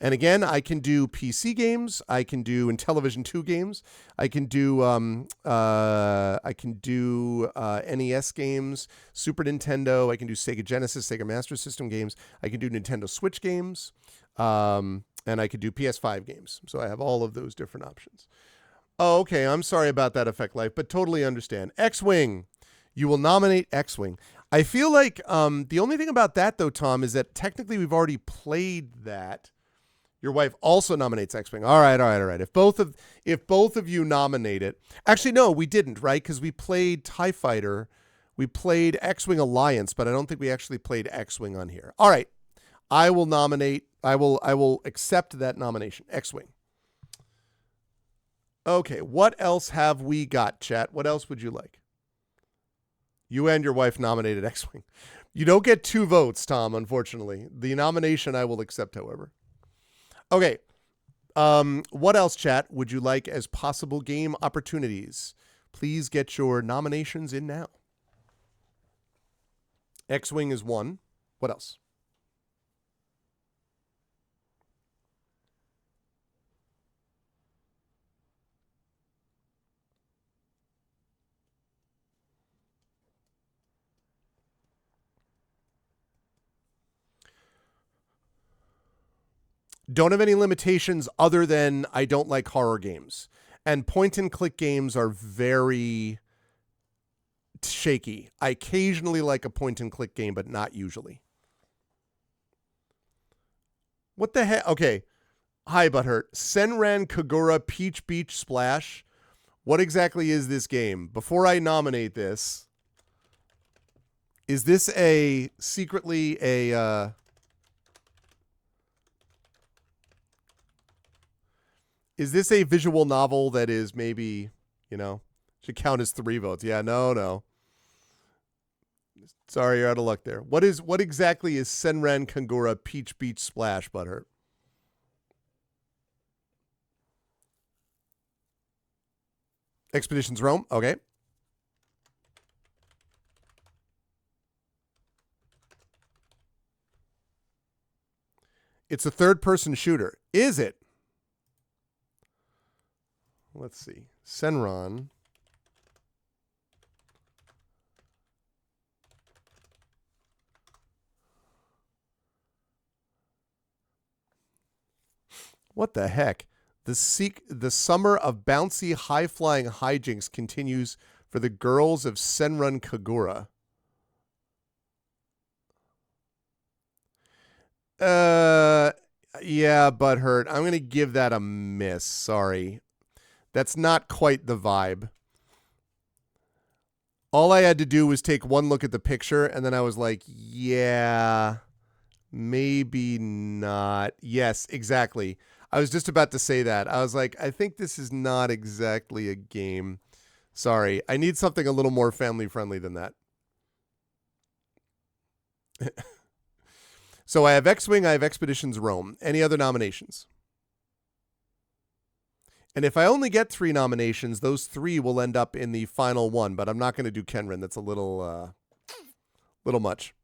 And again, I can do PC games, I can do Intellivision 2 games, I can do NES games, Super Nintendo, I can do Sega Genesis, Sega Master System games, I can do Nintendo Switch games, and I can do PS5 games. So I have all of those different options. Oh, okay, I'm sorry about that, Effect Life, but totally understand. X-Wing. You will nominate X-Wing. I feel like the only thing about that, though, Tom, is that technically we've already played that. Your wife also nominates X-Wing. All right. If both of you nominate it, actually no, we didn't, right? Because we played TIE Fighter, we played X-Wing Alliance, but I don't think we actually played X-Wing on here. All right, I will nominate. I will accept that nomination. X-Wing. Okay, what else have we got, chat? What else would you like? You and your wife nominated X-Wing. You don't get 2 votes, Tom, unfortunately. The nomination I will accept, however. Okay. What else, chat, would you like as possible game opportunities? Please get your nominations in now. X-Wing is 1. What else? Don't have any limitations other than I don't like horror games. And point and click games are very shaky. I occasionally like a point and click game, but not usually. What the heck? Okay. Hi, Butthurt. Senran Kagura Peach Beach Splash. What exactly is this game? Before I nominate this, is this secretly a is this a visual novel that is maybe, should count as 3 votes? Yeah, no. Sorry, you're out of luck there. What exactly is Senran Kagura Peach Beach Splash, Butthurt? Expeditions Rome. Okay. It's a third-person shooter. Is it? Let's see. Senran. What the heck? The summer of bouncy, high-flying hijinks continues for the girls of Senran Kagura. Yeah, Butthurt. I'm going to give that a miss. Sorry. That's not quite the vibe. All I had to do was take one look at the picture, and then I was like, yeah, maybe not. Yes, exactly. I was just about to say that. I was like, I think this is not exactly a game. Sorry. I need something a little more family-friendly than that. So I have X-Wing, I have Expeditions Rome. Any other nominations? And if I only get 3 nominations, those 3 will end up in the final one. But I'm not going to do Kenrin. That's a little much.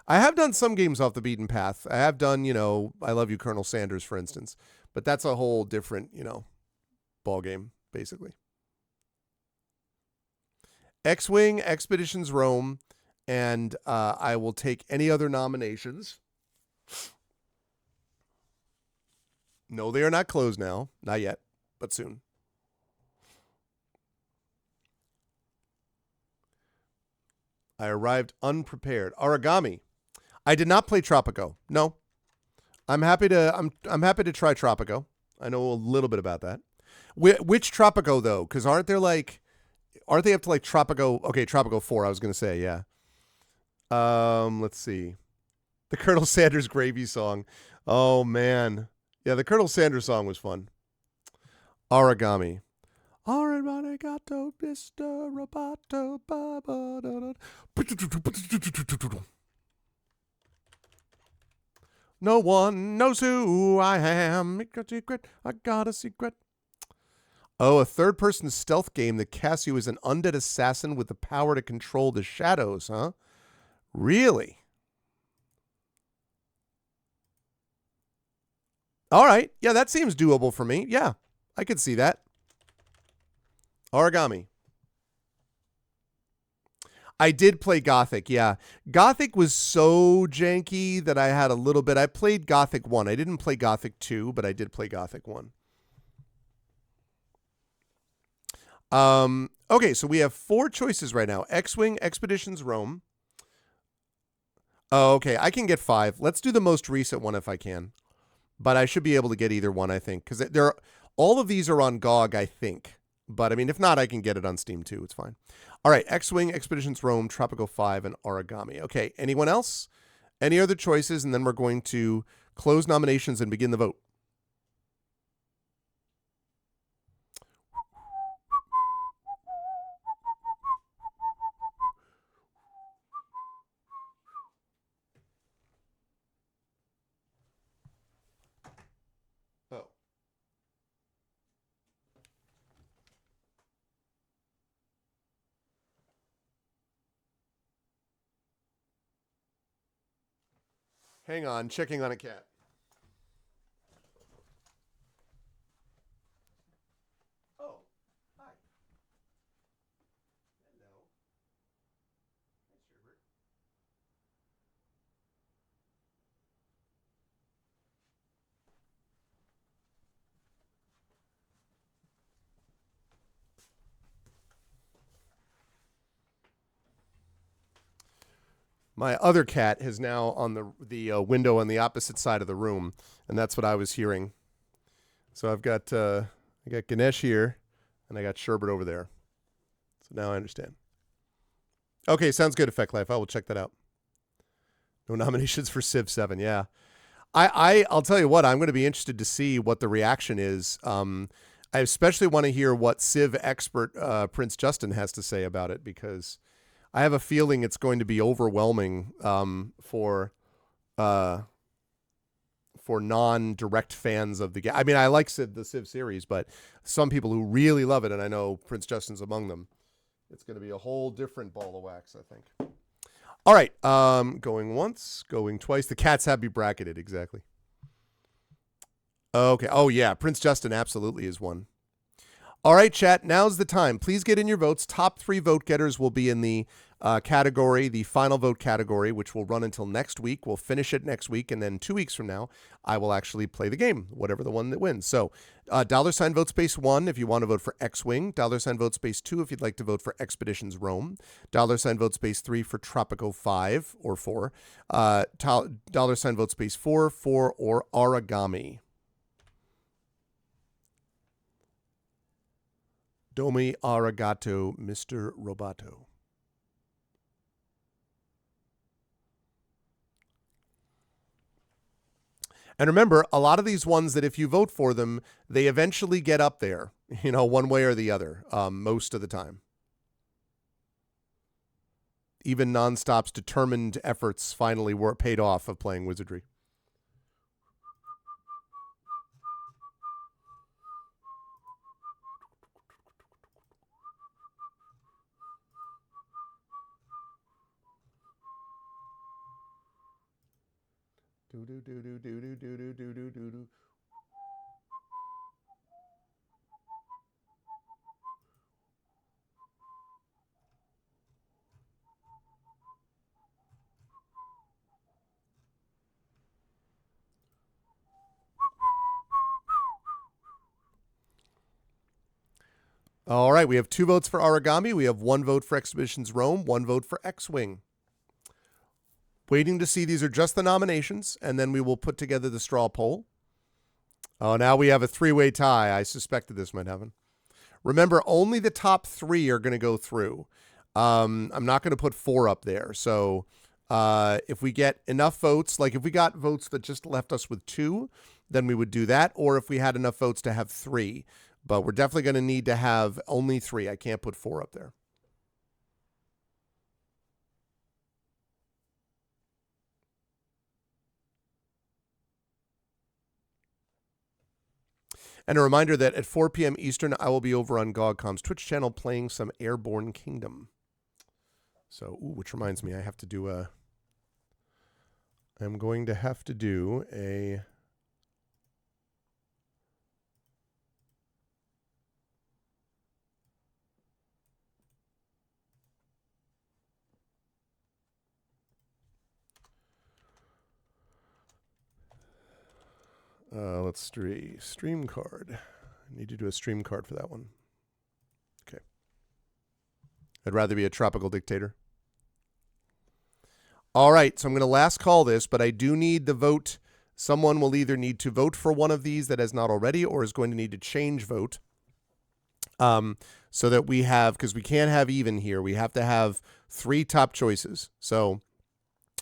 I have done some games off the beaten path. I have done, I Love You, Colonel Sanders, for instance. But that's a whole different, ball game, basically. X-Wing, Expeditions Rome, and I will take any other nominations. No, they are not closed now. Not yet, but soon. I arrived unprepared. Origami. I did not play Tropico. No. I'm happy to try Tropico. I know a little bit about that. Which Tropico though? Because aren't they up to like Tropico? Okay, Tropico 4. I was gonna say, yeah. Let's see. The Colonel Sanders gravy song. Oh, man. Yeah, the Colonel Sanders song was fun. Origami. Arigato, Mr. Roboto. No one knows who I am. I got a secret. Oh, a third-person stealth game that casts you as an undead assassin with the power to control the shadows, huh? Really? All right. Yeah, that seems doable for me. Yeah, I could see that. Origami. I did play Gothic, yeah. Gothic was so janky that I had a little bit. I played Gothic 1. I didn't play Gothic 2, but I did play Gothic 1. Okay, so we have 4 choices right now. X-Wing, Expeditions, Rome. Oh, okay, I can get 5. Let's do the most recent one if I can. But I should be able to get either one, I think. Because all of these are on GOG, I think. But, I mean, if not, I can get it on Steam, too. It's fine. All right, X-Wing, Expeditions, Rome, Tropico 5, and Origami. Okay, anyone else? Any other choices? And then we're going to close nominations and begin the vote. Oh. Hang on, checking on a cat. Oh, hi. Hello. Hi, Sherbert. My other cat is now on the window on the opposite side of the room, and that's what I was hearing. So I got Ganesh here, and I got Sherbert over there. So now I understand. Okay, sounds good, Effect Life. I will check that out. No nominations for Civ 7. Yeah, I'll tell you what. I'm going to be interested to see what the reaction is. I especially want to hear what Civ expert Prince Justin has to say about it, because I have a feeling it's going to be overwhelming for non-direct fans of the game. I mean, I like the Civ series, but some people who really love it, and I know Prince Justin's among them, it's going to be a whole different ball of wax, I think. All right, going once, going twice. The cats have to be bracketed, exactly. Okay. Oh, yeah, Prince Justin absolutely is one. All right, chat, now's the time. Please get in your votes. Top 3 vote getters will be in the category, the final vote category, which will run until next week. We'll finish it next week, and then 2 weeks from now, I will actually play the game, whatever the one that wins. So, $ vote space 1 if you want to vote for X-Wing, $ vote space 2 if you'd like to vote for Expeditions Rome, $ vote space 3 for Tropico 5 or 4, $ vote space 4 for or Origami. Domi arigato, Mr. Roboto. And remember, a lot of these ones that if you vote for them, they eventually get up there, one way or the other, most of the time. Even Nonstop's determined efforts finally were paid off of playing Wizardry. Do do do do do do do do do do do. All right, we have 2 votes for Origami. We have 1 vote for Expeditions Rome, 1 vote for X-Wing. Waiting to see, these are just the nominations, and then we will put together the straw poll. Oh, now we have a 3-way tie. I suspected this might happen. Remember, only the top 3 are going to go through. I'm not going to put 4 up there. So If we get enough votes, like if we got votes that just left us with 2, then we would do that. Or if we had enough votes to have 3. But we're definitely going to need to have only 3. I can't put 4 up there. And a reminder that at 4 p.m. Eastern, I will be over on GogCom's Twitch channel playing some Airborne Kingdom. So, which reminds me, I have to do I'm going to have to do a... let's see, stream card. I need to do a stream card for that one. Okay. I'd rather be a tropical dictator. All right, so I'm going to last call this, but I do need the vote. Someone will either need to vote for one of these that has not already, or is going to need to change vote. So that we have, because we can't have even here, we have to have 3 top choices. So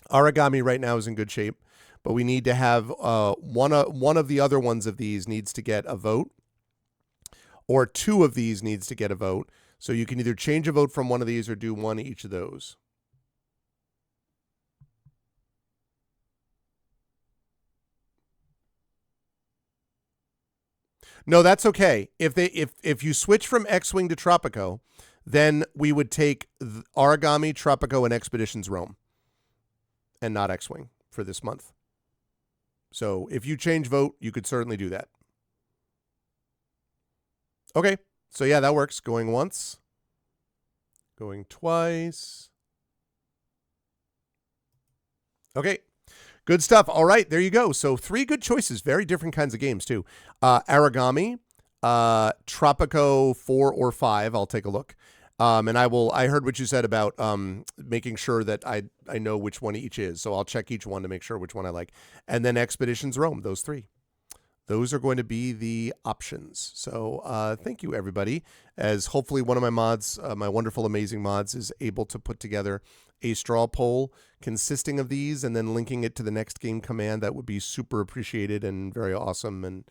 Origami right now is in good shape, but we need to have one of the other ones of these needs to get a vote, or 2 of these needs to get a vote. So you can either change a vote from one of these or do one each of those. No, that's okay. If you switch from X-Wing to Tropico, then we would take Origami, Tropico, and Expeditions Rome, and not X-Wing for this month. So if you change vote, you could certainly do that. Okay, so yeah, that works. Going once, going twice. Okay. Good stuff. All right, there you go. So 3 good choices. Very different kinds of games, too. Origami, Tropico 4 or 5. I'll take a look. And I heard what you said about making sure that I know which one each is. So I'll check each one to make sure which one I like. And then Expeditions Rome, those 3. Those are going to be the options. So thank you, everybody. As hopefully one of my mods, my wonderful, amazing mods, is able to put together a straw poll consisting of these and then linking it to the next game command. That would be super appreciated and very awesome. And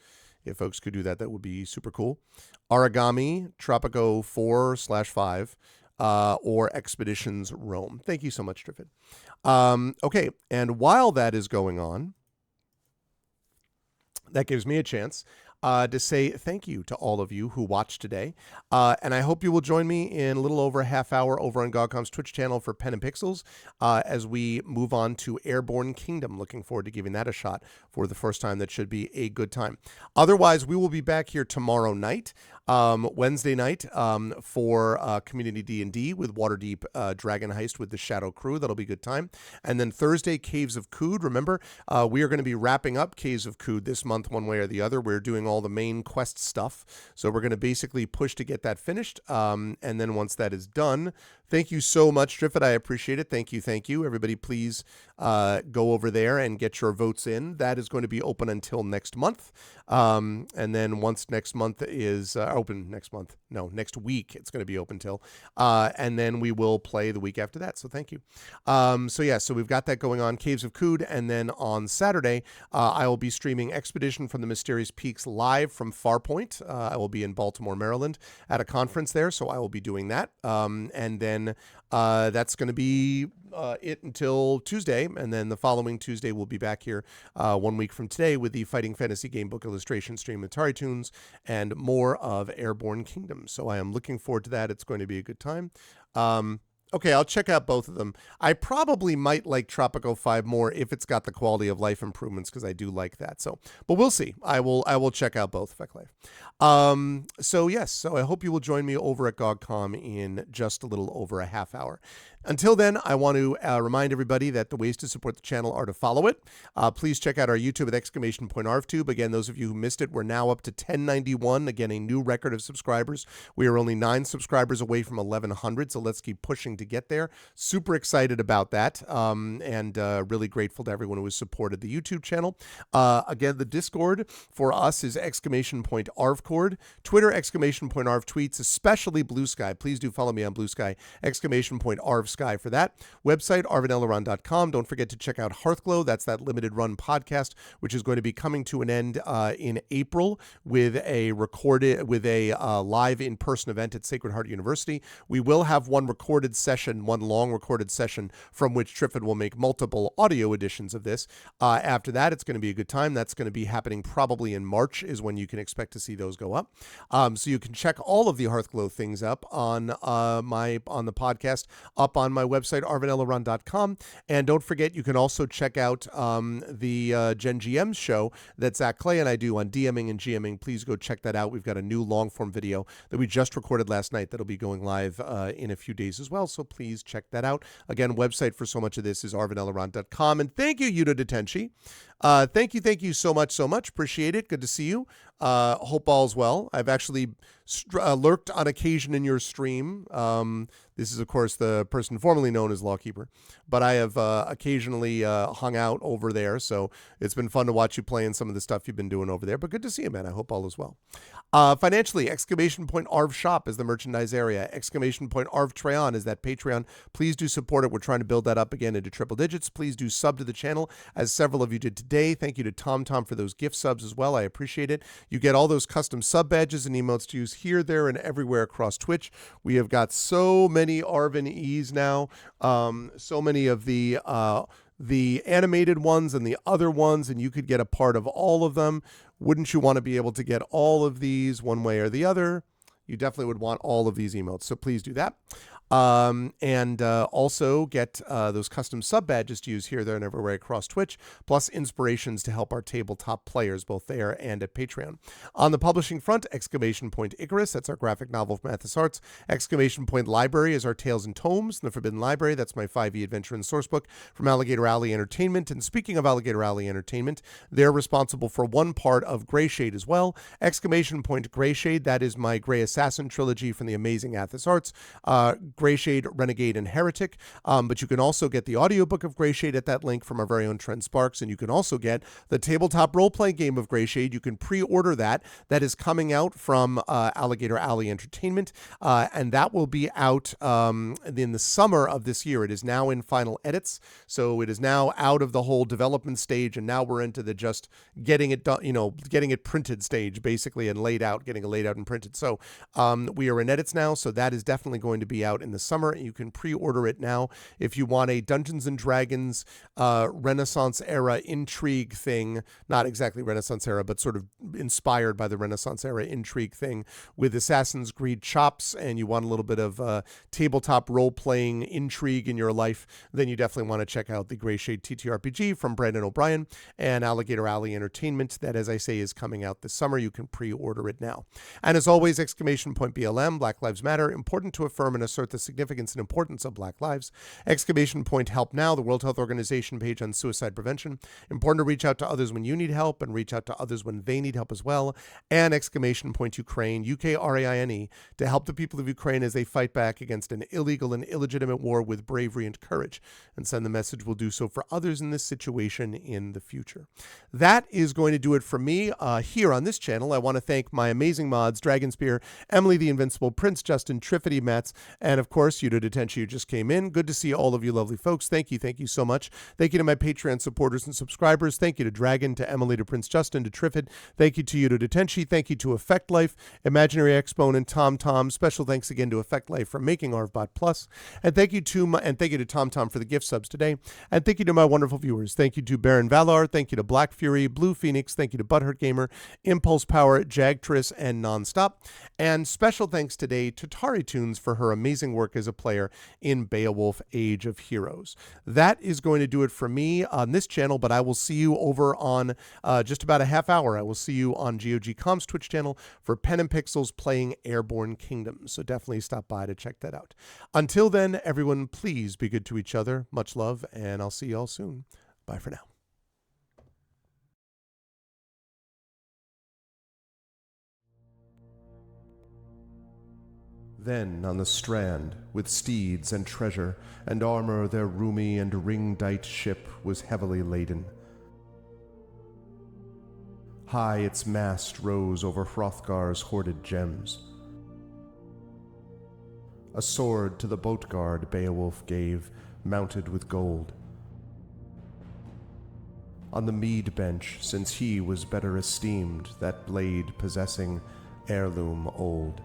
if folks could do that, that would be super cool. Origami, Tropico 4/5, or Expeditions Rome. Thank you so much, Driffid. Okay, and while that is going on, that gives me a chance to say thank you to all of you who watched today. And I hope you will join me in a little over a half hour over on GogCom's Twitch channel for Pen and Pixels as we move on to Airborne Kingdom. Looking forward to giving that a shot for the first time. That should be a good time. Otherwise, we will be back here tomorrow night, Wednesday night, for Community D&D with Waterdeep Dragon Heist with the Shadow Crew. That'll be a good time. And then Thursday, Caves of Kood. Remember, we are going to be wrapping up Caves of Kood this month one way or the other. We're doing all the main quest stuff. So we're going to basically push to get that finished. And then once that is done, thank you so much, Driffit. I appreciate it. Thank you. Thank you. Everybody, please go over there and get your votes in. That is going to be open until next month. And then once next month is open next month, no, next week, it's going to be open till. And then we will play the week after that. So thank you. So yeah, so we've got that going on, Caves of Kood. And then on Saturday, I will be streaming Expedition from the Mysterious Peaks live from Farpoint. I will be in Baltimore, Maryland at a conference there. So I will be doing that. And then that's going to be it until Tuesday, and then the following Tuesday we'll be back here 1 week from today with the Fighting Fantasy Game Book illustration stream with TariToons and more of Airborne Kingdom. So I am looking forward to that. It's going to be a good time. Okay, I'll check out both of them. I probably might like Tropico 5 more if it's got the quality of life improvements, because I do like that. So, but we'll see. I will check out both if I can. So yes, so I hope you will join me over at GogCom in just a little over a half hour. Until then, I want to remind everybody that the ways to support the channel are to follow it. Please check out our YouTube at !ArvTube. Again, those of you who missed it, we're now up to 1091. Again, a new record of subscribers. We are only 9 subscribers away from 1100, so let's keep pushing to get there. Super excited about that, and really grateful to everyone who has supported the YouTube channel. Again, the Discord for us is !arvcord. Twitter, !arv tweets, especially Blue Sky. Please do follow me on Blue Sky, !arvsky for that. Website, arvanelleron.com. Don't forget to check out Hearthglow. That's that limited run podcast, which is going to be coming to an end in April with a live in-person event at Sacred Heart University. We will have one long recorded session from which Triffid will make multiple audio editions of this. After that, it's going to be a good time. That's going to be happening probably in March is when you can expect to see those go up. So you can check all of the Hearthglow things up on the podcast up on my website, arvanelleron.com. And don't forget, you can also check out the Gen GM show that Zach Clay and I do on DMing and GMing. Please go check that out. We've got a new long-form video that we just recorded last night that'll be going live in a few days as well, so please check that out. Again, website for so much of this is arvanelleron.com. And thank you, Yuta Detenshi. Thank you so much. Appreciate it. Good to see you. Hope all's well. I've actually lurked on occasion in your stream. This is, of course, the person formerly known as Lawkeeper, but I have occasionally hung out over there, so it's been fun to watch you playing some of the stuff you've been doing over there, but good to see you, man. I hope all is well. Financially, !Arv Shop is the merchandise area. !Arv Treon is that Patreon. Please do support it. We're trying to build that up again into triple digits. Please do sub to the channel, as several of you did today. Thank you to TomTom for those gift subs as well. I appreciate it. You get all those custom sub badges and emotes to use here, there, and everywhere across Twitch. We have got so many Arvin E's now. So many of the animated ones and the other ones, and you could get a part of all of them. Wouldn't you want to be able to get all of these one way or the other? You definitely would want all of these emotes, so please do that. And also get those custom sub badges to use here, there, and everywhere across Twitch, plus inspirations to help our tabletop players, both there and at Patreon. On the publishing front, Icarus, that's our graphic novel from Mathis Arts. Library is our Tales and Tomes, the Forbidden Library, that's my 5e adventure and sourcebook from Alligator Alley Entertainment. And speaking of Alligator Alley Entertainment, they're responsible for one part of Greyshade as well. Greyshade, that is my Grey Assassin trilogy from the amazing Athos Arts. Greyshade, Renegade, and Heretic. But you can also get the audiobook of Greyshade at that link from our very own Trent Sparks, and you can also get the tabletop role-playing game of Greyshade. You can pre-order that. That is coming out from Alligator Alley Entertainment, and that will be out in the summer of this year. It is now in final edits, so it is now out of the whole development stage, and now we're into the just getting it done, getting it printed stage, basically, and getting it laid out and printed. So we are in edits now, so that is definitely going to be out in the summer. You can pre-order it now if you want a Dungeons and Dragons Renaissance era intrigue thing. Not exactly Renaissance era, but sort of inspired by the Renaissance era intrigue thing with Assassin's Creed chops, and you want a little bit of tabletop role-playing intrigue in your life, then you definitely want to check out the Greyshade TTRPG from Brandon O'Brien and Alligator Alley Entertainment. That, as I say, is coming out this summer. You can pre-order it now. And as always, BLM, Black Lives Matter, important to affirm and assert the significance and importance of Black lives. Help Now, the World Health Organization page on suicide prevention. Important to reach out to others when you need help and reach out to others when they need help as well. And Ukraine, UKRAINE, to help the people of Ukraine as they fight back against an illegal and illegitimate war with bravery and courage. And send the message we'll do so for others in this situation in the future. That is going to do it for me here on this channel. I want to thank my amazing mods, Dragonspear, Emily the Invincible, Prince Justin, Triffity Mats, and of course, Yuta Detenshi, who just came in. Good to see all of you lovely folks. Thank you so much. Thank you to my Patreon supporters and subscribers. Thank you to Dragon, to Emily, to Prince Justin, to Triffid. Thank you to Yuta Detenshi. Thank you to Effect Life, Imaginary Exponent, TomTom. Special thanks again to Effect Life for making ArvBot Plus. And thank you to TomTom for the gift subs today. And thank you to my wonderful viewers. Thank you to Baron Valar. Thank you to Black Fury, Blue Phoenix. Thank you to Butthurt Gamer, Impulse Power, Jagtris, and Nonstop. And special thanks today to TariToons for her amazing work as a player in Beowulf Age of Heroes. That is going to do it for me on this channel, but I will see you over on just about a half hour. I will see you on GOG.com's Twitch channel for Pen and Pixels playing Airborne Kingdoms. So definitely stop by to check that out. Until then, everyone, please be good to each other. Much love, and I'll see you all soon. Bye for now. Then on the strand, with steeds and treasure and armor, their roomy and ring-dight ship was heavily laden. High its mast rose over Hrothgar's hoarded gems. A sword to the boat guard Beowulf gave, mounted with gold. On the mead bench, since he was better esteemed, that blade possessing heirloom old.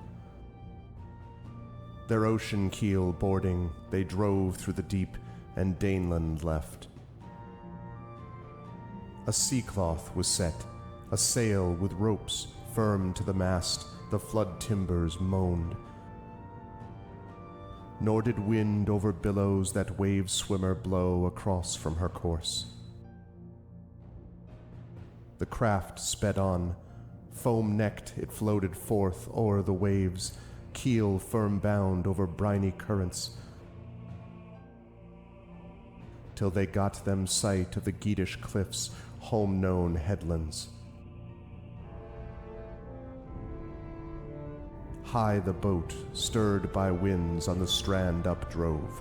Their ocean keel boarding, they drove through the deep, and Daneland left. A sea-cloth was set, a sail with ropes firm to the mast, the flood timbers moaned. Nor did wind over billows that wave-swimmer blow across from her course. The craft sped on, foam-necked it floated forth o'er the waves, keel firm-bound over briny currents, till they got them sight of the Geatish cliffs, home-known headlands. High the boat, stirred by winds, on the strand updrove.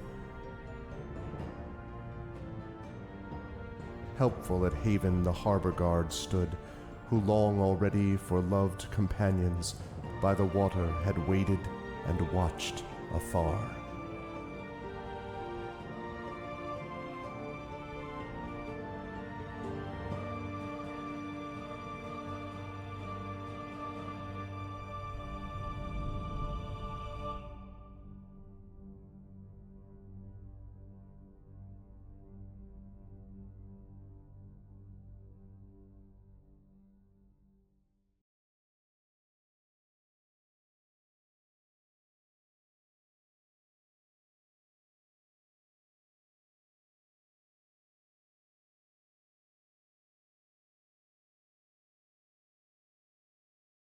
Helpful at haven the harbour guard stood, who long already for loved companions by the water had waited and watched afar.